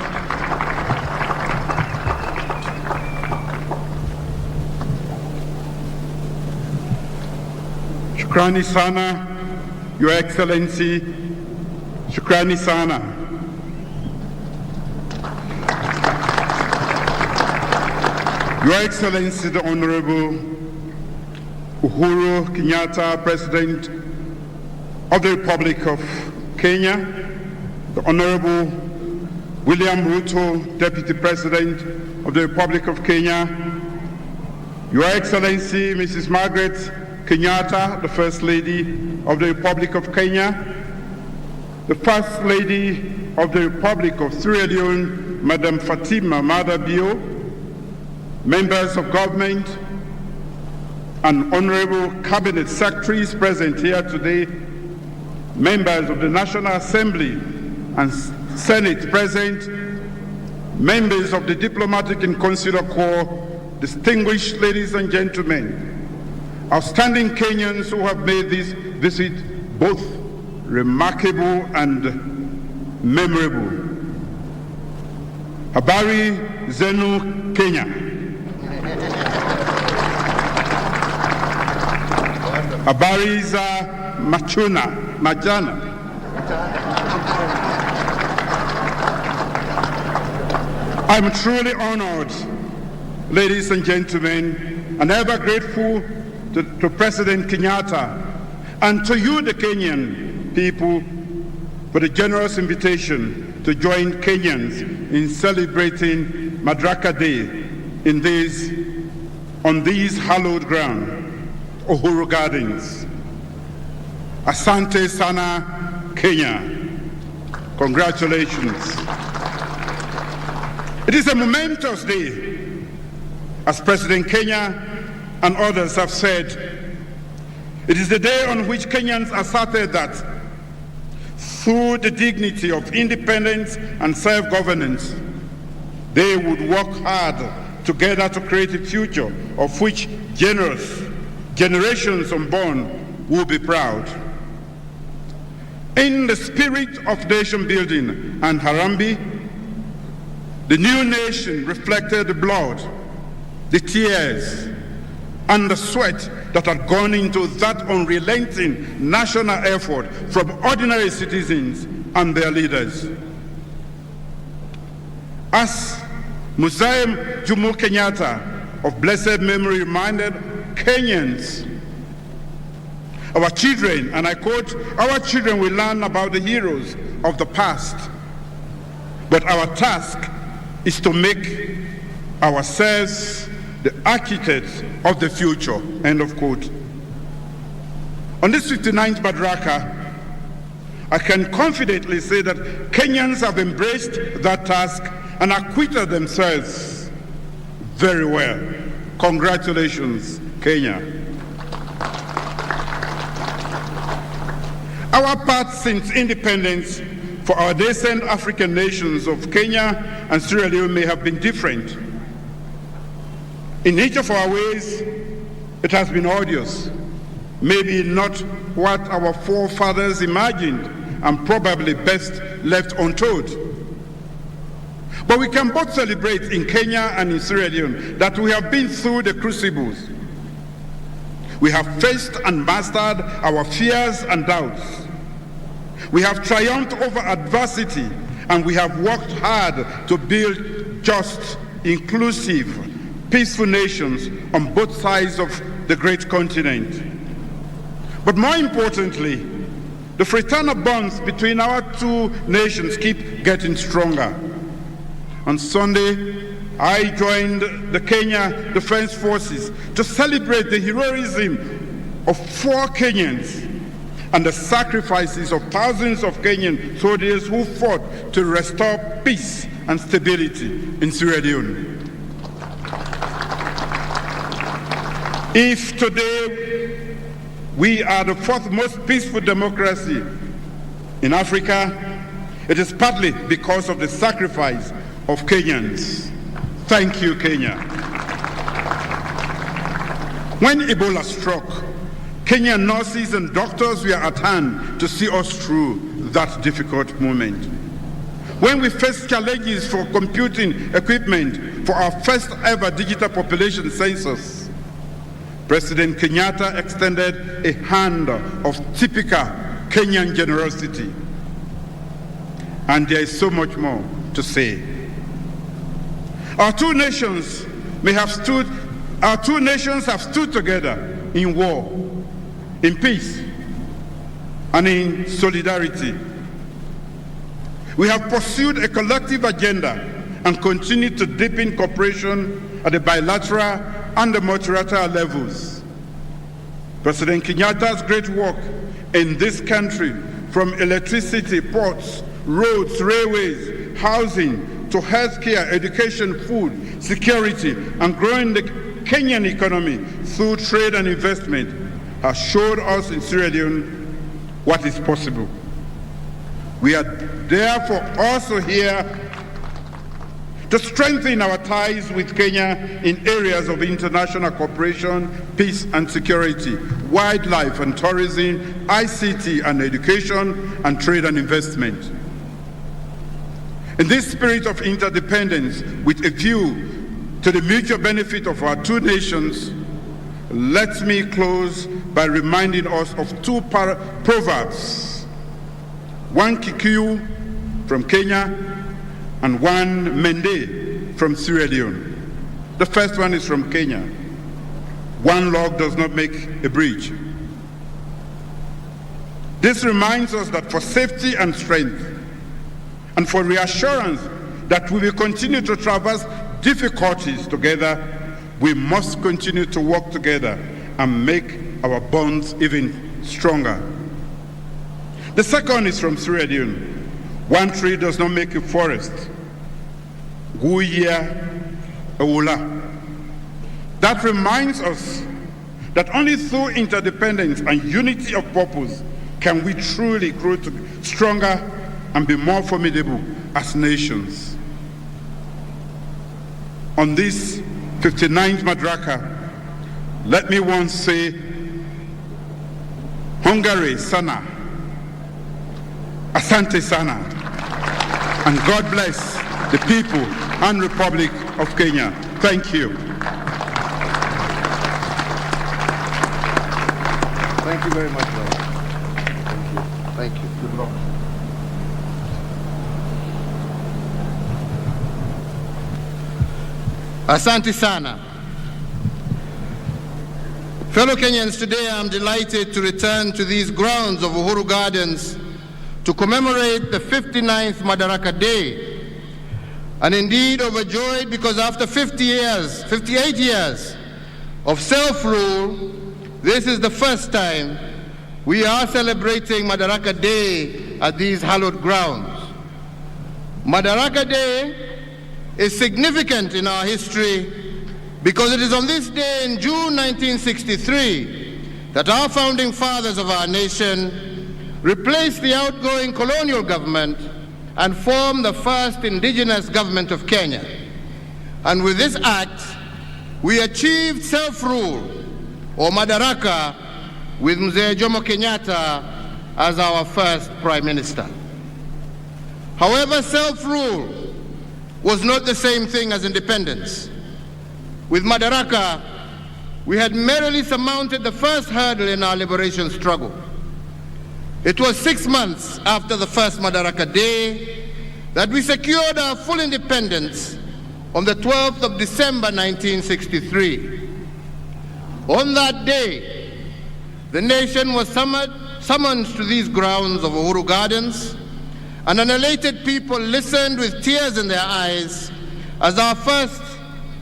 Shukrani sana, Your Excellency. Shukrani sana. Your Excellency, the Honorable Uhuru Kenyatta, President of the Republic of Kenya, the Honorable William Ruto, Deputy President of the Republic of Kenya, Your Excellency, Mrs. Margaret Kenyatta, the First Lady of the Republic of Kenya, the First Lady of the Republic of Sierra Leone, Madam Fatima Maada Bio, members of government, and honorable cabinet secretaries present here today, members of the National Assembly and Senate present, members of the diplomatic and consular corps, distinguished ladies and gentlemen, outstanding Kenyans who have made this visit both remarkable and memorable. Habari zenu Kenya. Habari za majana. I'm truly honored, ladies and gentlemen, and ever grateful to President Kenyatta and to you, the Kenyan people, for the generous invitation to join Kenyans in celebrating Madaraka Day on these hallowed ground, Uhuru Gardens. Asante sana, Kenya. Congratulations. It is a momentous day, as President Kenya and others have said. It is the day on which Kenyans asserted that through the dignity of independence and self-governance, they would work hard together to create a future of which generations unborn will be proud. In the spirit of nation building and Harambee, the new nation reflected the blood, the tears, and the sweat that had gone into that unrelenting national effort from ordinary citizens and their leaders. As Mzee Jomo Kenyatta of blessed memory reminded Kenyans, Our children, and I quote, our children will learn about the heroes of the past, but our task is to make ourselves the architects of the future, end of quote. On this 59th Madaraka, I can confidently say that Kenyans have embraced that task and acquitted themselves very well. Congratulations, Kenya. Our path since independence for our nascent African nations of Kenya and Sierra Leone may have been different. In each of our ways, it has been arduous, maybe not what our forefathers imagined, and probably best left untold. But we can both celebrate in Kenya and in Sierra Leone that we have been through the crucibles. We have faced and mastered our fears and doubts. We have triumphed over adversity, and we have worked hard to build just, inclusive, peaceful nations on both sides of the great continent. But more importantly, the fraternal bonds between our two nations keep getting stronger. On Sunday, I joined the Kenya Defense Forces to celebrate the heroism of 4 Kenyans and the sacrifices of thousands of Kenyan soldiers who fought to restore peace and stability in Sierra Leone. If today we are the 4th most peaceful democracy in Africa, it is partly because of the sacrifice of Kenyans. Thank you, Kenya. When Ebola struck, Kenyan nurses and doctors were at hand to see us through that difficult moment. When we faced challenges for computing equipment for our first ever digital population census, President Kenyatta extended a hand of typical Kenyan generosity. And there is so much more to say. Our two nations have stood together in war, in peace, and in solidarity. We have pursued a collective agenda and continue to deepen cooperation at the bilateral and the multilateral levels. President Kenyatta's great work in this country, from electricity, ports, roads, railways, housing, to healthcare, education, food, security, and growing the Kenyan economy through trade and investment, has showed us in Sierra Leone what is possible. We are therefore also here to strengthen our ties with Kenya in areas of international cooperation, peace and security, wildlife and tourism, ICT and education, and trade and investment. In this spirit of interdependence, with a view to the mutual benefit of our two nations, let me close by reminding us of 2 proverbs, one Kikuyu from Kenya and one Mende from Sierra Leone. The first one is from Kenya. One log does not make a bridge. This reminds us that for safety and strength, and for reassurance that we will continue to traverse difficulties together, we must continue to work together and make our bonds even stronger. The second is from Sierra Leone. One tree does not make a forest. Guya Eula. That reminds us that only through interdependence and unity of purpose can we truly grow stronger and be more formidable as nations. On this 59th Madaraka, let me once say, Hongare sana, asante sana, and God bless the people and Republic of Kenya. Thank you. Thank you very much, Lord. Thank you. Thank you. Good luck. Asante sana. Fellow Kenyans, today I'm delighted to return to these grounds of Uhuru Gardens to commemorate the 59th Madaraka Day, and indeed overjoyed because after 58 years of self-rule, this is the first time we are celebrating Madaraka Day at these hallowed grounds. Madaraka Day is significant in our history because it is on this day in June 1963 that our founding fathers of our nation replaced the outgoing colonial government and formed the first indigenous government of Kenya. And with this act, we achieved self-rule, or Madaraka, with Mzee Jomo Kenyatta as our first Prime Minister. However, self-rule was not the same thing as independence. With Madaraka, we had merely surmounted the first hurdle in our liberation struggle. It was 6 months after the first Madaraka Day that we secured our full independence on the 12th of December 1963. On that day, the nation was summoned to these grounds of Uhuru Gardens, and an elated people listened with tears in their eyes as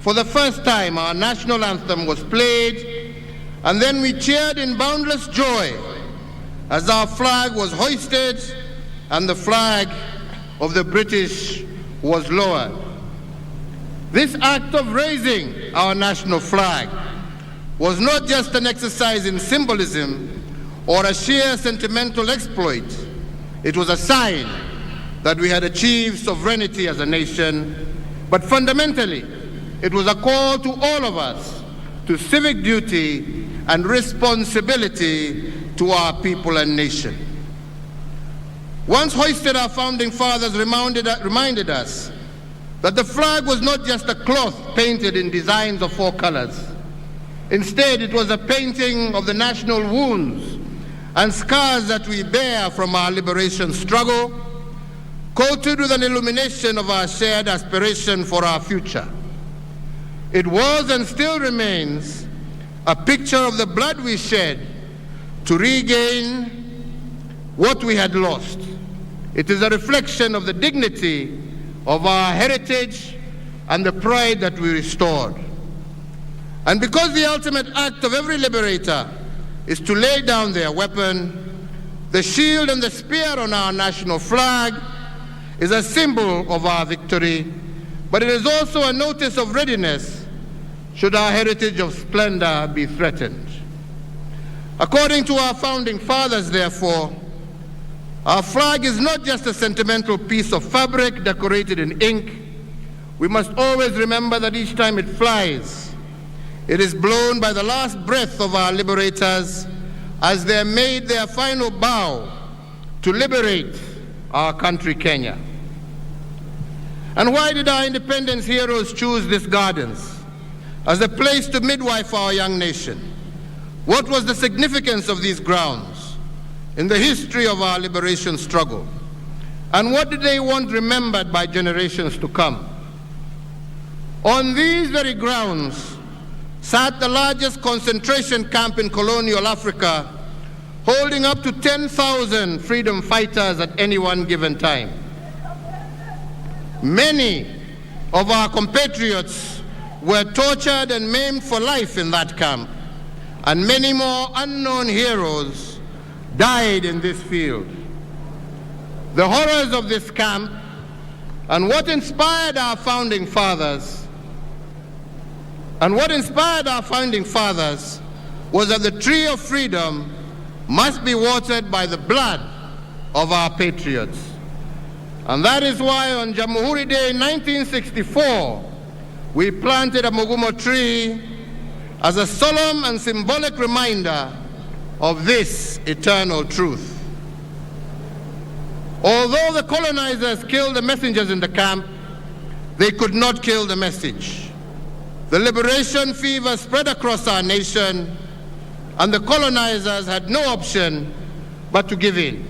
for the first time, our national anthem was played, and then we cheered in boundless joy as our flag was hoisted and the flag of the British was lowered. This act of raising our national flag was not just an exercise in symbolism or a sheer sentimental exploit. It was a sign that we had achieved sovereignty as a nation, but fundamentally, it was a call to all of us to civic duty and responsibility to our people and nation. Once hoisted, our founding fathers reminded us that the flag was not just a cloth painted in designs of 4 colors. Instead, it was a painting of the national wounds and scars that we bear from our liberation struggle, coated with an illumination of our shared aspiration for our future. It was and still remains a picture of the blood we shed to regain what we had lost. It is a reflection of the dignity of our heritage and the pride that we restored. And because the ultimate act of every liberator is to lay down their weapon, the shield and the spear on our national flag is a symbol of our victory, but it is also a notice of readiness should our heritage of splendor be threatened. According to our founding fathers, therefore, our flag is not just a sentimental piece of fabric decorated in ink. We must always remember that each time it flies, it is blown by the last breath of our liberators as they made their final bow to liberate our country, Kenya. And why did our independence heroes choose these gardens as a place to midwife our young nation? What was the significance of these grounds in the history of our liberation struggle? And what did they want remembered by generations to come? On these very grounds sat the largest concentration camp in colonial Africa, holding up to 10,000 freedom fighters at any one given time. Many of our compatriots were tortured and maimed for life in that camp, and many more unknown heroes died in this field. The horrors of this camp and what inspired our founding fathers was that the tree of freedom must be watered by the blood of our patriots. And that is why on Jamhuri Day 1964, we planted a Mugumo tree as a solemn and symbolic reminder of this eternal truth. Although the colonizers killed the messengers in the camp, they could not kill the message. The liberation fever spread across our nation, and the colonizers had no option but to give in.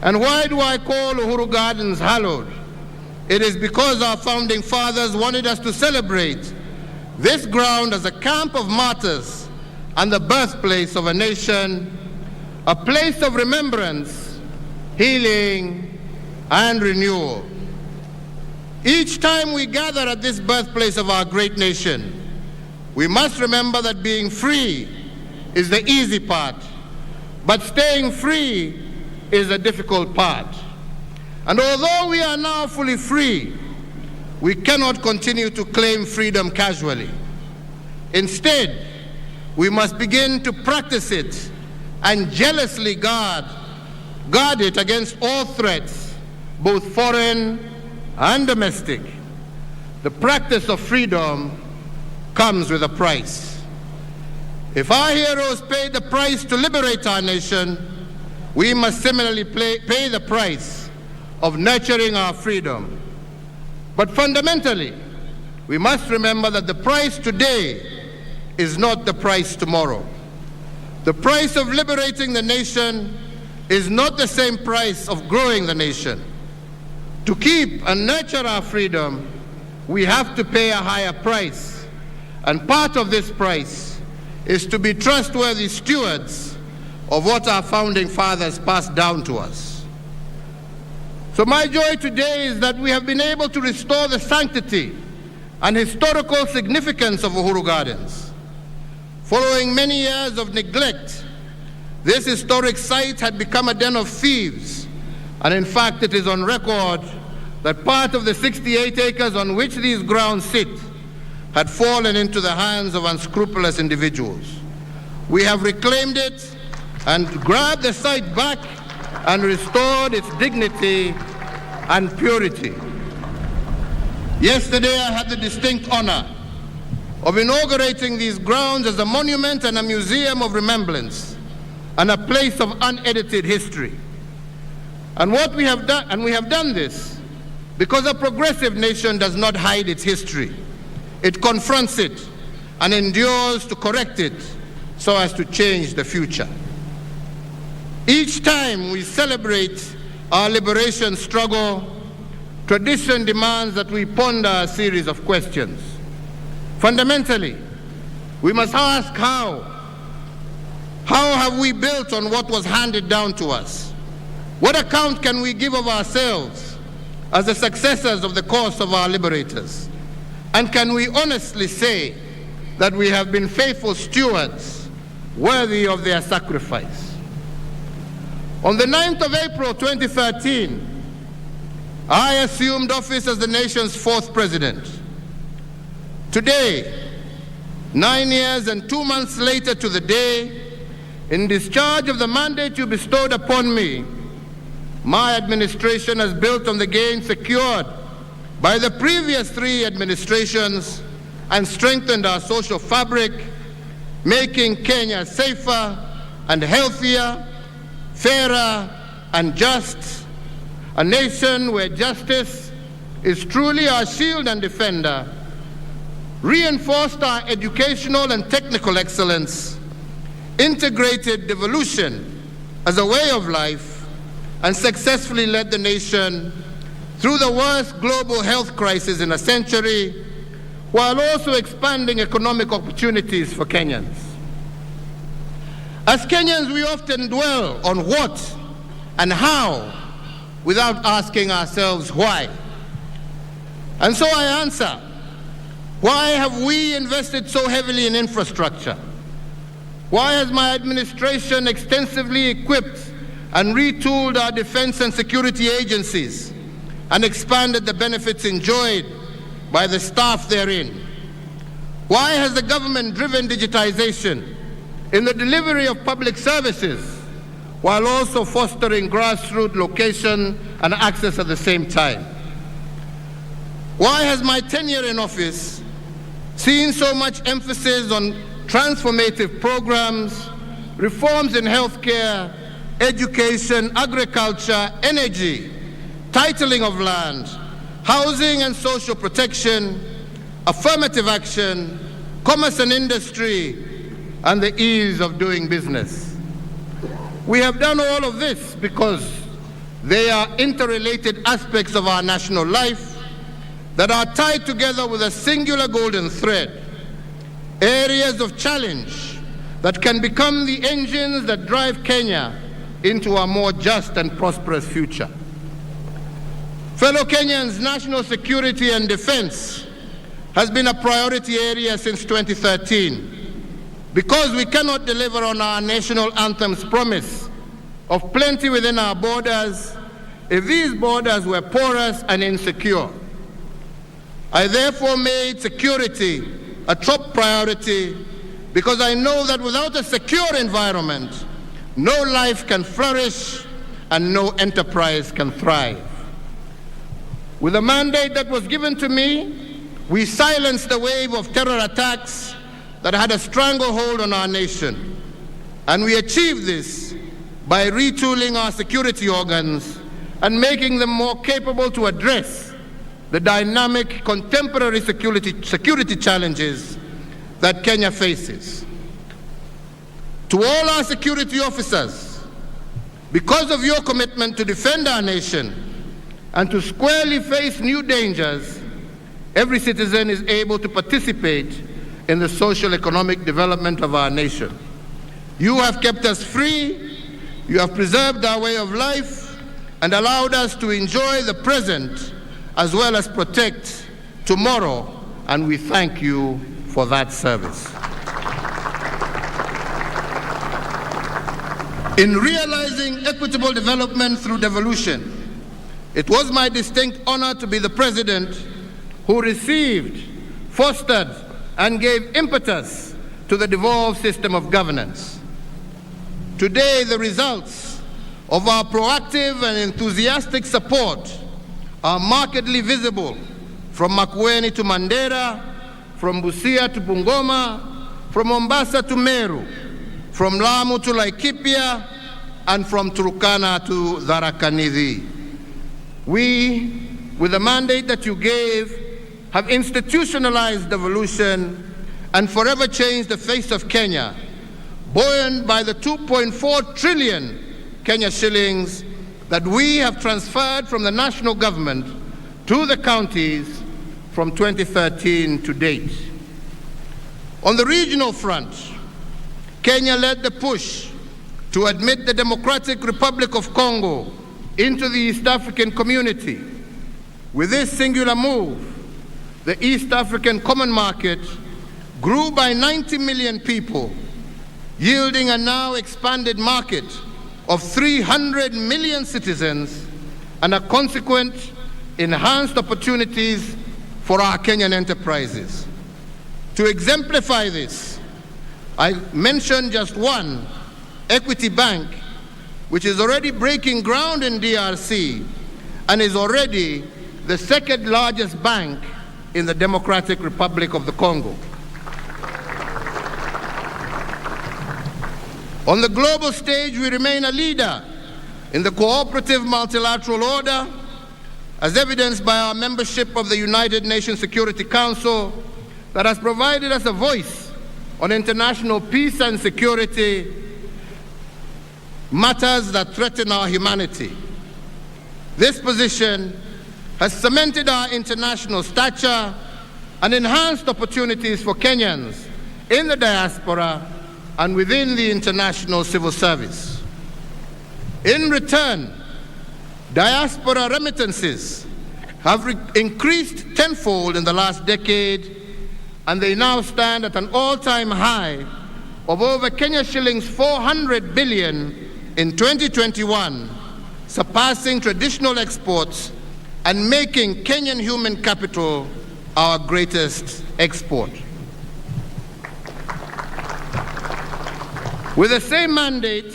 And why do I call Uhuru Gardens hallowed? It is because our founding fathers wanted us to celebrate this ground as a camp of martyrs and the birthplace of a nation, a place of remembrance, healing, and renewal. Each time we gather at this birthplace of our great nation, we must remember that being free is the easy part, but staying free is the difficult part. And although we are now fully free, we cannot continue to claim freedom casually. Instead, we must begin to practice it and jealously guard it against all threats, both foreign and domestic. The practice of freedom comes with a price. If our heroes paid the price to liberate our nation, we must similarly pay the price of nurturing our freedom. But fundamentally, we must remember that the price today is not the price tomorrow. The price of liberating the nation is not the same price of growing the nation. To keep and nurture our freedom, we have to pay a higher price. And part of this price is to be trustworthy stewards of what our founding fathers passed down to us. So my joy today is that we have been able to restore the sanctity and historical significance of Uhuru Gardens. Following many years of neglect, this historic site had become a den of thieves, and in fact it is on record that part of the 68 acres on which these grounds sit had fallen into the hands of unscrupulous individuals. We have reclaimed it and grabbed the site back and restored its dignity and purity. Yesterday I had the distinct honor of inaugurating these grounds as a monument and a museum of remembrance and a place of unedited history. And we have done this because a progressive nation does not hide its history. It confronts it and endures to correct it so as to change the future. Each time we celebrate our liberation struggle, tradition demands that we ponder a series of questions. Fundamentally, we must ask how. How have we built on what was handed down to us? What account can we give of ourselves as the successors of the cause of our liberators? And can we honestly say that we have been faithful stewards worthy of their sacrifice? On the 9th of April 2013, I assumed office as the nation's 4th president. Today, 9 years and 2 months later to the day, in discharge of the mandate you bestowed upon me, my administration has built on the gains secured by the previous 3 administrations and strengthened our social fabric, making Kenya safer and healthier, fairer and just, a nation where justice is truly our shield and defender, reinforced our educational and technical excellence, integrated devolution as a way of life, and successfully led the nation through the worst global health crisis in a century, while also expanding economic opportunities for Kenyans. As Kenyans, we often dwell on what and how without asking ourselves why. And so I answer, why have we invested so heavily in infrastructure? Why has my administration extensively equipped and retooled our defense and security agencies and expanded the benefits enjoyed by the staff therein? Why has the government driven digitization in the delivery of public services while also fostering grassroots location and access at the same time? Why has my tenure in office seen so much emphasis on transformative programs, reforms in healthcare, education, agriculture, energy, titling of land, housing and social protection, affirmative action, commerce and industry, and the ease of doing business? We have done all of this because they are interrelated aspects of our national life that are tied together with a singular golden thread, areas of challenge that can become the engines that drive Kenya into a more just and prosperous future. Fellow Kenyans, national security and defense has been a priority area since 2013 because we cannot deliver on our national anthem's promise of plenty within our borders if these borders were porous and insecure. I therefore made security a top priority because I know that without a secure environment, no life can flourish and no enterprise can thrive. With the mandate that was given to me, we silenced the wave of terror attacks that had a stranglehold on our nation. And we achieved this by retooling our security organs and making them more capable to address the dynamic contemporary security challenges that Kenya faces. To all our security officers, because of your commitment to defend our nation and to squarely face new dangers, every citizen is able to participate in the social economic development of our nation. You have kept us free, you have preserved our way of life, and allowed us to enjoy the present as well as protect tomorrow, and we thank you for that service. In realizing equitable development through devolution, it was my distinct honor to be the president who received, fostered, and gave impetus to the devolved system of governance. Today, the results of our proactive and enthusiastic support are markedly visible from Makueni to Mandera, from Busia to Bungoma, from Mombasa to Meru, from Lamu to Laikipia, and from Turkana to Tharaka-Nithi. We, with the mandate that you gave, have institutionalized devolution and forever changed the face of Kenya, buoyed by the 2.4 trillion Kenya shillings that we have transferred from the national government to the counties from 2013 to date. On the regional front, Kenya led the push to admit the Democratic Republic of Congo into the East African community. With this singular move, the East African Common Market grew by 90 million people, yielding a now expanded market of 300 million citizens and a consequent enhanced opportunities for our Kenyan enterprises. To exemplify this, I mention just one, Equity Bank, which is already breaking ground in DRC and is already the second largest bank in the Democratic Republic of the Congo. On the global stage, we remain a leader in the cooperative multilateral order, as evidenced by our membership of the United Nations Security Council that has provided us a voice on international peace and security matters that threaten our humanity. This position has cemented our international stature and enhanced opportunities for Kenyans in the diaspora and within the international civil service. In return, diaspora remittances have increased tenfold in the last decade, and they now stand at an all-time high of over Kenya shillings 400 billion in 2021, surpassing traditional exports and making Kenyan human capital our greatest export. With the same mandate,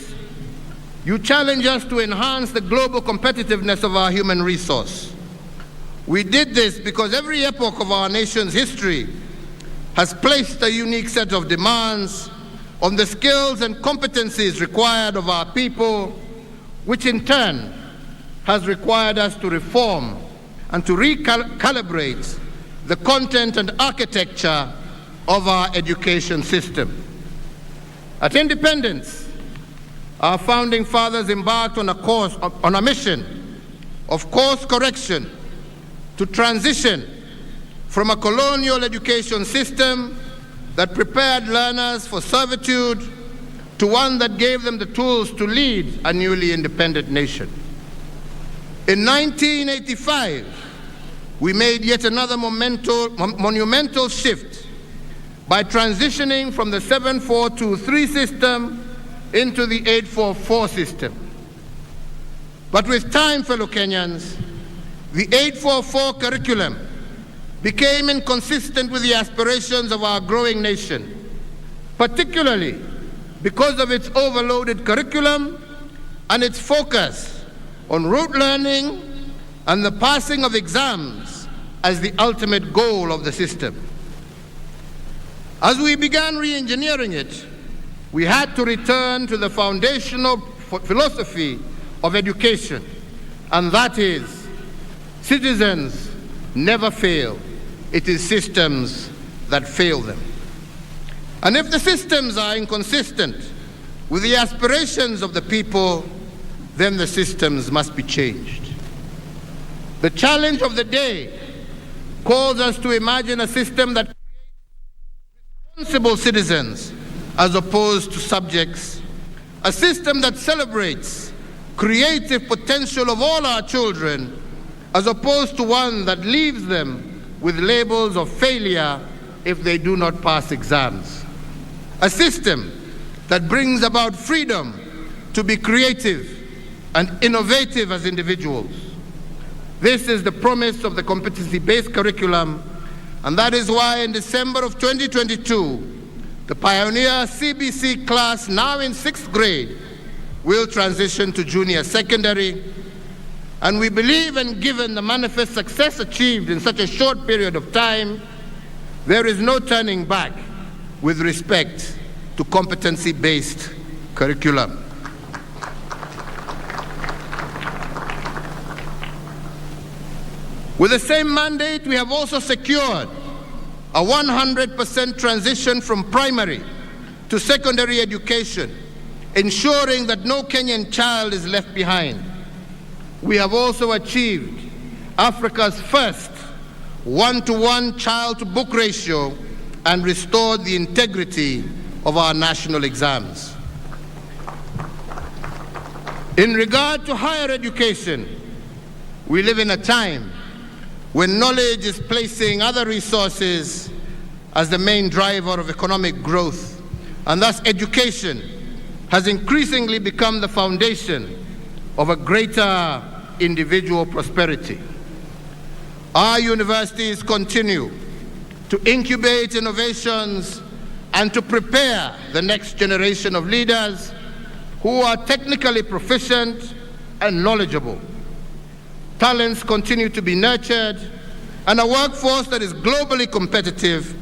you challenge us to enhance the global competitiveness of our human resource. We did this because every epoch of our nation's history has placed a unique set of demands on the skills and competencies required of our people, which in turn has required us to reform and to recalibrate the content and architecture of our education system. At independence, our founding fathers embarked on a mission of course correction to transition from a colonial education system that prepared learners for servitude to one that gave them the tools to lead a newly independent nation. In 1985, we made yet another monumental shift by transitioning from the 7423 system into the 844 system. But with time, fellow Kenyans, the 844 curriculum became inconsistent with the aspirations of our growing nation, particularly because of its overloaded curriculum and its focus on rote learning and the passing of exams as the ultimate goal of the system. As we began re-engineering it, we had to return to the foundational philosophy of education, and that is, citizens never fail. It is systems that fail them. And if the systems are inconsistent with the aspirations of the people, then the systems must be changed. The challenge of the day calls us to imagine a system that creates responsible citizens as opposed to subjects, a system that celebrates creative potential of all our children as opposed to one that leaves them with labels of failure if they do not pass exams, a system that brings about freedom to be creative and innovative as individuals. This is the promise of the competency-based curriculum, and that is why in December of 2022, the pioneer CBC class, now in 6th grade, will transition to junior secondary. And we believe, and given the manifest success achieved in such a short period of time, there is no turning back with respect to competency-based curriculum. With the same mandate, we have also secured a 100% transition from primary to secondary education, ensuring that no Kenyan child is left behind. We have also achieved Africa's first 1-to-1 child-to-book ratio and restored the integrity of our national exams. In regard to higher education, we live in a time when knowledge is placing other resources as the main driver of economic growth, and thus education has increasingly become the foundation of a greater individual prosperity. Our universities continue to incubate innovations and to prepare the next generation of leaders who are technically proficient and knowledgeable. Talents continue to be nurtured, and a workforce that is globally competitive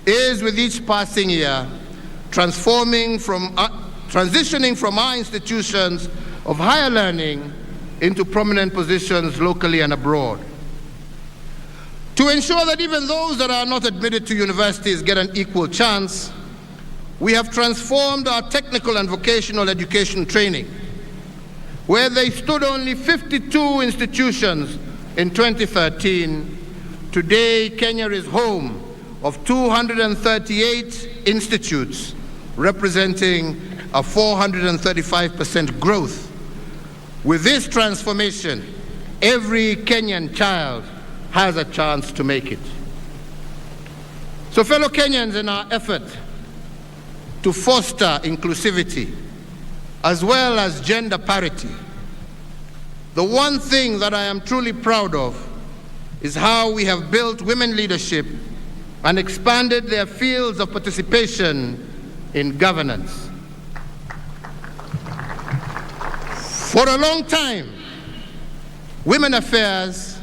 is, with each passing year, transitioning from our institutions of higher learning into prominent positions locally and abroad. To ensure that even those that are not admitted to universities get an equal chance, we have transformed our technical and vocational education training. Where they stood only 52 institutions in 2013, today Kenya is home of 238 institutes, representing a 435% growth. With this transformation, every Kenyan child has a chance to make it. So, fellow Kenyans, in our effort to foster inclusivity as well as gender parity, the one thing that I am truly proud of is how we have built women leadership and expanded their fields of participation in governance. For a long time, women affairs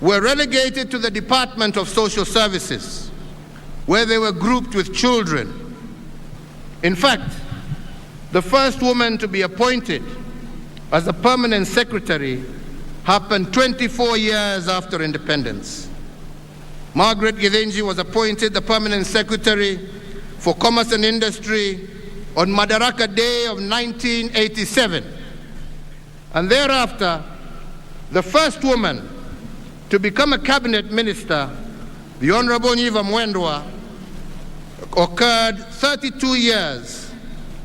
were relegated to the Department of Social Services, where they were grouped with children. In fact, the first woman to be appointed as a permanent secretary happened 24 years after independence. Margaret Githinji was appointed the permanent secretary for Commerce and Industry on Madaraka Day of 1987. And thereafter, the first woman to become a cabinet minister, the Honorable Nyiva Mwendwa, occurred 32 years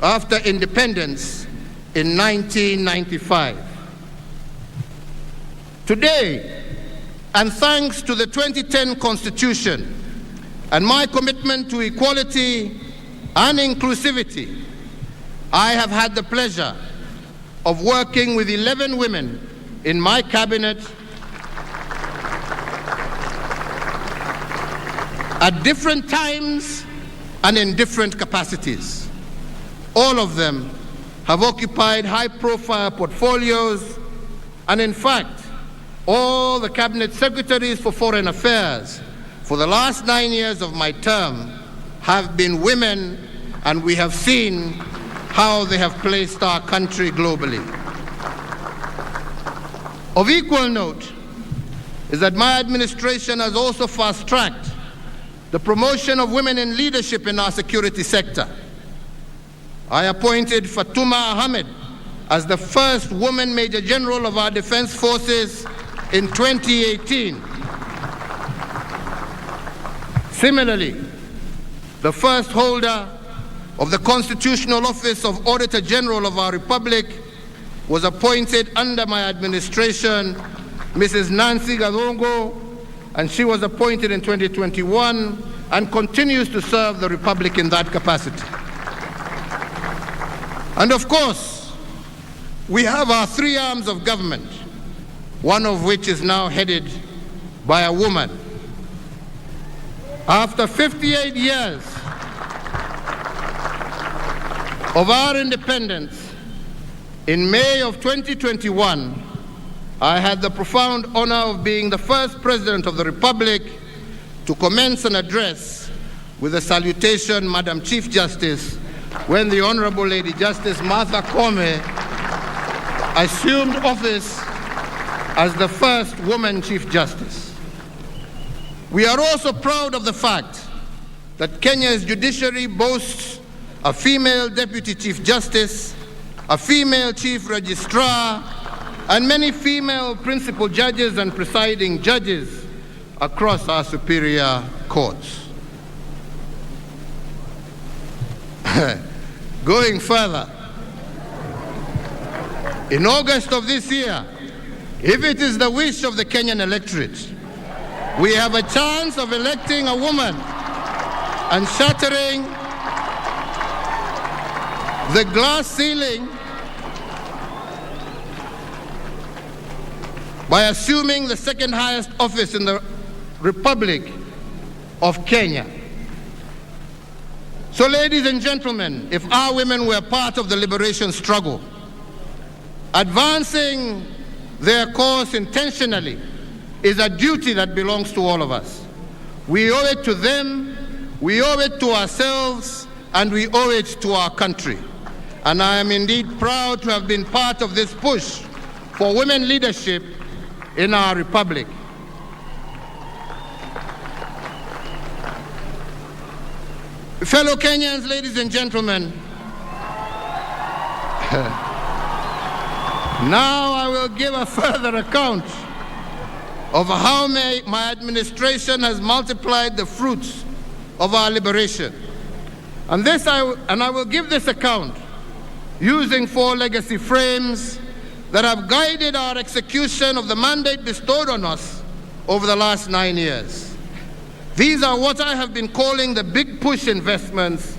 after independence in 1995. Today, and thanks to the 2010 Constitution and my commitment to equality and inclusivity, I have had the pleasure of working with 11 women in my cabinet at different times and in different capacities. All of them have occupied high-profile portfolios, and in fact, all the cabinet secretaries for foreign affairs for the last 9 years of my term have been women, and we have seen how they have placed our country globally. Of equal note is that my administration has also fast-tracked the promotion of women in leadership in our security sector. I appointed Fatuma Ahmed as the first woman Major General of our Defense Forces in 2018. Similarly, the first holder of the constitutional office of Auditor General of our Republic was appointed under my administration, Mrs. Nancy Gadongo, and she was appointed in 2021 and continues to serve the Republic in that capacity. And of course, we have our three arms of government, one of which is now headed by a woman. After 58 years of our independence, in May of 2021, I had the profound honor of being the first President of the Republic to commence an address with a salutation, Madam Chief Justice, when the Honorable Lady Justice Martha Koome assumed office as the first woman Chief Justice. We are also proud of the fact that Kenya's judiciary boasts a female Deputy Chief Justice, a female Chief Registrar, and many female principal judges and presiding judges across our superior courts. Going further, in August of this year, if it is the wish of the Kenyan electorate, we have a chance of electing a woman and shattering the glass ceiling by assuming the second highest office in the Republic of Kenya. So, ladies and gentlemen, if our women were part of the liberation struggle, advancing their cause intentionally is a duty that belongs to all of us. We owe it to them, we owe it to ourselves, and we owe it to our country. And I am indeed proud to have been part of this push for women leadership in our republic. Fellow Kenyans, ladies and gentlemen, now I will give a further account of how my administration has multiplied the fruits of our liberation. And I will give this account using 4 legacy frames that have guided our execution of the mandate bestowed on us over the last 9 years. These are what I have been calling the big push investments,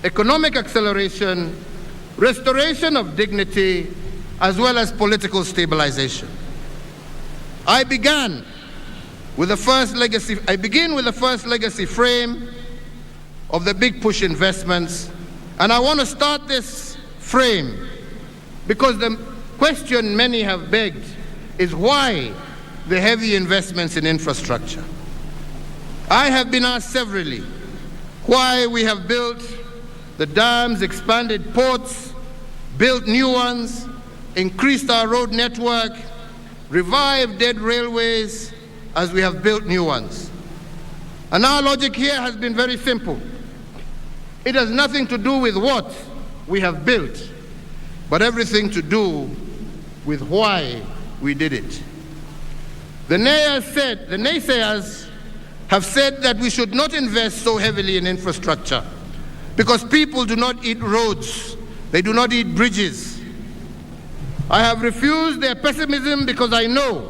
economic acceleration, restoration of dignity, as well as political stabilization. I begin with the first legacy frame of the big push investments, and I want to start this frame because the question many have begged is why the heavy investments in infrastructure? I have been asked severally why we have built the dams, expanded ports, built new ones, increased our road network, revived dead railways as we have built new ones. And our logic here has been very simple. It has nothing to do with what we have built, but everything to do with why we did it. The naysayers have said that we should not invest so heavily in infrastructure because people do not eat roads, they do not eat bridges. I have refused their pessimism because I know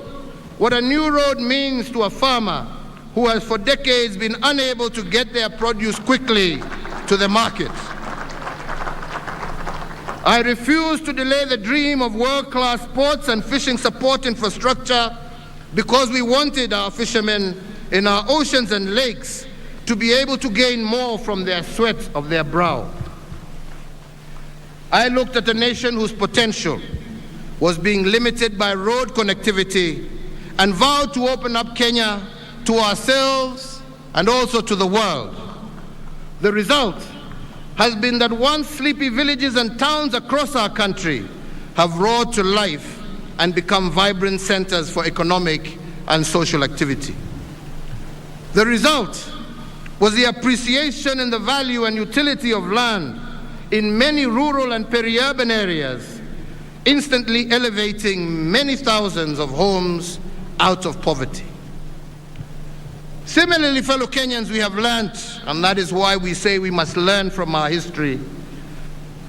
what a new road means to a farmer who has for decades been unable to get their produce quickly to the market. I refuse to delay the dream of world-class ports and fishing support infrastructure because we wanted our fishermen in our oceans and lakes to be able to gain more from their sweat of their brow. I looked at a nation whose potential was being limited by road connectivity and vowed to open up Kenya to ourselves and also to the world. The result has been that once sleepy villages and towns across our country have roared to life and become vibrant centers for economic and social activity. The result was the appreciation in the value and utility of land in many rural and peri-urban areas, instantly elevating many thousands of homes out of poverty. Similarly, fellow Kenyans, we have learned, and that is why we say we must learn from our history,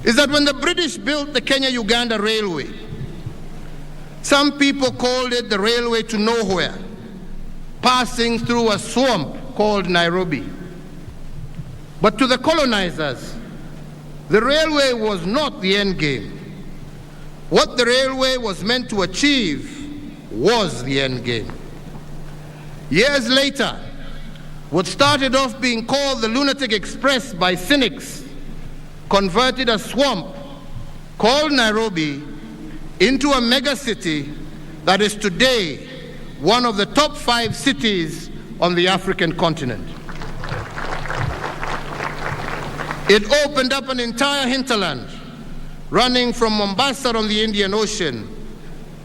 is that when the British built the Kenya-Uganda Railway, some people called it the railway to nowhere, passing through a swamp called Nairobi. But to the colonizers, the railway was not the end game. What the railway was meant to achieve was the end game. Years later, what started off being called the Lunatic Express by cynics converted a swamp called Nairobi into a mega city that is today one of the top 5 cities on the African continent. It opened up an entire hinterland running from Mombasa on the Indian Ocean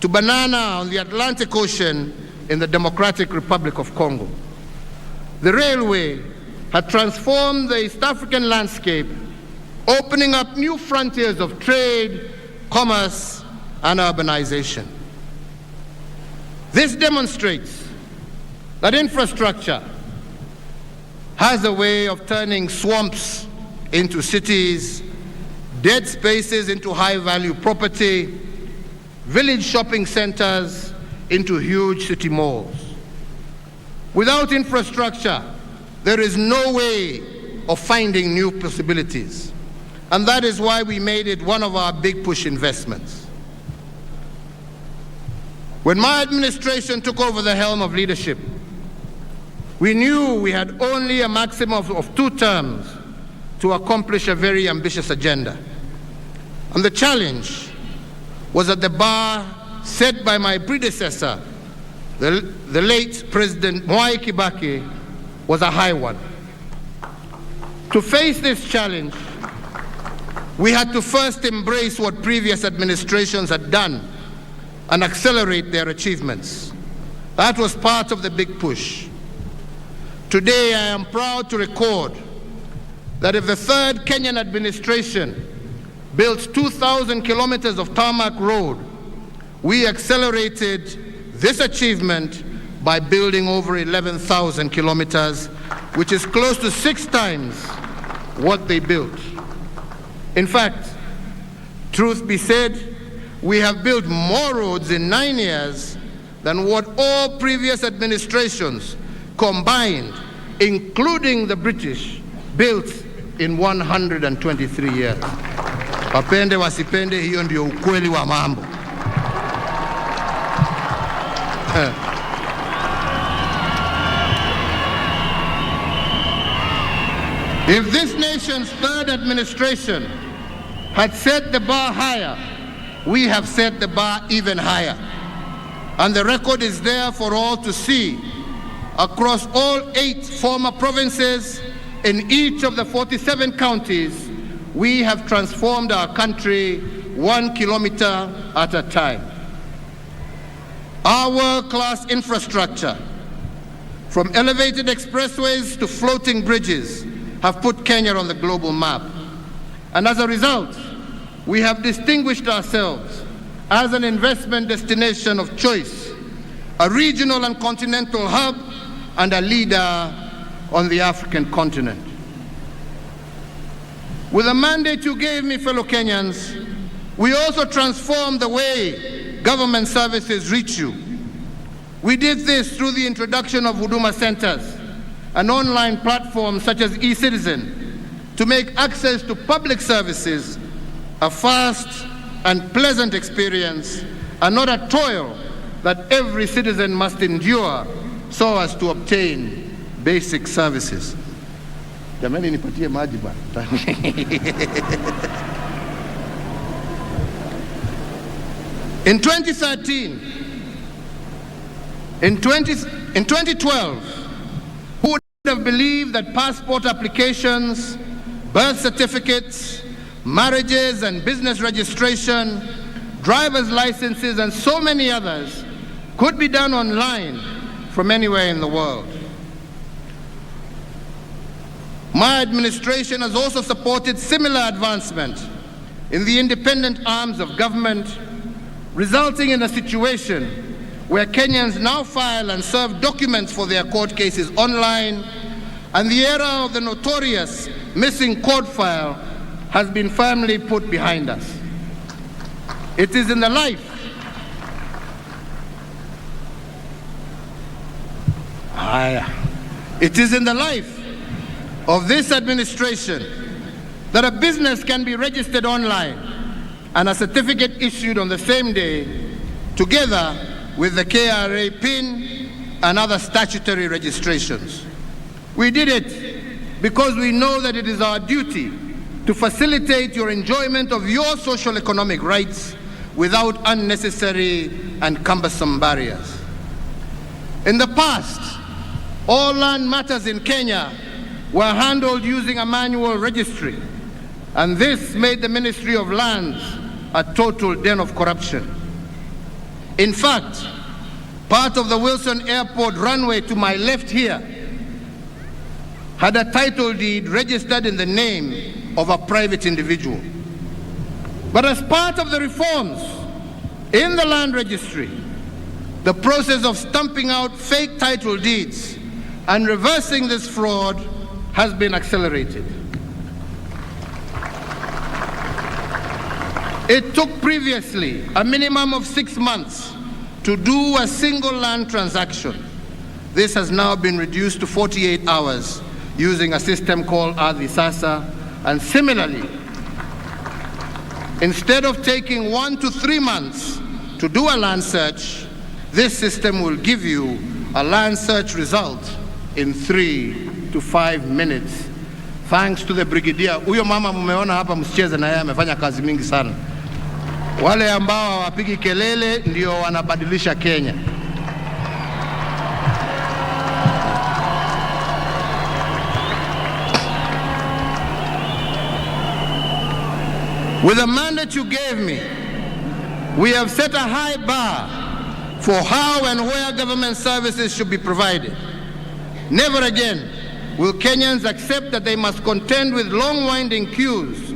to Banana on the Atlantic Ocean in the Democratic Republic of Congo. The railway had transformed the East African landscape, opening up new frontiers of trade, commerce, and urbanization. This demonstrates that infrastructure has a way of turning swamps into cities, dead spaces into high-value property, village shopping centers into huge city malls. Without infrastructure, there is no way of finding new possibilities. And that is why we made it one of our big push investments. When my administration took over the helm of leadership, we knew we had only a maximum of 2 terms to accomplish a very ambitious agenda. And the challenge was that the bar set by my predecessor, the late President Mwai Kibaki, was a high one. To face this challenge, we had to first embrace what previous administrations had done and accelerate their achievements. That was part of the big push. Today, I am proud to record that if the third Kenyan administration built 2,000 kilometers of tarmac road, we accelerated this achievement by building over 11,000 kilometers, which is close to 6 times what they built. In fact, truth be said, we have built more roads in 9 years than what all previous administrations combined, including the British, built in 123 years. Wapende wasipende, hiyo ndio ukweli wa mambo. If this nation's third administration had set the bar higher, we have set the bar even higher. And the record is there for all to see. Across all 8 former provinces, in each of the 47 counties, we have transformed our country 1 kilometer at a time. Our world-class infrastructure, from elevated expressways to floating bridges, have put Kenya on the global map. And as a result, we have distinguished ourselves as an investment destination of choice, a regional and continental hub and a leader on the African continent. With the mandate you gave me, fellow Kenyans, we also transformed the way government services reach you. We did this through the introduction of Huduma Centers, an online platform such as eCitizen, to make access to public services a fast and pleasant experience and not a toil that every citizen must endure so as to obtain basic services. Jamani, nipatie maji bwana. In 2012, who would have believed that passport applications, birth certificates, marriages and business registration, driver's licenses, and so many others could be done online from anywhere in the world? My administration has also supported similar advancement in the independent arms of government, resulting in a situation where Kenyans now file and serve documents for their court cases online, and the era of the notorious missing court file has been firmly put behind us. It is in the life of this administration that a business can be registered online and a certificate issued on the same day, together with the KRA PIN and other statutory registrations. We did it because we know that it is our duty to facilitate your enjoyment of your social economic rights without unnecessary and cumbersome barriers. In the past, all land matters in Kenya were handled using a manual registry, and this made the Ministry of Lands a total den of corruption. In fact, part of the Wilson Airport runway to my left here had a title deed registered in the name of a private individual. But as part of the reforms in the land registry, the process of stamping out fake title deeds and reversing this fraud has been accelerated. It took previously a minimum of 6 months to do a single land transaction. This has now been reduced to 48 hours using a system called Ardhi Sasa, and similarly, instead of taking 1 to 3 months to do a land search, this system will give you a land search result in 3 to 5 minutes. Thanks to the brigadier. Huyo mama mmeona hapa, msicheze na yeye, amefanya kazi mingi sana. Wale ambao hawapigi kelele ndio wanabadilisha Kenya. With the mandate you gave me, we have set a high bar for how and where government services should be provided. Never again will Kenyans accept that they must contend with long winding queues,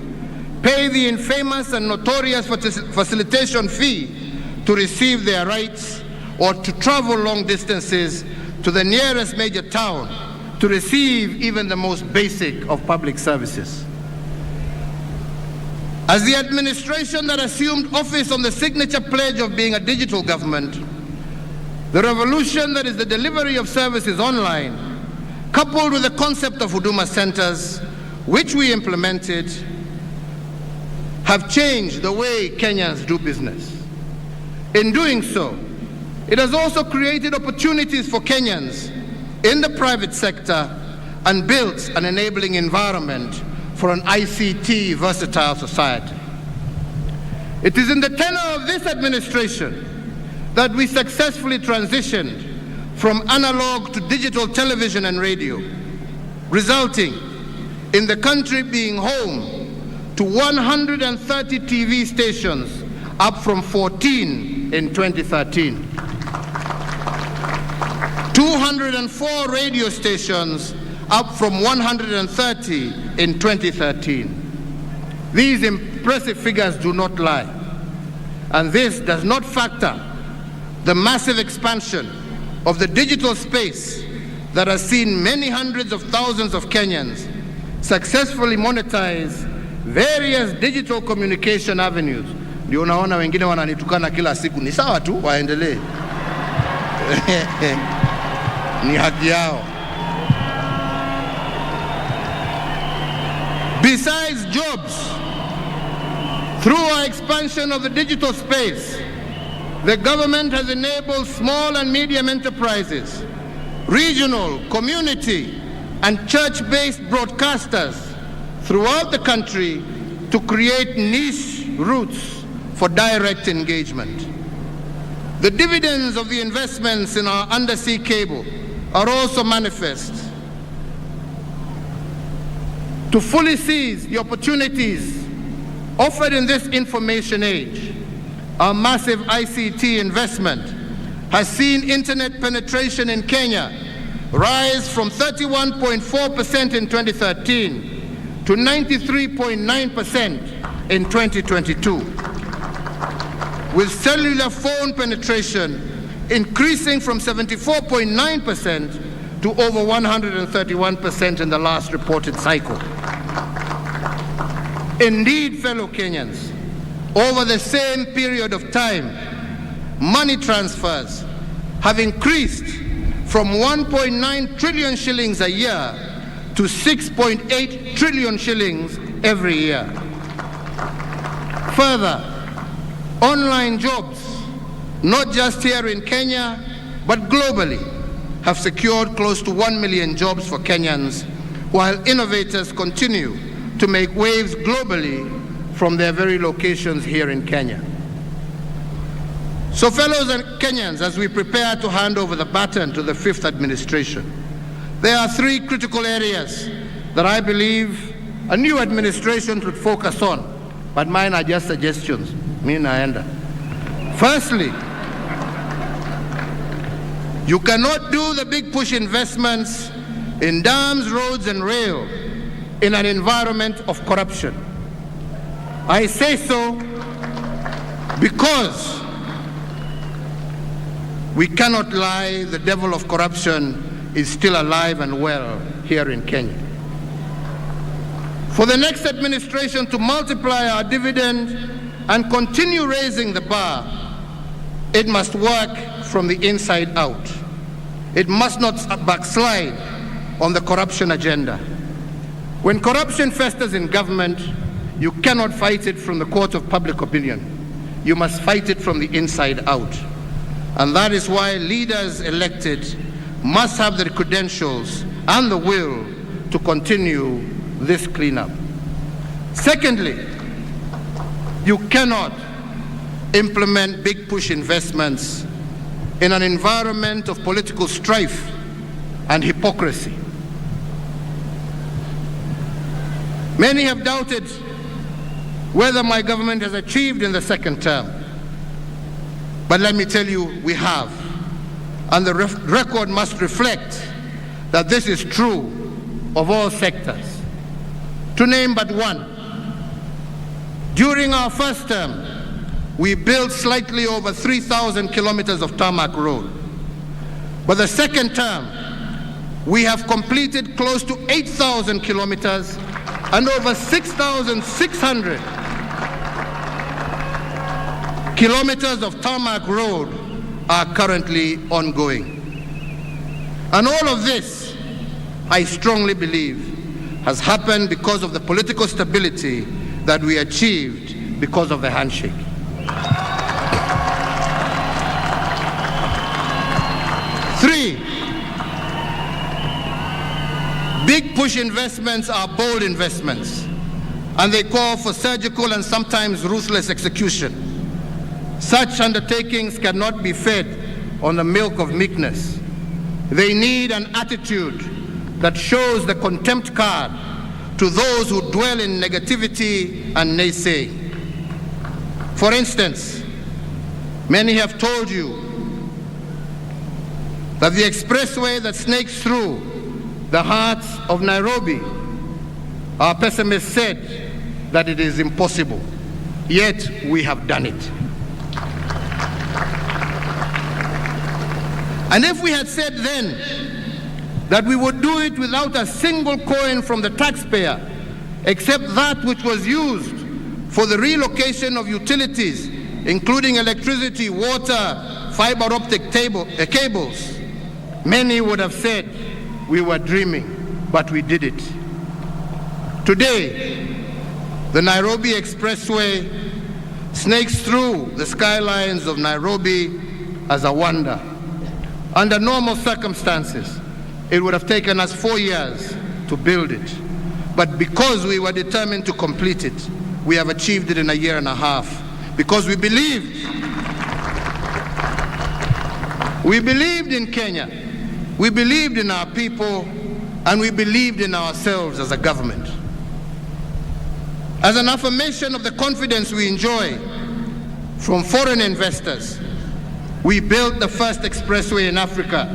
pay the infamous and notorious facilitation fee to receive their rights, or to travel long distances to the nearest major town to receive even the most basic of public services. As the administration that assumed office on the signature pledge of being a digital government, the revolution that is the delivery of services online, coupled with the concept of Huduma Centers, which we implemented, have changed the way Kenyans do business. In doing so, it has also created opportunities for Kenyans in the private sector and built an enabling environment for an ICT versatile society. It is in the tenure of this administration that we successfully transitioned from analog to digital television and radio, resulting in the country being home to 130 TV stations, up from 14 in 2013. 204 radio stations, up from 130 in 2013. These impressive figures do not lie, and this does not factor the massive expansion of the digital space that has seen many hundreds of thousands of Kenyans successfully monetize various digital communication avenues. Ndio unaona wengine wananitukana kila siku, ni sawa tu, waendelee. Ni haki yao. Besides jobs, through our expansion of the digital space, the government has enabled small and medium enterprises, regional, community, and church-based broadcasters throughout the country to create niche routes for direct engagement. The dividends of the investments in our undersea cable are also manifest. To fully seize the opportunities offered in this information age, our massive ICT investment has seen internet penetration in Kenya rise from 31.4% in 2013 to 93.9% in 2022, with cellular phone penetration increasing from 74.9% to over 131% in the last reported cycle. Indeed, fellow Kenyans, over the same period of time, money transfers have increased from 1.9 trillion shillings a year to 6.8 trillion shillings every year. Further, online jobs, not just here in Kenya, but globally, have secured close to 1 million jobs for Kenyans, while innovators continue to make waves globally from their very locations here in Kenya. So fellows and Kenyans, as we prepare to hand over the baton to the fifth administration, there are three critical areas that I believe a new administration should focus on, but mine are just suggestions. Firstly, you cannot do the big push investments in dams, roads, and rail in an environment of corruption. I say so because we cannot lie, the devil of corruption is still alive and well here in Kenya. For the next administration to multiply our dividend and continue raising the bar, it must work from the inside out. It must not backslide on the corruption agenda. When corruption festers in government, you cannot fight it from the court of public opinion. You must fight it from the inside out. And that is why leaders elected must have the credentials and the will to continue this cleanup. Secondly, you cannot implement big push investments in an environment of political strife and hypocrisy. Many have doubted whether my government has achieved in the second term. But let me tell you, we have. And the record must reflect that this is true of all sectors. To name but one, during our first term, we built slightly over 3,000 kilometers of tarmac road. But the second term, we have completed close to 8,000 kilometers and over 6,600 kilometers of tarmac road are currently ongoing. And all of this, I strongly believe, has happened because of the political stability that we achieved because of the handshake. Three, big push investments are bold investments, and they call for surgical and sometimes ruthless execution. Such undertakings cannot be fed on the milk of meekness. They need an attitude that shows the contempt card to those who dwell in negativity and naysay. For instance, many have told you that the expressway that snakes through the heart of Nairobi, our pessimists said that it is impossible. Yet we have done it. And if we had said then that we would do it without a single coin from the taxpayer, except that which was used for the relocation of utilities, including electricity, water, fiber optic cables, many would have said we were dreaming, but we did it. Today, the Nairobi Expressway snakes through the skylines of Nairobi as a wonder. Under normal circumstances, it would have taken us 4 years to build it. But because we were determined to complete it, we have achieved it in a year and a half. Because we believed in Kenya, we believed in our people, and we believed in ourselves as a government. As an affirmation of the confidence we enjoy from foreign investors, we built the first expressway in Africa.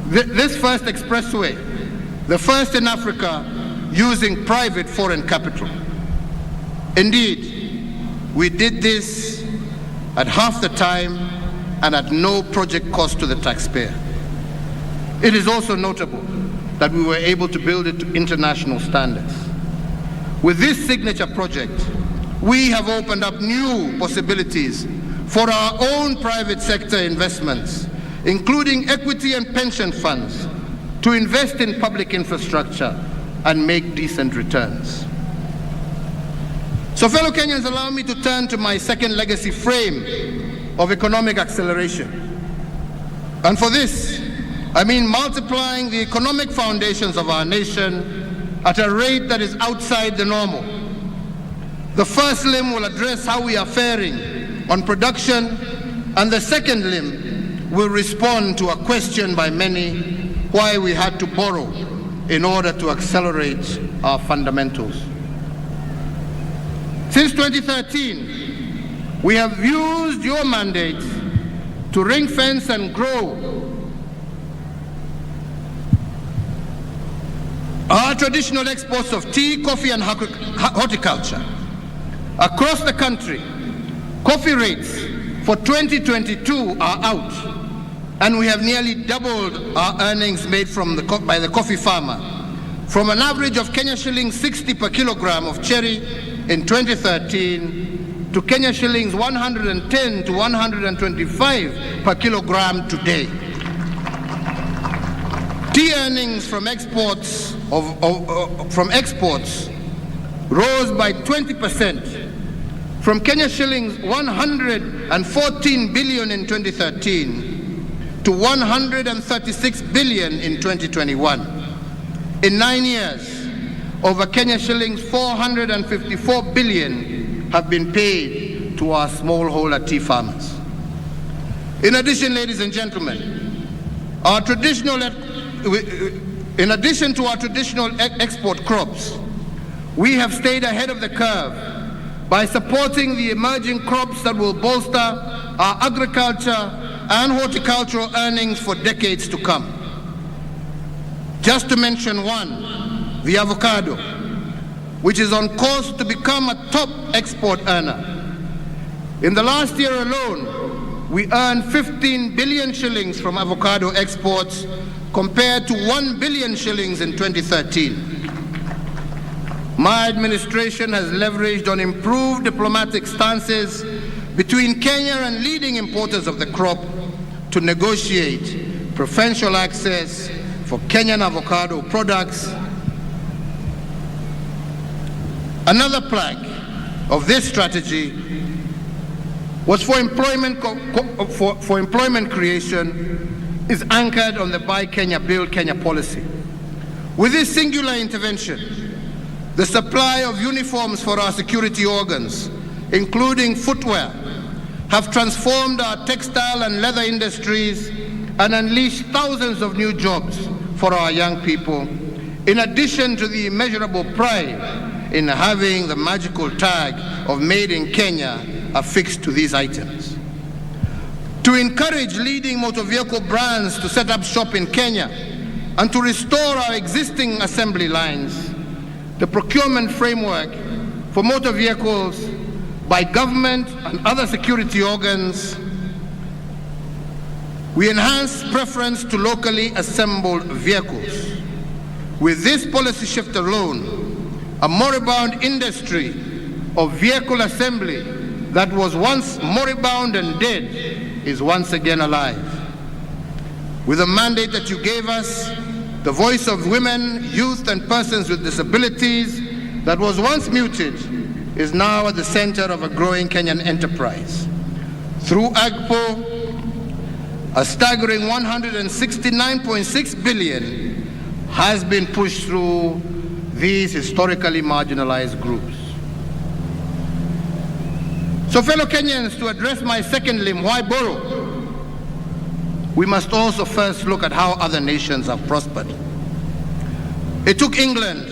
This first expressway, the first in Africa, using private foreign capital. Indeed, we did this at half the time and at no project cost to the taxpayer. It is also notable that we were able to build it to international standards. With this signature project, we have opened up new possibilities for our own private sector investments, including equity and pension funds, to invest in public infrastructure and make decent returns. So fellow Kenyans, allow me to turn to my second legacy frame of economic acceleration. And for this, I mean multiplying the economic foundations of our nation at a rate that is outside the normal. The first limb will address how we are faring on production, and the second limb will respond to a question by many why we had to borrow in order to accelerate our fundamentals. Since 2013, we have used your mandate to ring fence and grow our traditional exports of tea, coffee, and horticulture. Across the country, coffee rates for 2022 are out, and we have nearly doubled our earnings made by the coffee farmer, from an average of Kenya shillings 60 per kilogram of cherry in 2013 to Kenya shillings 110 to 125 per kilogram today. Tea earnings from exports rose by 20%, from Kenya shillings 114 billion in 2013 to 136 billion in 2021. In 9 years, over Kenya shillings 454 billion have been paid to our smallholder tea farmers. In addition, ladies and gentlemen, in addition to our traditional export crops, we have stayed ahead of the curve by supporting the emerging crops that will bolster our agriculture and horticultural earnings for decades to come. Just to mention one, the avocado, which is on course to become a top export earner. In the last year alone, we earned 15 billion shillings from avocado exports, compared to 1 billion shillings in 2013. My administration has leveraged on improved diplomatic stances between Kenya and leading importers of the crop to negotiate preferential access for Kenyan avocado products. Another plank of this strategy was for employment creation is anchored on the Buy Kenya, Build Kenya policy. With this singular intervention, the supply of uniforms for our security organs, including footwear, have transformed our textile and leather industries and unleashed thousands of new jobs for our young people, in addition to the immeasurable pride in having the magical tag of Made in Kenya affixed to these items. To encourage leading motor vehicle brands to set up shop in Kenya and to restore our existing assembly lines, the procurement framework for motor vehicles by government and other security organs We enhanced preference to locally assembled vehicles. With this policy shift alone, a moribund industry of vehicle assembly that was once moribund and dead is once again alive. With the mandate that you gave us, the voice of women, youth, and persons with disabilities that was once muted is now at the center of a growing Kenyan enterprise. Through AGPO, a staggering 169.6 billion has been pushed through these historically marginalized groups. So fellow Kenyans, to address my second limb, why borrow? We must also first look at how other nations have prospered. It took England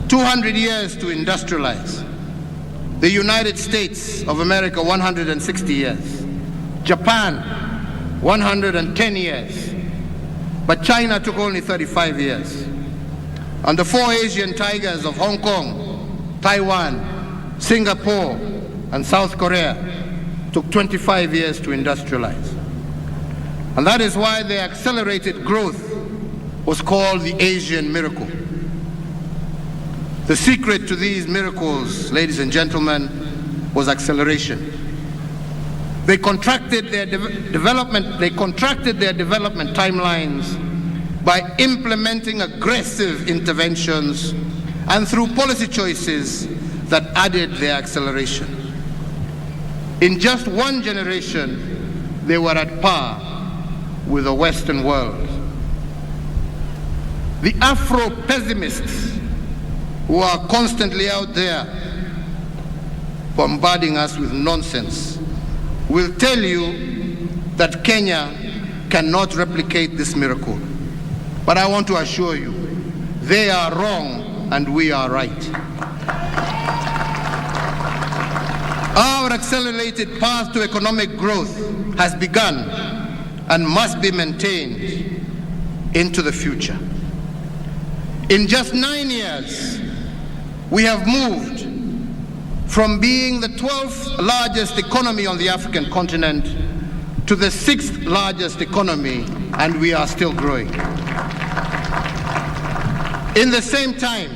200 years to industrialize. The United States of America, 160 years. Japan, 110 years. But China took only 35 years. And the four Asian tigers of Hong Kong, Taiwan, Singapore, and South Korea took 25 years to industrialize. And that is why the accelerated growth was called the Asian miracle. The secret to these miracles, ladies and gentlemen, was acceleration. They contracted their development timelines by implementing aggressive interventions and through policy choices that added their acceleration. In just one generation, they were at par with the Western world. The Afro-pessimists who are constantly out there bombarding us with nonsense will tell you that Kenya cannot replicate this miracle. But I want to assure you, they are wrong and we are right. Our accelerated path to economic growth has begun and must be maintained into the future. In just 9 years, we have moved from being the 12th largest economy on the African continent to the 6th largest economy, and we are still growing. In the same time,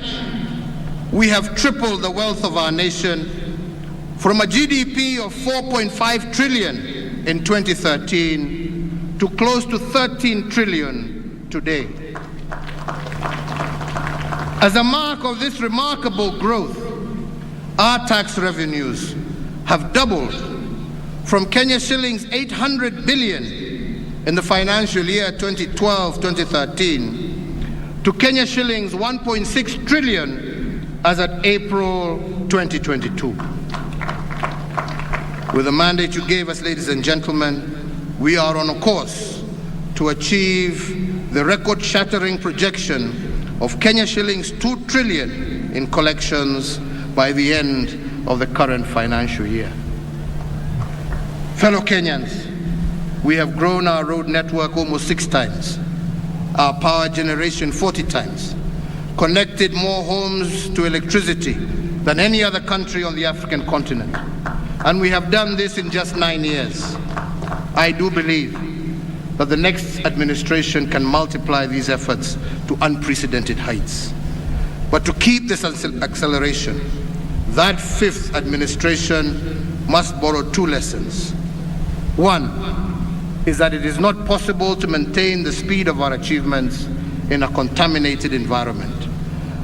we have tripled the wealth of our nation from a GDP of 4.5 trillion in 2013 to close to 13 trillion today. As a mark of this remarkable growth, our tax revenues have doubled from Kenya shillings 800 billion in the financial year 2012-2013 to Kenya shillings 1.6 trillion as at April 2022. With the mandate you gave us, ladies and gentlemen, we are on a course to achieve the record-shattering projection of Kenya shillings 2 trillion in collections by the end of the current financial year. Fellow Kenyans, we have grown our road network almost 6 times, our power generation 40 times, connected more homes to electricity than any other country on the African continent. And we have done this in just 9 years. I do believe that the next administration can multiply these efforts to unprecedented heights. But to keep this acceleration, that 5th administration must borrow 2 lessons. One is that it is not possible to maintain the speed of our achievements in a contaminated environment.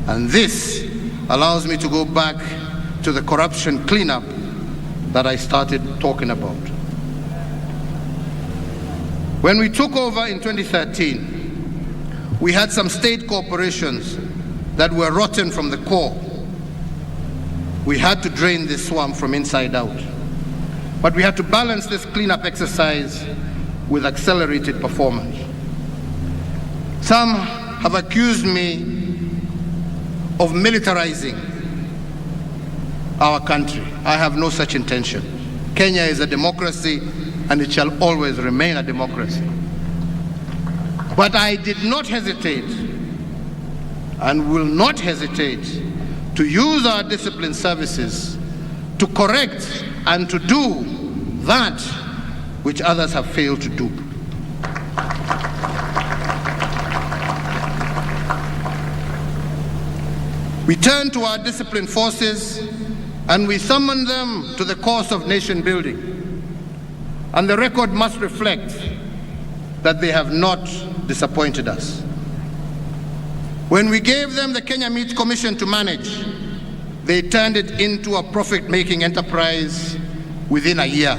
And this allows me to go back to the corruption cleanup that I started talking about. When we took over in 2013, we had some state corporations that were rotten from the core. We had to drain this swamp from inside out. But we had to balance this cleanup exercise with accelerated performance. Some have accused me of militarizing our country. I have no such intention. Kenya is a democracy and it shall always remain a democracy. But I did not hesitate and will not hesitate to use our discipline services to correct and to do that which others have failed to do. We turn to our disciplined forces and we summon them to the cause of nation building. And the record must reflect that they have not disappointed us. When we gave them the Kenya Meat Commission to manage, they turned it into a profit-making enterprise within a year.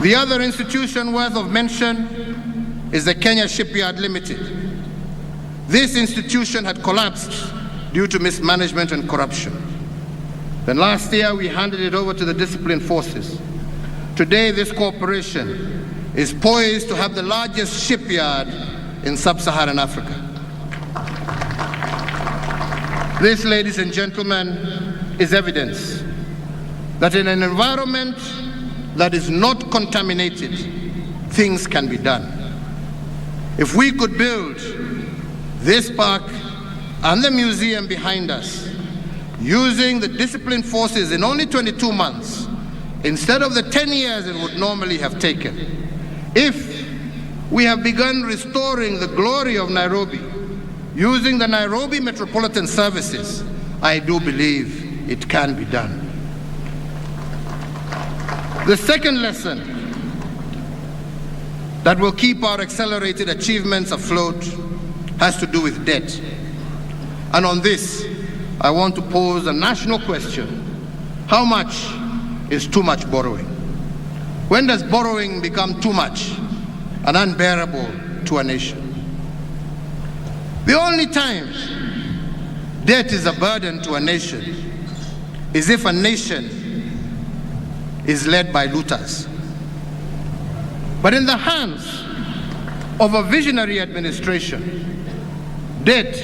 The other institution worth of mention is the Kenya Shipyard Limited. This institution had collapsed due to mismanagement and corruption. Then last year, we handed it over to the disciplined forces. Today, this corporation is poised to have the largest shipyard in sub-Saharan Africa. This, ladies and gentlemen, is evidence that in an environment that is not contaminated, things can be done. If we could build this park and the museum behind us using the disciplined forces in only 22 months, instead of the 10 years it would normally have taken, if we have begun restoring the glory of Nairobi using the Nairobi Metropolitan Services, I do believe it can be done. The second lesson that will keep our accelerated achievements afloat has to do with debt. And on this, I want to pose a national question. How much is too much borrowing? When does borrowing become too much and unbearable to a nation? The only time debt is a burden to a nation is if a nation is led by looters. But in the hands of a visionary administration, debt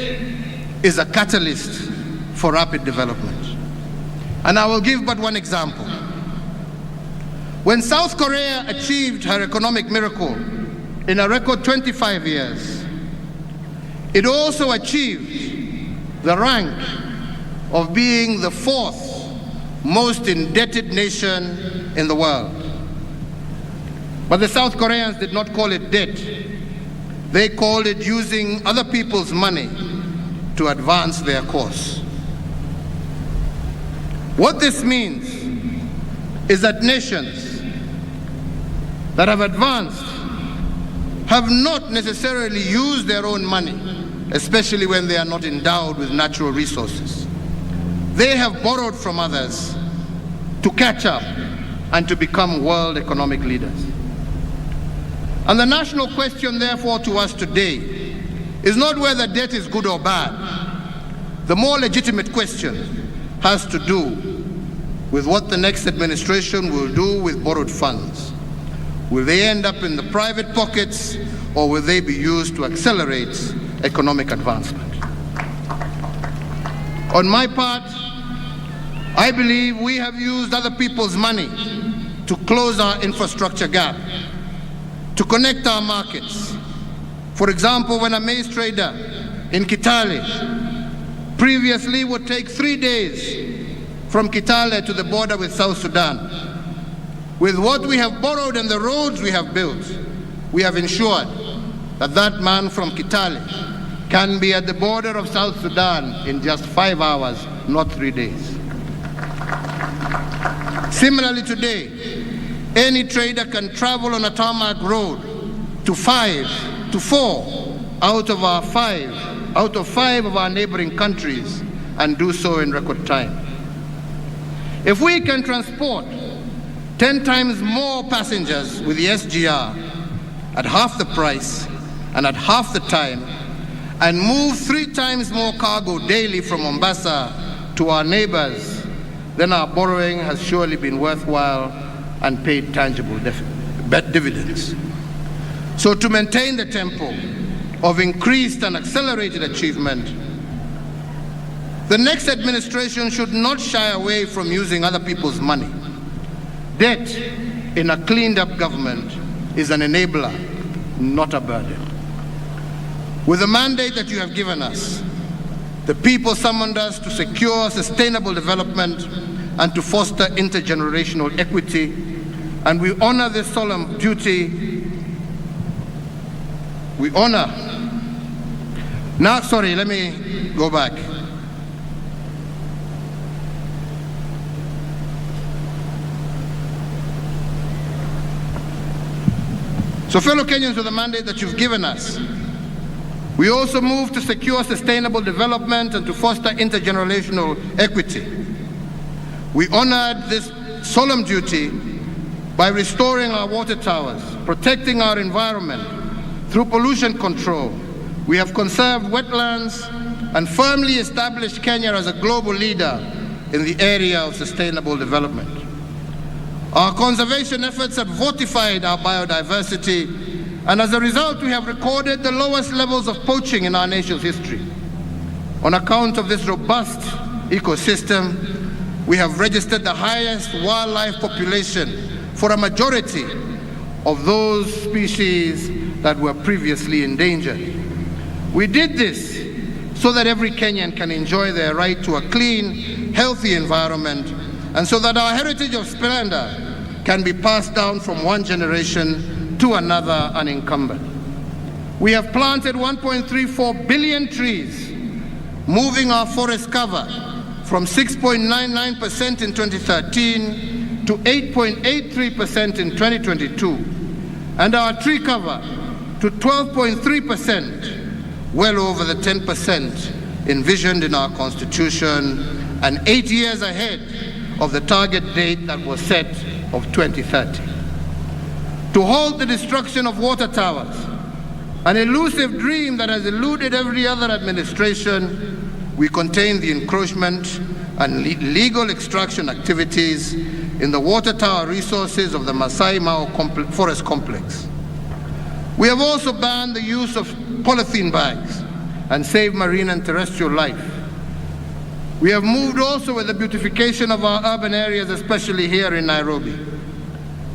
is a catalyst for rapid development. And I will give but one example. When South Korea achieved her economic miracle in a record 25 years, it also achieved the rank of being the fourth most indebted nation in the world. But the South Koreans did not call it debt. They called it using other people's money to advance their cause. What this means is that nations that have advanced have not necessarily used their own money, especially when they are not endowed with natural resources. They have borrowed from others to catch up and to become world economic leaders. And the national question, therefore, to us today is not whether debt is good or bad. The more legitimate question has to do with what the next administration will do with borrowed funds. Will they end up in the private pockets, or will they be used to accelerate economic advancement? On my part, I believe we have used other people's money to close our infrastructure gap, to connect our markets. For example, when a maize trader in Kitale previously would take 3 days from Kitale to the border with South Sudan, with what we have borrowed and the roads we have built, we have ensured that that man from Kitale can be at the border of South Sudan in just 5 hours, not 3 days. Similarly today, any trader can travel on a tarmac road to 4 out of 5 of our neighboring countries and do so in record time. If we can transport 10 times more passengers with the SGR at half the price and at half the time, and move 3 times more cargo daily from Mombasa to our neighbors, then our borrowing has surely been worthwhile and paid tangible dividends. So to maintain the tempo of increased and accelerated achievement, the next administration should not shy away from using other people's money. Debt in a cleaned-up government is an enabler, not a burden. With the mandate that you have given us, the people summoned us to secure sustainable development and to foster intergenerational equity, and we honor this solemn duty. We honor Now, sorry, let me go back. So fellow Kenyans, with the mandate that you've given us, we also move to secure sustainable development and to foster intergenerational equity. We honored this solemn duty by restoring our water towers, protecting our environment through pollution control. We have conserved wetlands and firmly established Kenya as a global leader in the area of sustainable development. Our conservation efforts have fortified our biodiversity, and as a result, we have recorded the lowest levels of poaching in our nation's history. On account of this robust ecosystem, we have registered the highest wildlife population for a majority of those species that were previously endangered. We did this so that every Kenyan can enjoy their right to a clean, healthy environment, and so that our heritage of splendor can be passed down from one generation to another unencumbered. We have planted 1.34 billion trees, moving our forest cover from 6.99% in 2013 to 8.83% in 2022, and our tree cover to 12.3%, well over the 10% envisioned in our Constitution, and 8 years ahead of the target date that was set of 2030. To halt the destruction of water towers, an elusive dream that has eluded every other administration, we contain the encroachment and legal extraction activities in the water tower resources of the Masai Mara Forest Complex. We have also banned the use of polythene bags and saved marine and terrestrial life. We have moved also with the beautification of our urban areas, especially here in Nairobi.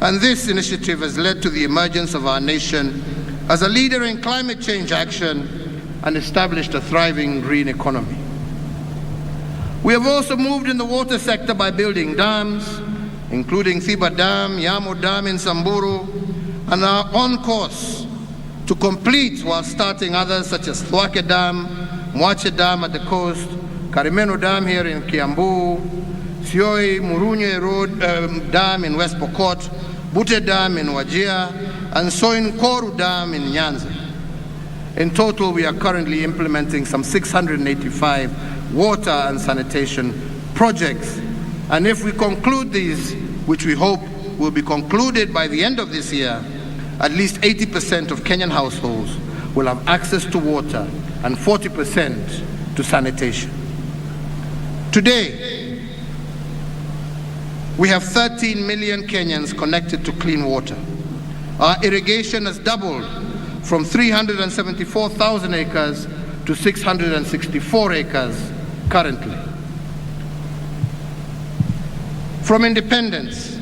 And this initiative has led to the emergence of our nation as a leader in climate change action and established a thriving green economy. We have also moved in the water sector by building dams, including Thiba Dam, Yamo Dam in Samburu, and are on course to complete while starting others such as Thwake Dam, Mwache Dam at the coast, Karimeno Dam here in Kiambu, Sioi Murunye Road Dam in West Pokot, Bute Dam in Wajir, and Soin-Koru Dam in Nyanza. In total, we are currently implementing some 685 water and sanitation projects. And if we conclude these, which we hope will be concluded by the end of this year, at least 80% of Kenyan households will have access to water and 40% to sanitation. Today, we have 13 million Kenyans connected to clean water. Our irrigation has doubled from 374,000 acres to 664 acres currently. From independence,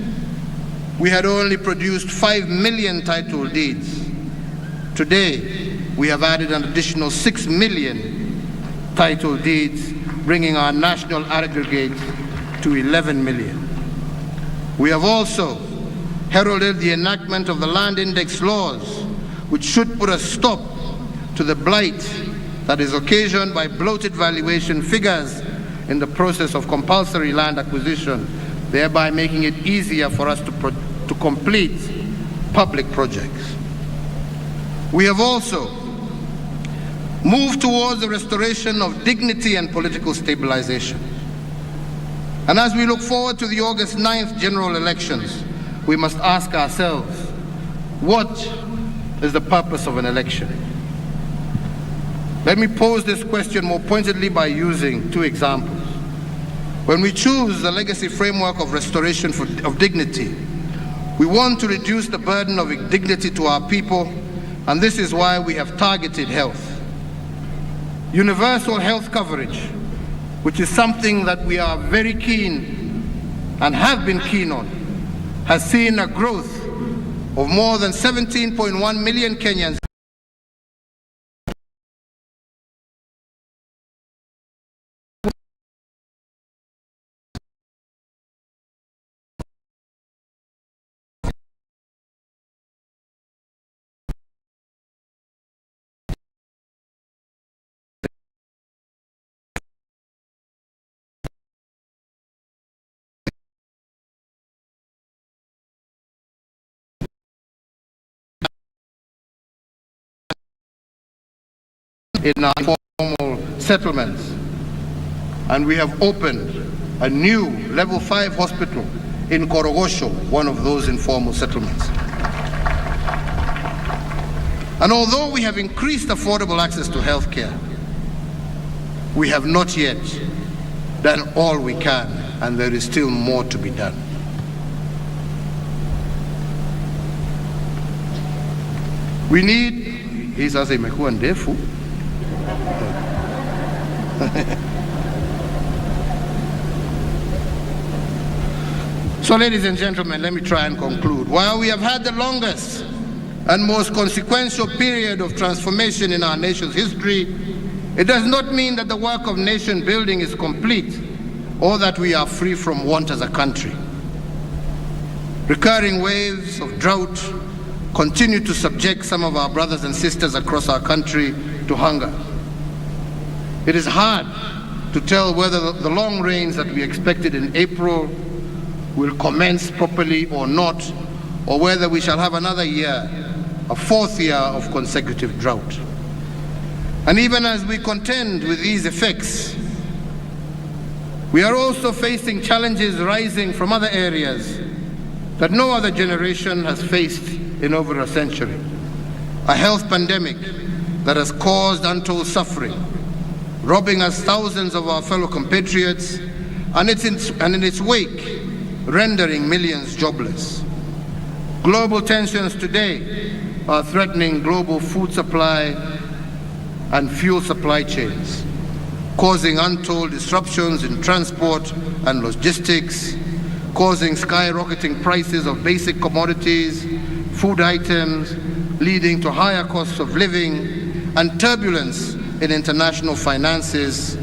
we had only produced 5 million title deeds. Today, we have added an additional 6 million title deeds, bringing our national aggregate to 11 million. We have also heralded the enactment of the Land Index laws, which should put a stop to the blight that is occasioned by bloated valuation figures in the process of compulsory land acquisition, thereby making it easier for us to complete public projects. We have also moved towards the restoration of dignity and political stabilization. And as we look forward to the August 9th general elections, we must ask ourselves, what is the purpose of an election? Let me pose this question more pointedly by using two examples. When we choose the legacy framework of restoration of dignity, we want to reduce the burden of indignity to our people, and this is why we have targeted health. Universal health coverage, which is something that we are very keen and have been keen on, has seen a growth of more than 17.1 million Kenyans in our informal settlements. And we have opened a new level 5 hospital in Korogosho, one of those informal settlements. And although we have increased affordable access to health care, we have not yet done all we can, and there is still more to be done. We need, hii sasa imekuwa ndefu. So ladies and gentlemen, let me try and conclude. While we have had the longest and most consequential period of transformation in our nation's history, it does not mean that the work of nation building is complete or that we are free from want as a country. Recurring waves of drought continue to subject some of our brothers and sisters across our country to hunger. It is hard to tell whether the long rains that we expected in April will commence properly or not, or whether we shall have another year, a fourth year of consecutive drought. And even as we contend with these effects, we are also facing challenges rising from other areas that no other generation has faced in over a century. A health pandemic that has caused untold suffering, robbing us thousands of our fellow compatriots, and in its wake, rendering millions jobless. Global tensions today are threatening global food supply and fuel supply chains, causing untold disruptions in transport and logistics, causing skyrocketing prices of basic commodities, food items, leading to higher costs of living and turbulence in international finances,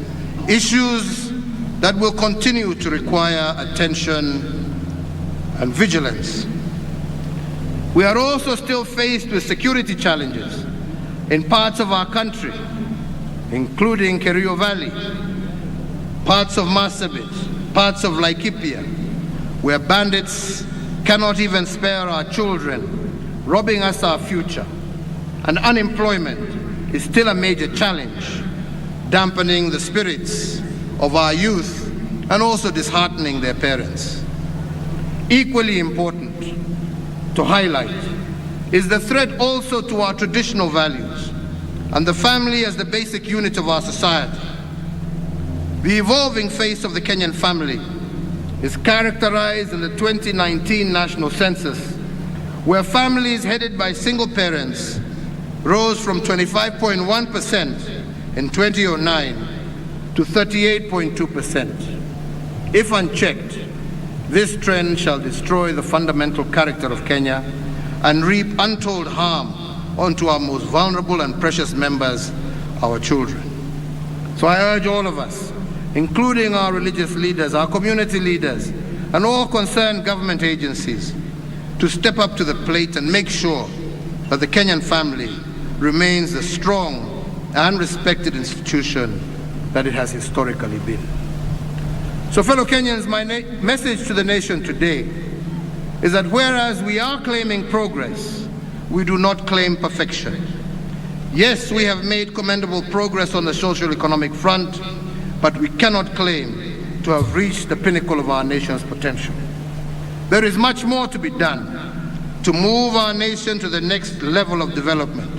issues that will continue to require attention and vigilance. We are also still faced with security challenges in parts of our country, including Kerio Valley, parts of Marsabit, parts of Laikipia, where bandits cannot even spare our children, robbing us our future. And unemployment is still a major challenge, dampening the spirits of our youth and also disheartening their parents. Equally important to highlight is the threat also to our traditional values and the family as the basic unit of our society. The evolving face of the Kenyan family is characterized in the 2019 national census, where families headed by single parents rose from 25.1% in 2009 to 38.2%. If unchecked, this trend shall destroy the fundamental character of Kenya and reap untold harm onto our most vulnerable and precious members, our children. So I urge all of us, including our religious leaders, our community leaders, and all concerned government agencies, to step up to the plate and make sure that the Kenyan family remains the strong and respected institution that it has historically been. So fellow Kenyans, my message to the nation today is that whereas we are claiming progress, we do not claim perfection. Yes, we have made commendable progress on the socio-economic front, but we cannot claim to have reached the pinnacle of our nation's potential. There is much more to be done to move our nation to the next level of development.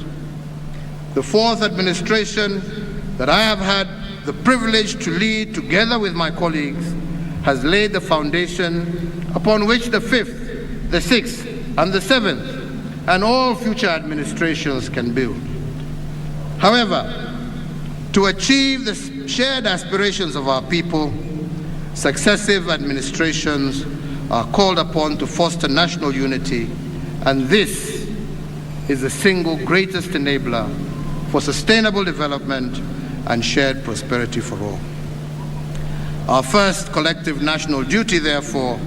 The fourth administration that I have had the privilege to lead together with my colleagues has laid the foundation upon which the fifth, the sixth, and the seventh, and all future administrations can build. However, to achieve the shared aspirations of our people, successive administrations are called upon to foster national unity, and this is the single greatest enabler for sustainable development and shared prosperity for all. Our first collective national duty, therefore,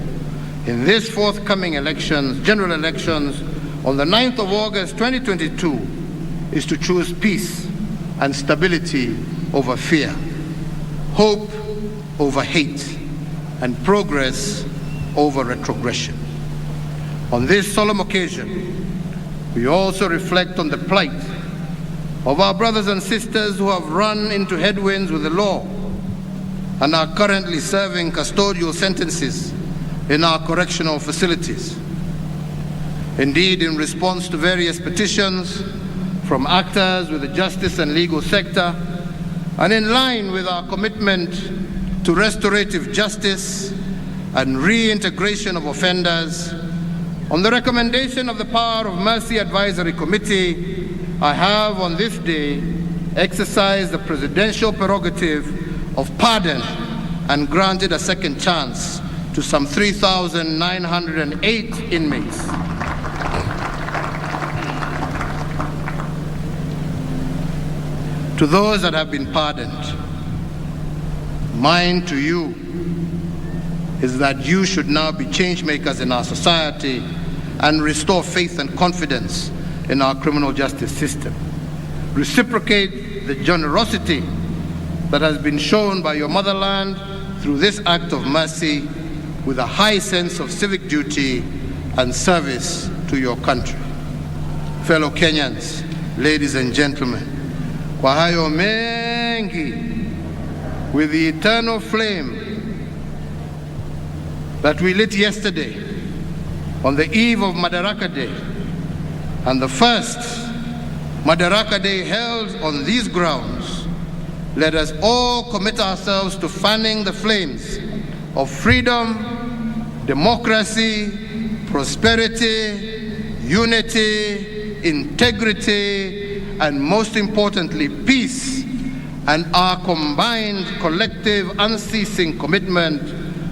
in this forthcoming elections, general elections, on the 9th of August 2022, is to choose peace and stability over fear, hope over hate, and progress over retrogression. On this solemn occasion, we also reflect on the plight of our brothers and sisters who have run into headwinds with the law and are currently serving custodial sentences in our correctional facilities. Indeed, in response to various petitions from actors with the justice and legal sector, and in line with our commitment to restorative justice and reintegration of offenders, on the recommendation of the Power of Mercy Advisory Committee, I have on this day exercised the presidential prerogative of pardon and granted a second chance to some 3,908 inmates. To those that have been pardoned, mine to you is that you should now be change makers in our society and restore faith and confidence in our criminal justice system. Reciprocate the generosity that has been shown by your motherland through this act of mercy with a high sense of civic duty and service to your country. Fellow Kenyans, ladies and gentlemen, kwa hayo mengi, with the eternal flame that we lit yesterday on the eve of Madaraka Day, and the first Madaraka Day held on these grounds, let us all commit ourselves to fanning the flames of freedom, democracy, prosperity, unity, integrity, and most importantly, peace, and our combined, collective, unceasing commitment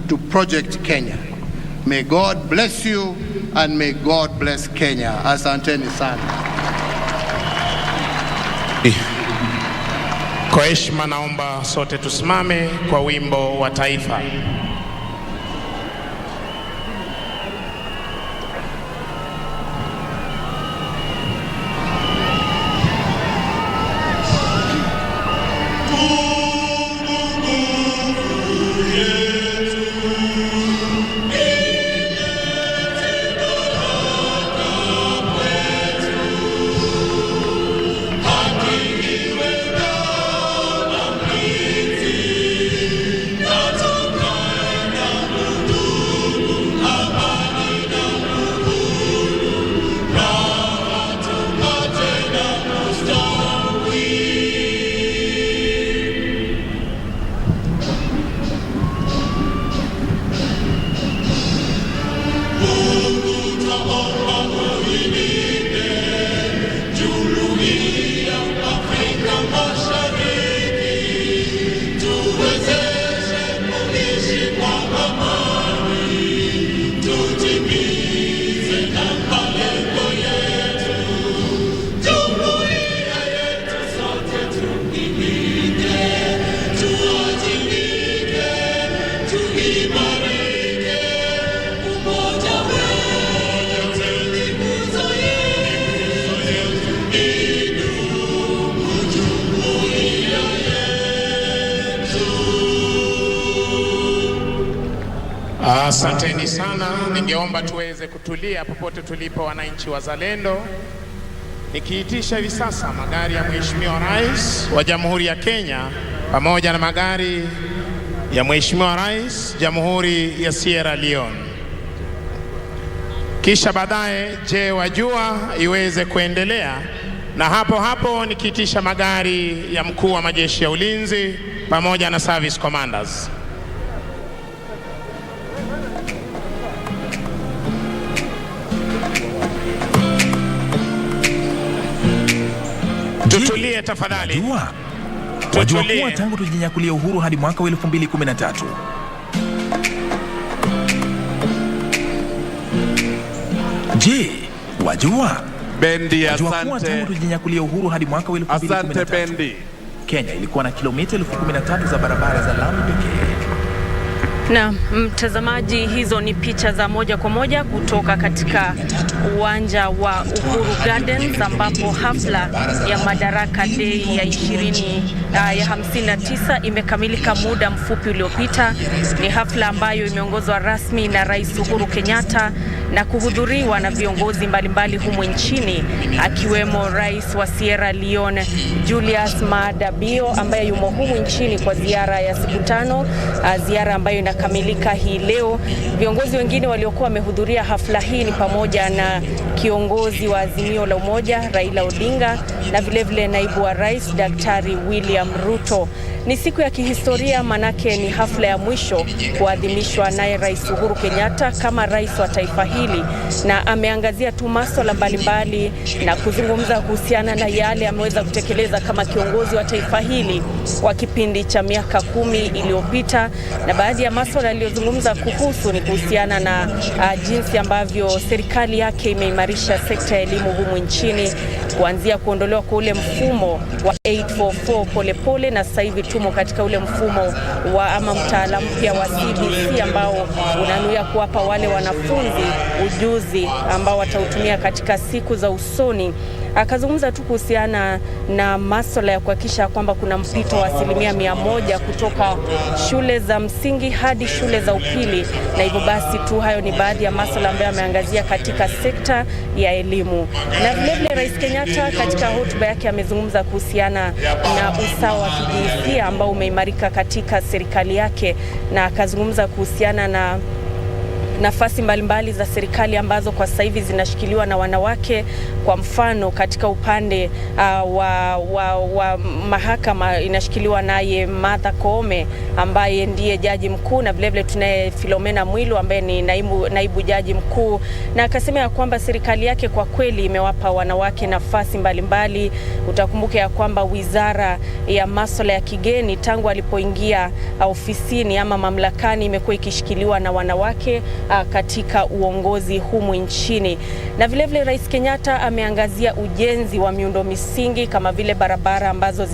to Project Kenya. May God bless you, and may God bless Kenya. Asanteni sana. Kwa heshima naomba sote tusimame kwa wimbo wa taifa. Asanteni sana. Ningeomba tuweze kutulia popote tulipo, wananchi wazalendo. Nikiitisha hivi sasa magari ya Mheshimiwa Rais wa Jamhuri ya Kenya pamoja na magari ya Mheshimiwa Rais Jamhuri ya Sierra Leone. Kisha baadaye je wajua iweze kuendelea, na hapo hapo nikiitisha magari ya mkuu wa majeshi ya ulinzi pamoja na service commanders. Tutulie tafadhali. Wajua kuwa tangu tujinyakulia uhuru hadi mwaka wa 2013 Je, wajua? Bendi, wajua kuwa asante. tangu tujinyakulia uhuru hadi mwaka wa 2013 Asante Bendi. Kenya ilikuwa na kilomita 13,000 za barabara za lami pekee. Na mtazamaji, hizo ni picha za moja kwa moja kutoka katika uwanja wa Uhuru Gardens, ambapo hafla ya Madaraka Day ya 59 imekamilika muda mfupi uliopita. Ni hafla ambayo imeongozwa rasmi na Rais Uhuru Kenyatta na kuhudhuriwa na viongozi mbalimbali humu nchini, akiwemo Rais wa Sierra Leone Julius Maada Bio ambaye yumo humu nchini kwa ziara ya siku 5, ziara ambayo inakamilika hii leo. Viongozi wengine waliokuwa wamehudhuria hafla hii ni pamoja na kiongozi wa Azimio la Umoja Raila Odinga na vilevile naibu wa rais Daktari William Ruto. Ni siku ya kihistoria, manake ni hafla ya mwisho kuadhimishwa naye Rais Uhuru Kenyatta kama rais wa taifa hili, na ameangazia tu masuala mbalimbali na kuzungumza kuhusiana na yale ameweza kutekeleza kama kiongozi wa taifa hili kwa kipindi cha miaka 10 iliyopita, na baadhi ya masuala aliyozungumza kuhusu ni kuhusiana na jinsi ambavyo serikali yake imeimarisha sekta ya elimu humu nchini, kuanzia kuondolewa kwa ule mfumo wa 844 polepole, na sasa hivi tumo katika ule mfumo wa ama mtaala mpya wa KBC ambao unanuia kuwapa wale wanafunzi ujuzi ambao watautumia katika siku za usoni. Akazungumza tu kuhusiana na masuala ya kuhakikisha kwamba kuna mpito wa 100% kutoka shule za msingi hadi shule za upili, na hivyo basi tu hayo ni baadhi ya masuala ambayo ameangazia katika sekta ya elimu. Na vilevile Rais Kenyatta katika hotuba yake amezungumza kuhusiana na usawa wa kijinsia ambao umeimarika katika serikali yake, na akazungumza kuhusiana na nafasi mbalimbali za serikali ambazo kwa sasa hivi zinashikiliwa na wanawake. Kwa mfano katika upande wa mahakama inashikiliwa naye Martha Koome ambaye ndiye jaji mkuu, na vilevile tunaye Philomena Mwilu ambaye ni naibu jaji mkuu, na akasema ya kwamba serikali yake kwa kweli imewapa wanawake nafasi mbalimbali. Utakumbuka ya kwamba wizara ya masuala ya kigeni tangu alipoingia ofisini ama mamlakani imekuwa ikishikiliwa na wanawake katika uongozi humu nchini. Na vilevile Rais Kenyatta ameangazia ujenzi wa miundo misingi kama vile barabara ambazo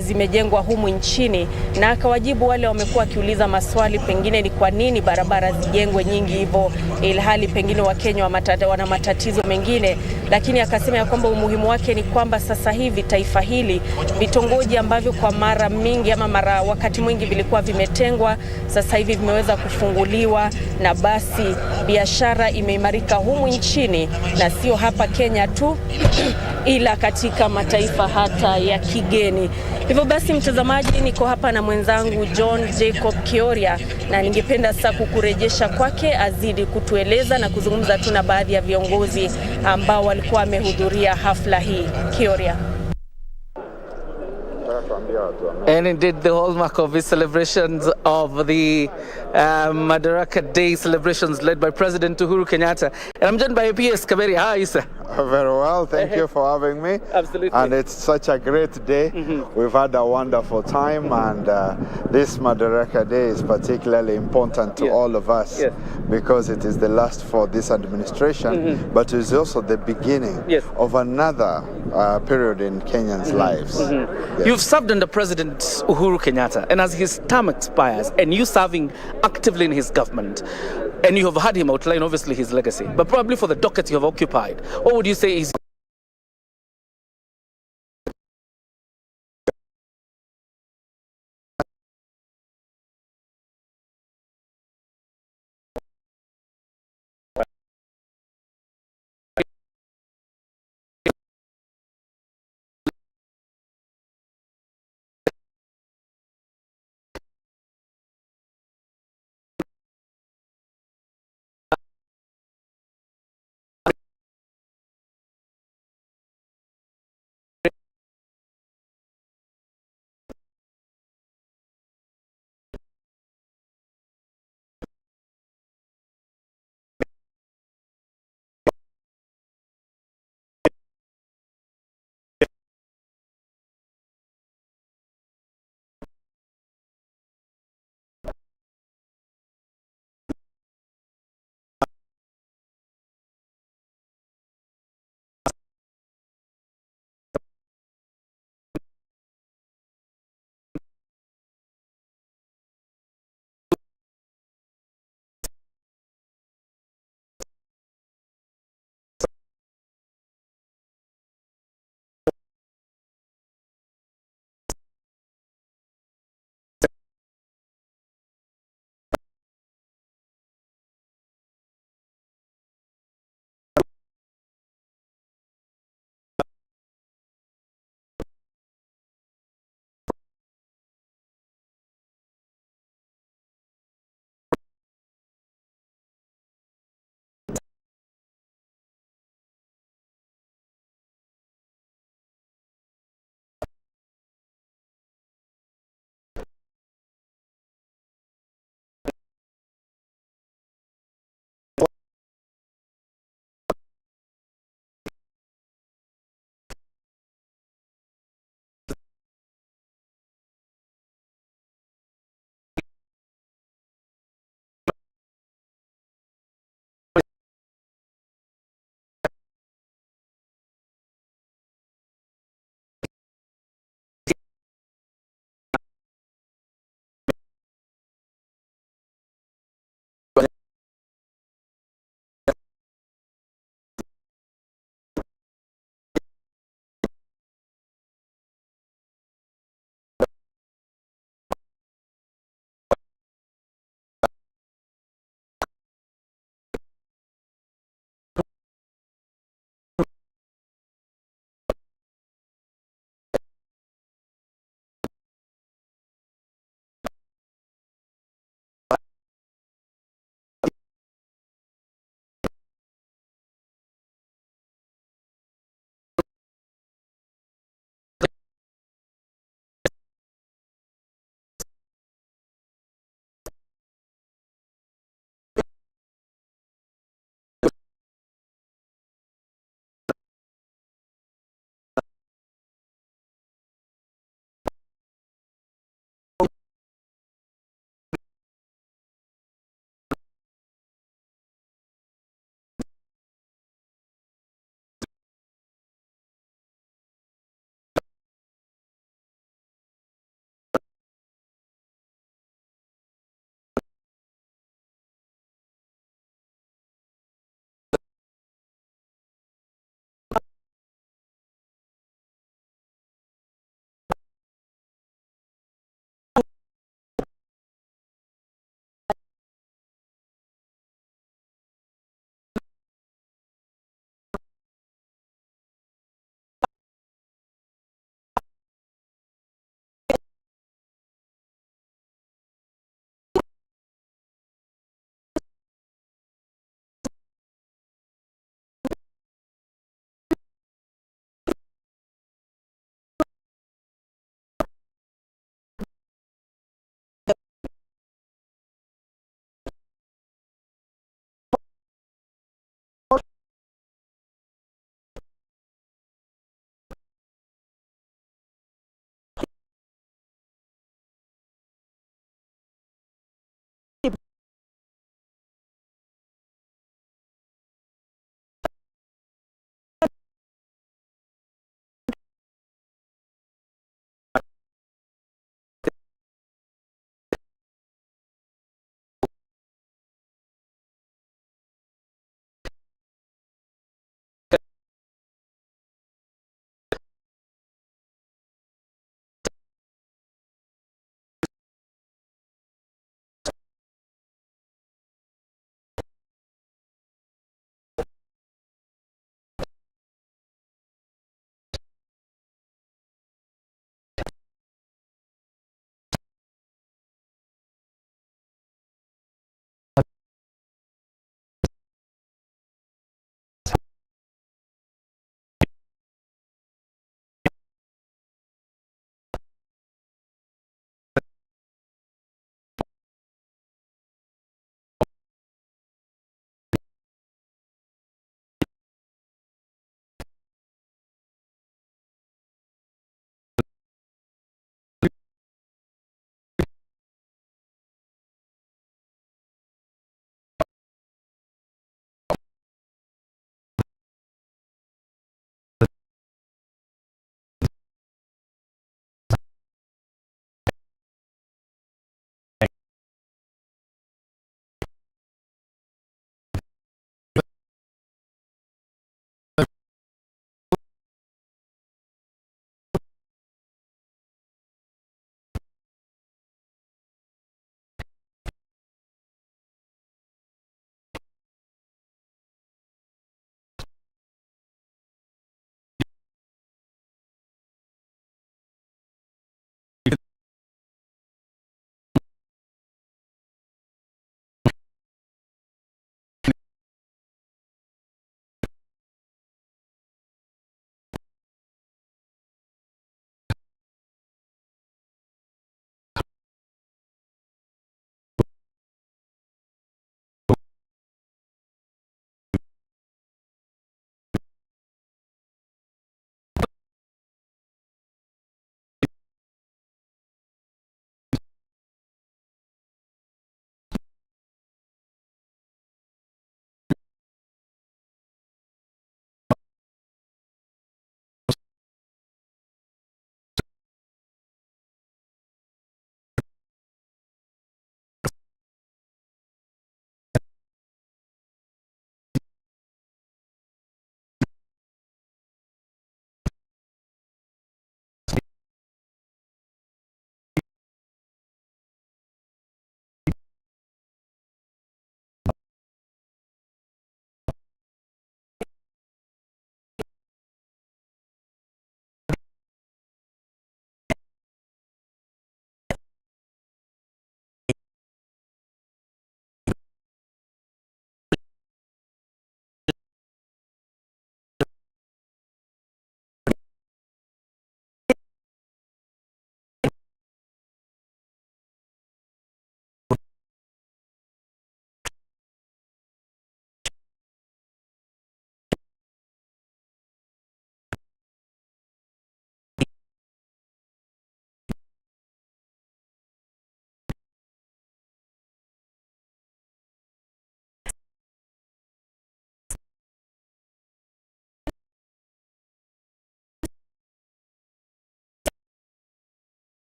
zimejengwa humu nchini, na akawajibu wale wamekuwa wakiuliza maswali pengine ni kwa nini barabara zijengwe nyingi hivyo ilhali pengine Wakenya wana matatizo mengine, lakini akasema ya kwamba umuhimu wake ni kwamba sasa hivi taifa hili vitongoji ambavyo kwa mara mingi ama wakati mwingi vilikuwa vimetengwa sasa hivi vimeweza kufunguliwa, na basi biashara imeimarika humu nchini na sio hapa Kenya tu ila katika mataifa hata ya kigeni. Hivyo basi mtazamaji, niko hapa na mwenzangu John Jacob Kioria, na ningependa sasa kukurejesha kwake azidi kutueleza na kuzungumza tu na baadhi ya viongozi ambao walikuwa wamehudhuria hafla hii. Kioria. And indeed, the hallmark of his celebrations of the Madaraka Day celebrations led by President Uhuru Kenyatta. And I'm joined by PS Kaberi. How are you, sir? Very well, thank you for having me. Absolutely. And it's such a great day. We've had a wonderful time, and this Madaraka Day is particularly important to all of us because it is the last for this administration, but it is also the beginning of another period in Kenyans' lives. Yes. You've served under President Uhuru Kenyatta, and as his term expires, and you serving actively in his government, and you have had him outline obviously his legacy, but probably for the docket you have occupied, what would you say is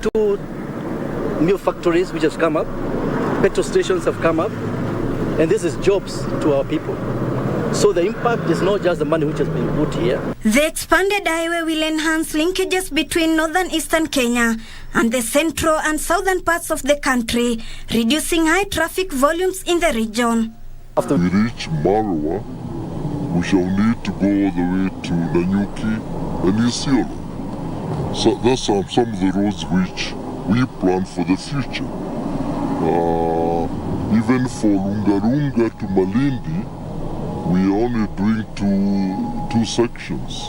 have 2 new factories which have come up, petrol stations have come up, and this is jobs to our people. So the impact is not just the money which has been put here. The expanded highway will enhance linkages between northern eastern Kenya and the central and southern parts of the country, reducing high traffic volumes in the region. After we reach Marwa, we shall need to go all the way to Nanyuki and Isiolo. So those are some of the roads which we plan for the future. Even for Lunga to Malindi, we are only doing two sections,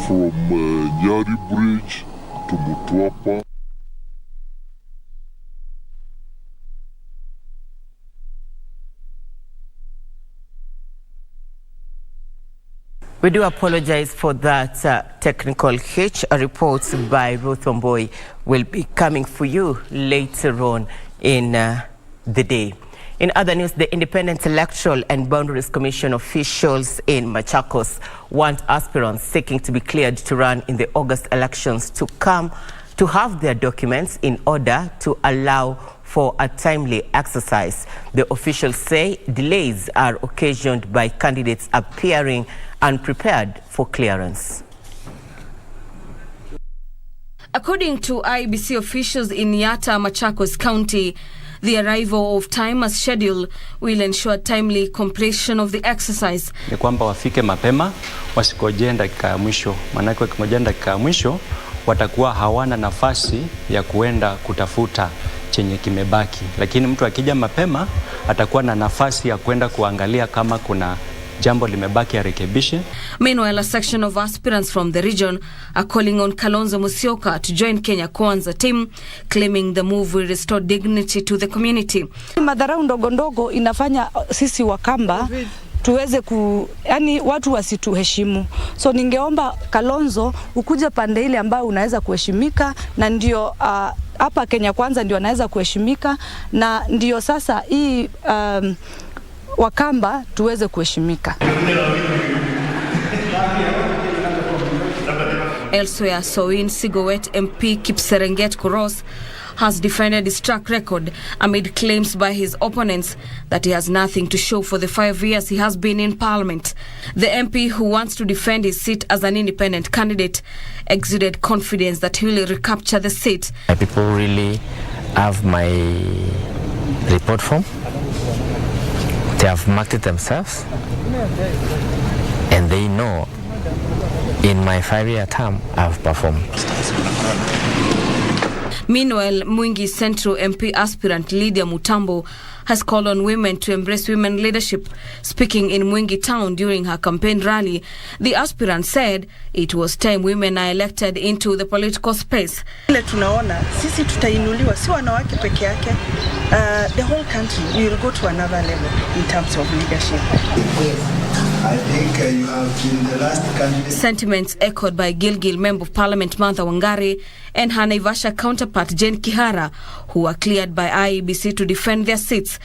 from Nyari Bridge to Mutwapa. We do apologize for that technical hitch. A report by Ruth Omboy will be coming for you later on in the day. In other news, the Independent Electoral and Boundaries Commission officials in Machakos want aspirants seeking to be cleared to run in the August elections to come to have their documents in order to allow for a timely exercise. The officials say delays are occasioned by candidates appearing unprepared for clearance. According to IBC officials in Yatta, Machakos County, the arrival of time as scheduled will ensure timely completion of the exercise. Ni kwamba wafike mapema, wasikojee dakika ya mwisho. Maanake wakingojea dakika ya mwisho, watakuwa hawana nafasi ya kuenda kutafuta chenye kimebaki. Lakini mtu akija mapema, atakuwa na nafasi ya kwenda kuangalia kama kuna jambo limebaki arekebishe. Meanwhile, a section of aspirants from the region are calling on Kalonzo Musyoka to join Kenya Kwanza team, claiming the move will restore dignity to the community. Madharau ndogo ndogo inafanya sisi Wakamba tuweze yani watu wasituheshimu. So ningeomba Kalonzo ukuje pande ile ambayo unaweza kuheshimika, na ndio hapa Kenya Kwanza ndio anaweza kuheshimika, na ndio sasa hii Wakamba tuweze kuheshimika. Elsewhere, Soin Sigowet MP Kipserenget Koros has defended his track record amid claims by his opponents that he has nothing to show for the 5 years he has been in parliament. The MP, who wants to defend his seat as an independent candidate, exuded confidence that he will recapture the seat. People really have my report form. They have marked it themselves, and they know in my 5-year term I've performed. Meanwhile, Mwingi Central MP aspirant Lydia Mutambo has called on women to embrace women leadership. Speaking in Mwingi town during her campaign rally, the aspirant said it was time women are elected into the political space. Ile tunaona sisi tutainuliwa, si wanawake peke yake. The whole country will go to another level in terms of leadership. I think you have been the last candidate. Sentiments echoed by Gilgil Member of Parliament Martha Wangari and her Naivasha counterpart Jane Kihara, who were cleared by IEBC to defend their seats.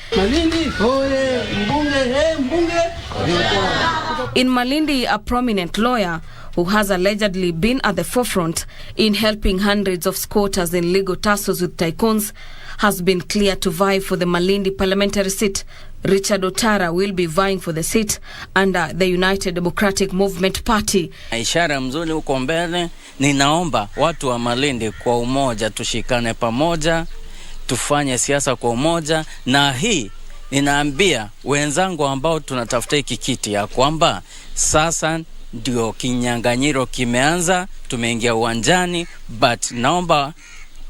In Malindi, a prominent lawyer who has allegedly been at the forefront in helping hundreds of squatters in legal tussles with tycoons has been cleared to vie for the Malindi parliamentary seat. Richard Otara will be vying for the seat under the United Democratic Movement Party. Ishara mzuri huko mbele, ninaomba watu wa Malindi kwa umoja, tushikane pamoja, tufanye siasa kwa umoja, na hii ninaambia wenzangu ambao tunatafuta hiki kiti ya kwamba sasa ndio kinyang'anyiro kimeanza, tumeingia uwanjani, but naomba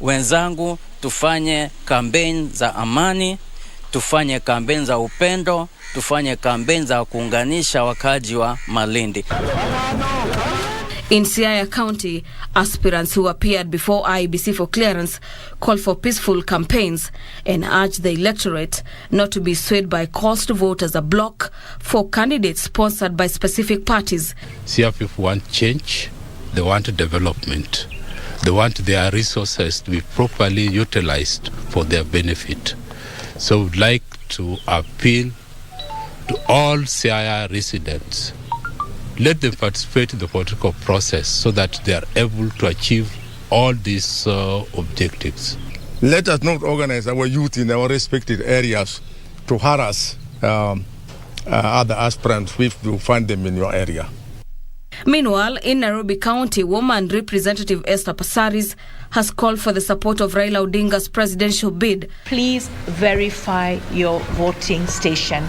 wenzangu tufanye kampeni za amani, tufanye kampeni za upendo, tufanye kampeni za kuunganisha wakaji wa Malindi. In Siaya County, aspirants who appeared before IEBC for clearance called for peaceful campaigns and urged the electorate not to be swayed by calls to vote as a bloc for candidates sponsored by specific parties. Siaya people want change, they want development, they want their resources to be properly utilized for their benefit. So we'd like to appeal to all Siaya residents. Let them participate in the political process so that they are able to achieve all these objectives. Let us not organize our youth in our respected areas to harass other aspirants if you find them in your area. Meanwhile, in Nairobi County, woman Representative Esther Passaris has called for the support of Raila Odinga's presidential bid. Please verify your voting station.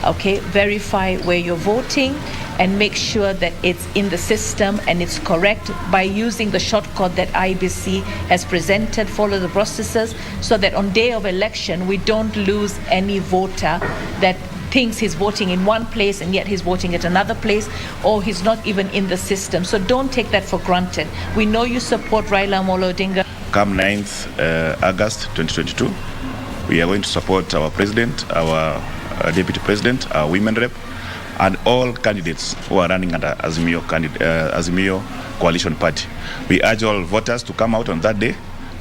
Okay, verify where you're voting and make sure that it's in the system and it's correct by using the shortcut that IBC has presented. Follow the processes so that on day of election we don't lose any voter that thinks he's voting in one place and yet he's voting at another place, or he's not even in the system. So don't take that for granted. We know you support Raila Amolo Odinga. Come 9th August 2022, we are going to support our president, our deputy president, our women rep, and all candidates who are running under Azimio coalition party. We urge all voters to come out on that day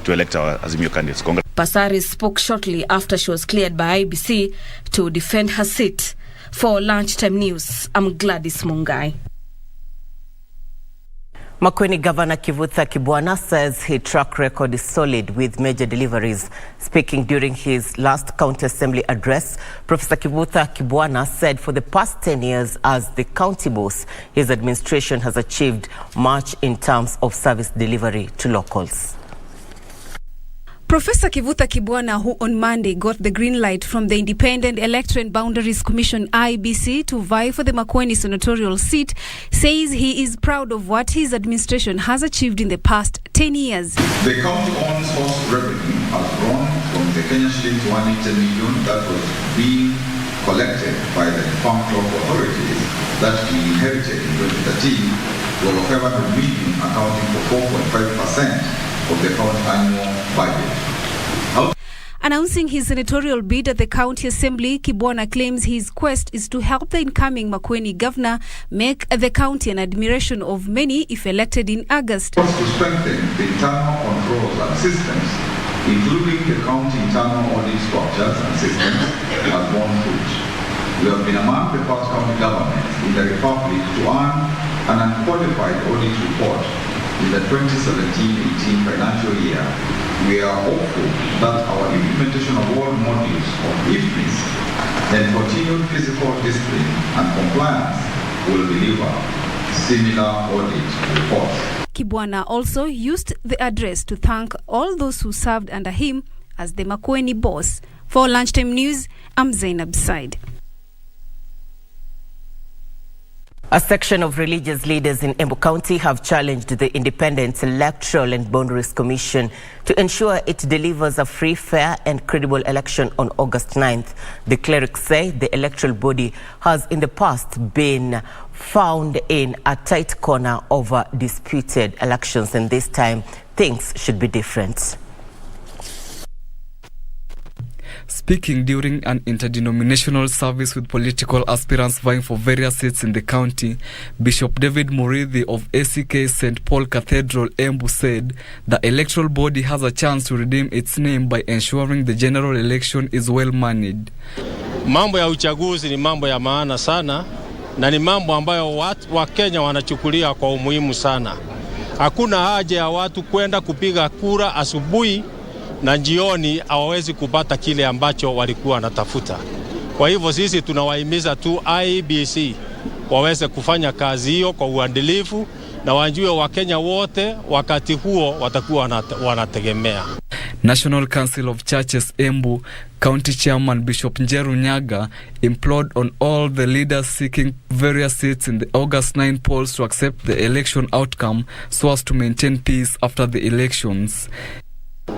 to elect our Azimio candidates. Passaris spoke shortly after she was cleared by IBC to defend her seat. For Lunchtime News, I'm Gladys Mungai. Makueni Governor Kivutha Kibwana says his track record is solid with major deliveries. Speaking during his last county assembly address, Professor Kivutha Kibwana said for the past 10 years as the county boss, his administration has achieved much in terms of service delivery to locals. Professor Kivutha Kibwana, who on Monday got the green light from the Independent Electorate Boundaries Commission IBC to vie for the Makueni senatorial seat, says he is proud of what his administration has achieved in the past 10 years. The county-owned horse revenue has grown from the Kenyan shilling to 180 million that was being collected by the farm crop authorities that we inherited in 2013 to over 500 million, accounting for 4.5% of the county annual budget. Announcing his senatorial bid at the county assembly, Kibwana claims his quest is to help the incoming Makueni governor make the county an admiration of many if elected in August. To strengthen the internal controls and systems, including the county internal audit structures and systems, has borne fruit. We have been among the first county governments in the Republic to earn an unqualified audit report in the 2017-18 financial year. We are hopeful that our implementation of all modules of IFMIS and continued physical discipline and compliance will deliver similar audit reports. Kibwana also used the address to thank all those who served under him as the Makueni boss. For Lunchtime News, I'm Zainab Said. A section of religious leaders in Embu County have challenged the Independent Electoral and Boundaries Commission to ensure it delivers a free, fair and credible election on August 9th. The clerics say the electoral body has in the past been found in a tight corner over disputed elections, and this time things should be different. Speaking during an interdenominational service with political aspirants vying for various seats in the county, Bishop David Murithi of ACK St. Paul Cathedral, Embu, said the electoral body has a chance to redeem its name by ensuring the general election is well managed. Mambo ya uchaguzi ni mambo ya maana sana na ni mambo ambayo wa Kenya wanachukulia kwa umuhimu sana. Hakuna haja ya watu kwenda kupiga kura asubuhi na jioni hawawezi kupata kile ambacho walikuwa wanatafuta. Kwa hivyo sisi tunawahimiza tu IBC waweze kufanya kazi hiyo kwa uadilifu na wajue Wakenya wote wakati huo watakuwa wanategemea. National Council of Churches Embu County Chairman Bishop Njeru Nyaga implored on all the leaders seeking various seats in the August 9 polls to accept the election outcome so as to maintain peace after the elections.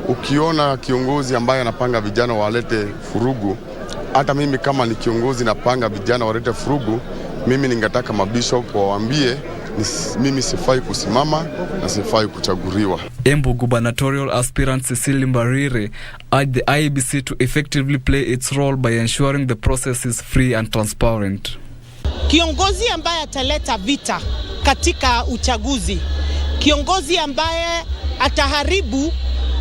Ukiona kiongozi ambaye anapanga vijana walete furugu, hata mimi kama ni kiongozi napanga vijana walete furugu, mimi ningetaka mabishop waambie mimi sifai kusimama na sifai kuchaguliwa. Embu gubernatorial aspirant Cecily Mbarire urged the IEBC to effectively play its role by ensuring the process is free and transparent. Kiongozi ambaye ataleta vita katika uchaguzi, kiongozi ambaye ataharibu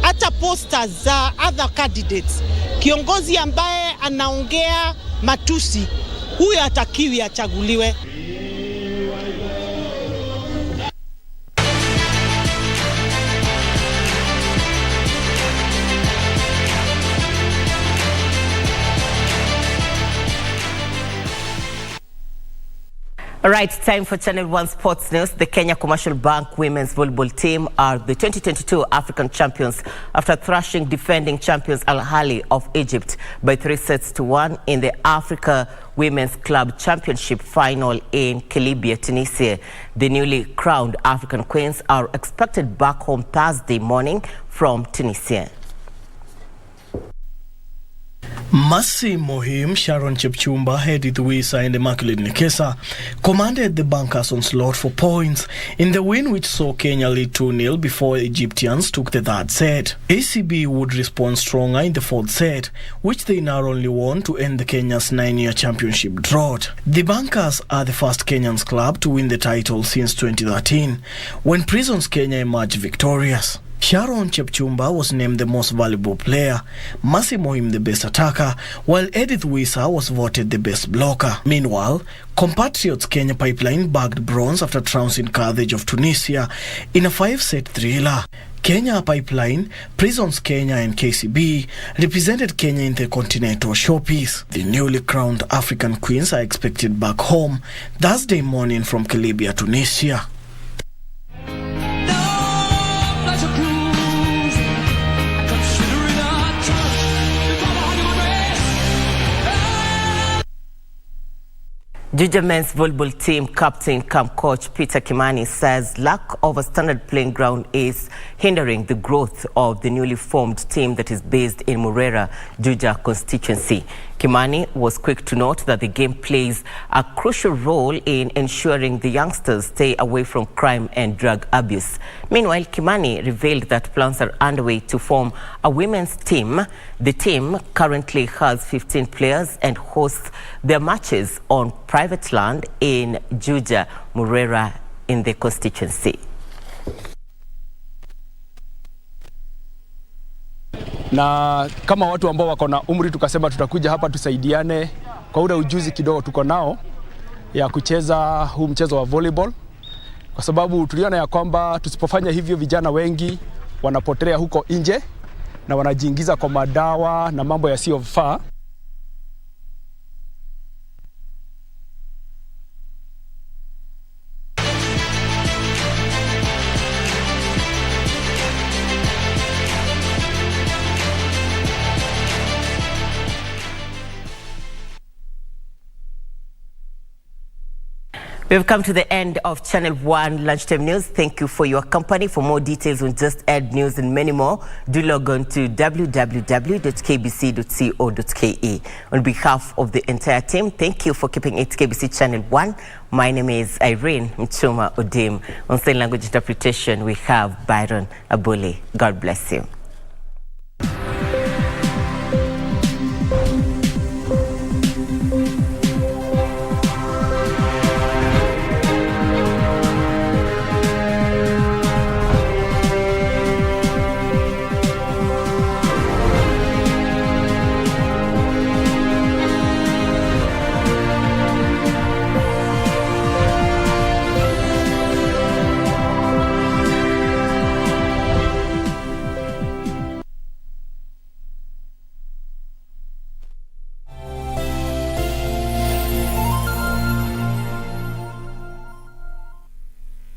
hata posters za other candidates, kiongozi ambaye anaongea matusi, huyo hatakiwi achaguliwe. All right, time for Channel 1 Sports News. The Kenya Commercial Bank women's volleyball team are the 2022 African champions after thrashing defending champions Al Ahly of Egypt by 3-1 in the Africa Women's Club Championship final in Kelibia, Tunisia. The newly crowned African queens are expected back home Thursday morning from Tunisia. Mercy Mohim, Sharon Chepchumba, Edith Wisa and Immaculate Nekesa commanded the bankers on slot for points in the win which saw Kenya lead 2-0 before Egyptians took the third set. ACB would respond stronger in the fourth set, which they now only won to end the Kenya's 9-year championship drought. The bankers are the first Kenyan club to win the title since 2013, when Prisons Kenya emerged victorious. Sharon Chepchumba was named the most valuable player, Mercy Mohim the best attacker, while Edith Wisa was voted the best blocker. Meanwhile, compatriots Kenya Pipeline bagged bronze after trouncing Carthage of Tunisia in a 5-set thriller. Kenya Pipeline, Prisons Kenya and KCB represented Kenya in the continental showpiece. The newly crowned African queens are expected back home Thursday morning from Kelibia, Tunisia. Juja men's volleyball team captain cum coach Peter Kimani says lack of a standard playing ground is hindering the growth of the newly formed team that is based in Murera, Juja constituency. Kimani was quick to note that the game plays a crucial role in ensuring the youngsters stay away from crime and drug abuse. Meanwhile, Kimani revealed that plans are underway to form a women's team. The team currently has 15 players and hosts their matches on private land in Juja, Murera in the constituency. Na kama watu ambao wako na umri tukasema tutakuja hapa tusaidiane kwa ule ujuzi kidogo tuko nao ya kucheza huu mchezo wa volleyball, kwa sababu tuliona ya kwamba tusipofanya hivyo vijana wengi wanapotelea huko nje na wanajiingiza kwa madawa na mambo yasiyofaa. We've come to the end of Channel 1 Lunchtime News. Thank you for your company. For more details on Just Add News and many more, do log on to www.kbc.co.ke. On behalf of the entire team, thank you for keeping it KBC Channel 1. My name is Irene Mchuma Odim. On sign language interpretation, we have Byron Abuli. God bless you.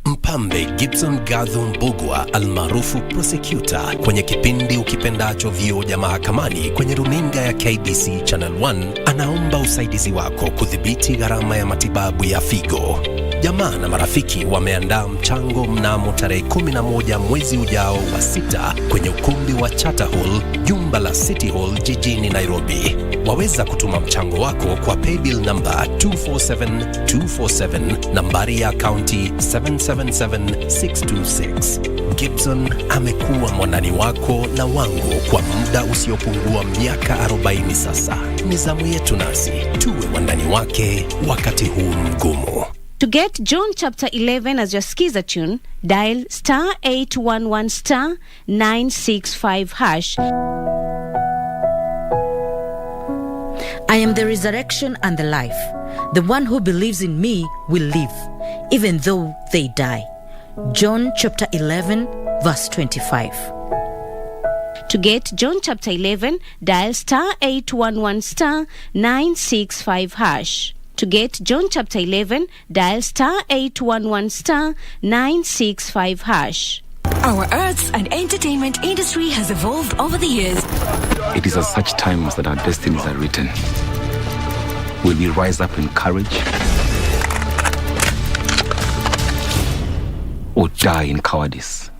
Mpambe Gibson Gadhu Mbugwa almaarufu prosecutor kwenye kipindi ukipendacho Vioja Mahakamani kwenye runinga ya KBC Channel 1 anaomba usaidizi wako kudhibiti gharama ya matibabu ya figo. Jamaa na marafiki wameandaa mchango mnamo tarehe 11 mwezi ujao wa 6 kwenye ukumbi wa Charter Hall, jumba la City Hall jijini Nairobi. Waweza kutuma mchango wako kwa paybill number 247247, nambari ya akaunti 777626. Gibson amekuwa mwanani wako na wangu kwa muda usiopungua miaka 40 sasa. Ni zamu yetu nasi tuwe wandani wake wakati huu mgumu. To get John chapter 11 as your skiza tune, dial *811 *965#. I am the resurrection and the life. The one who believes in me will live, even though they die. John chapter 11, verse 25. To get John chapter 11, dial *811 *965#. To get John chapter 11, dial star 811 star 965 hash. Our arts and entertainment industry has evolved over the years. It is at such times that our destinies are written. Will we rise up in courage or die in cowardice?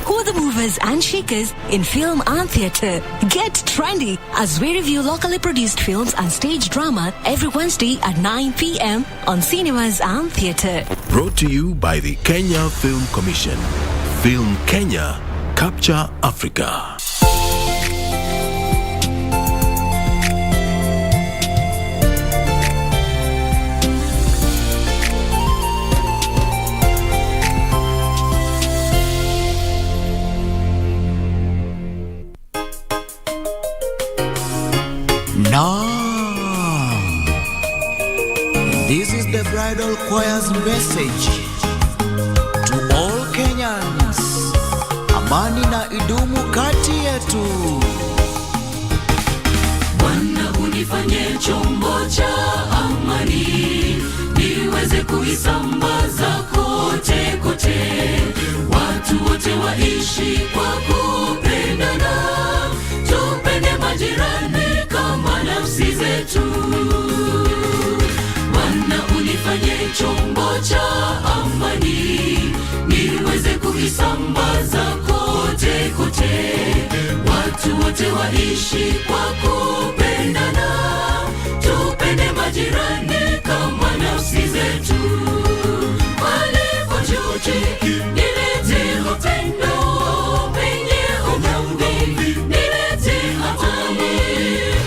Who are the movers and shakers in film and theatre? Get trendy as we review locally produced films and stage drama every Wednesday at 9 p.m. on Cinemas and Theatre. Brought to you by the Kenya Film Commission. Film Kenya, Capture Africa. This is the bridal choir's message to all Kenyans. Amani na idumu kati yetu. Bwana unifanye chombo cha amani, niweze kuisambaza kote kote. Watu wote waishi kwa kupendana, tupende majirani kama nafsi zetu. Unifanye chombo cha amani, niweze kuisambaza kote kote. Watu wote waishi kwa kupendana, tupende majirani kama nafsi zetu. Walipo chuki, nilete upendo, penye ugomvi, nilete amani.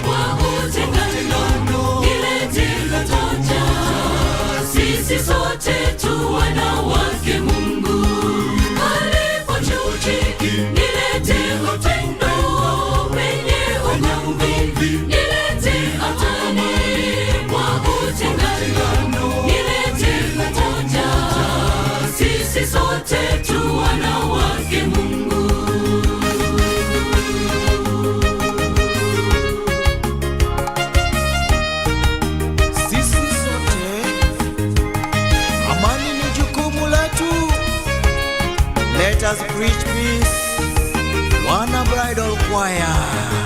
Kwa utengano, nilete umoja. Sisi sote tu wanawake Mungu. Alipo chuki, nilete upendo, penye ugomvi, nilete amani. Kwa utengano, nilete umoja. Sisi sote tu wanawake Mungu. Let us preach peace. One bridal choir.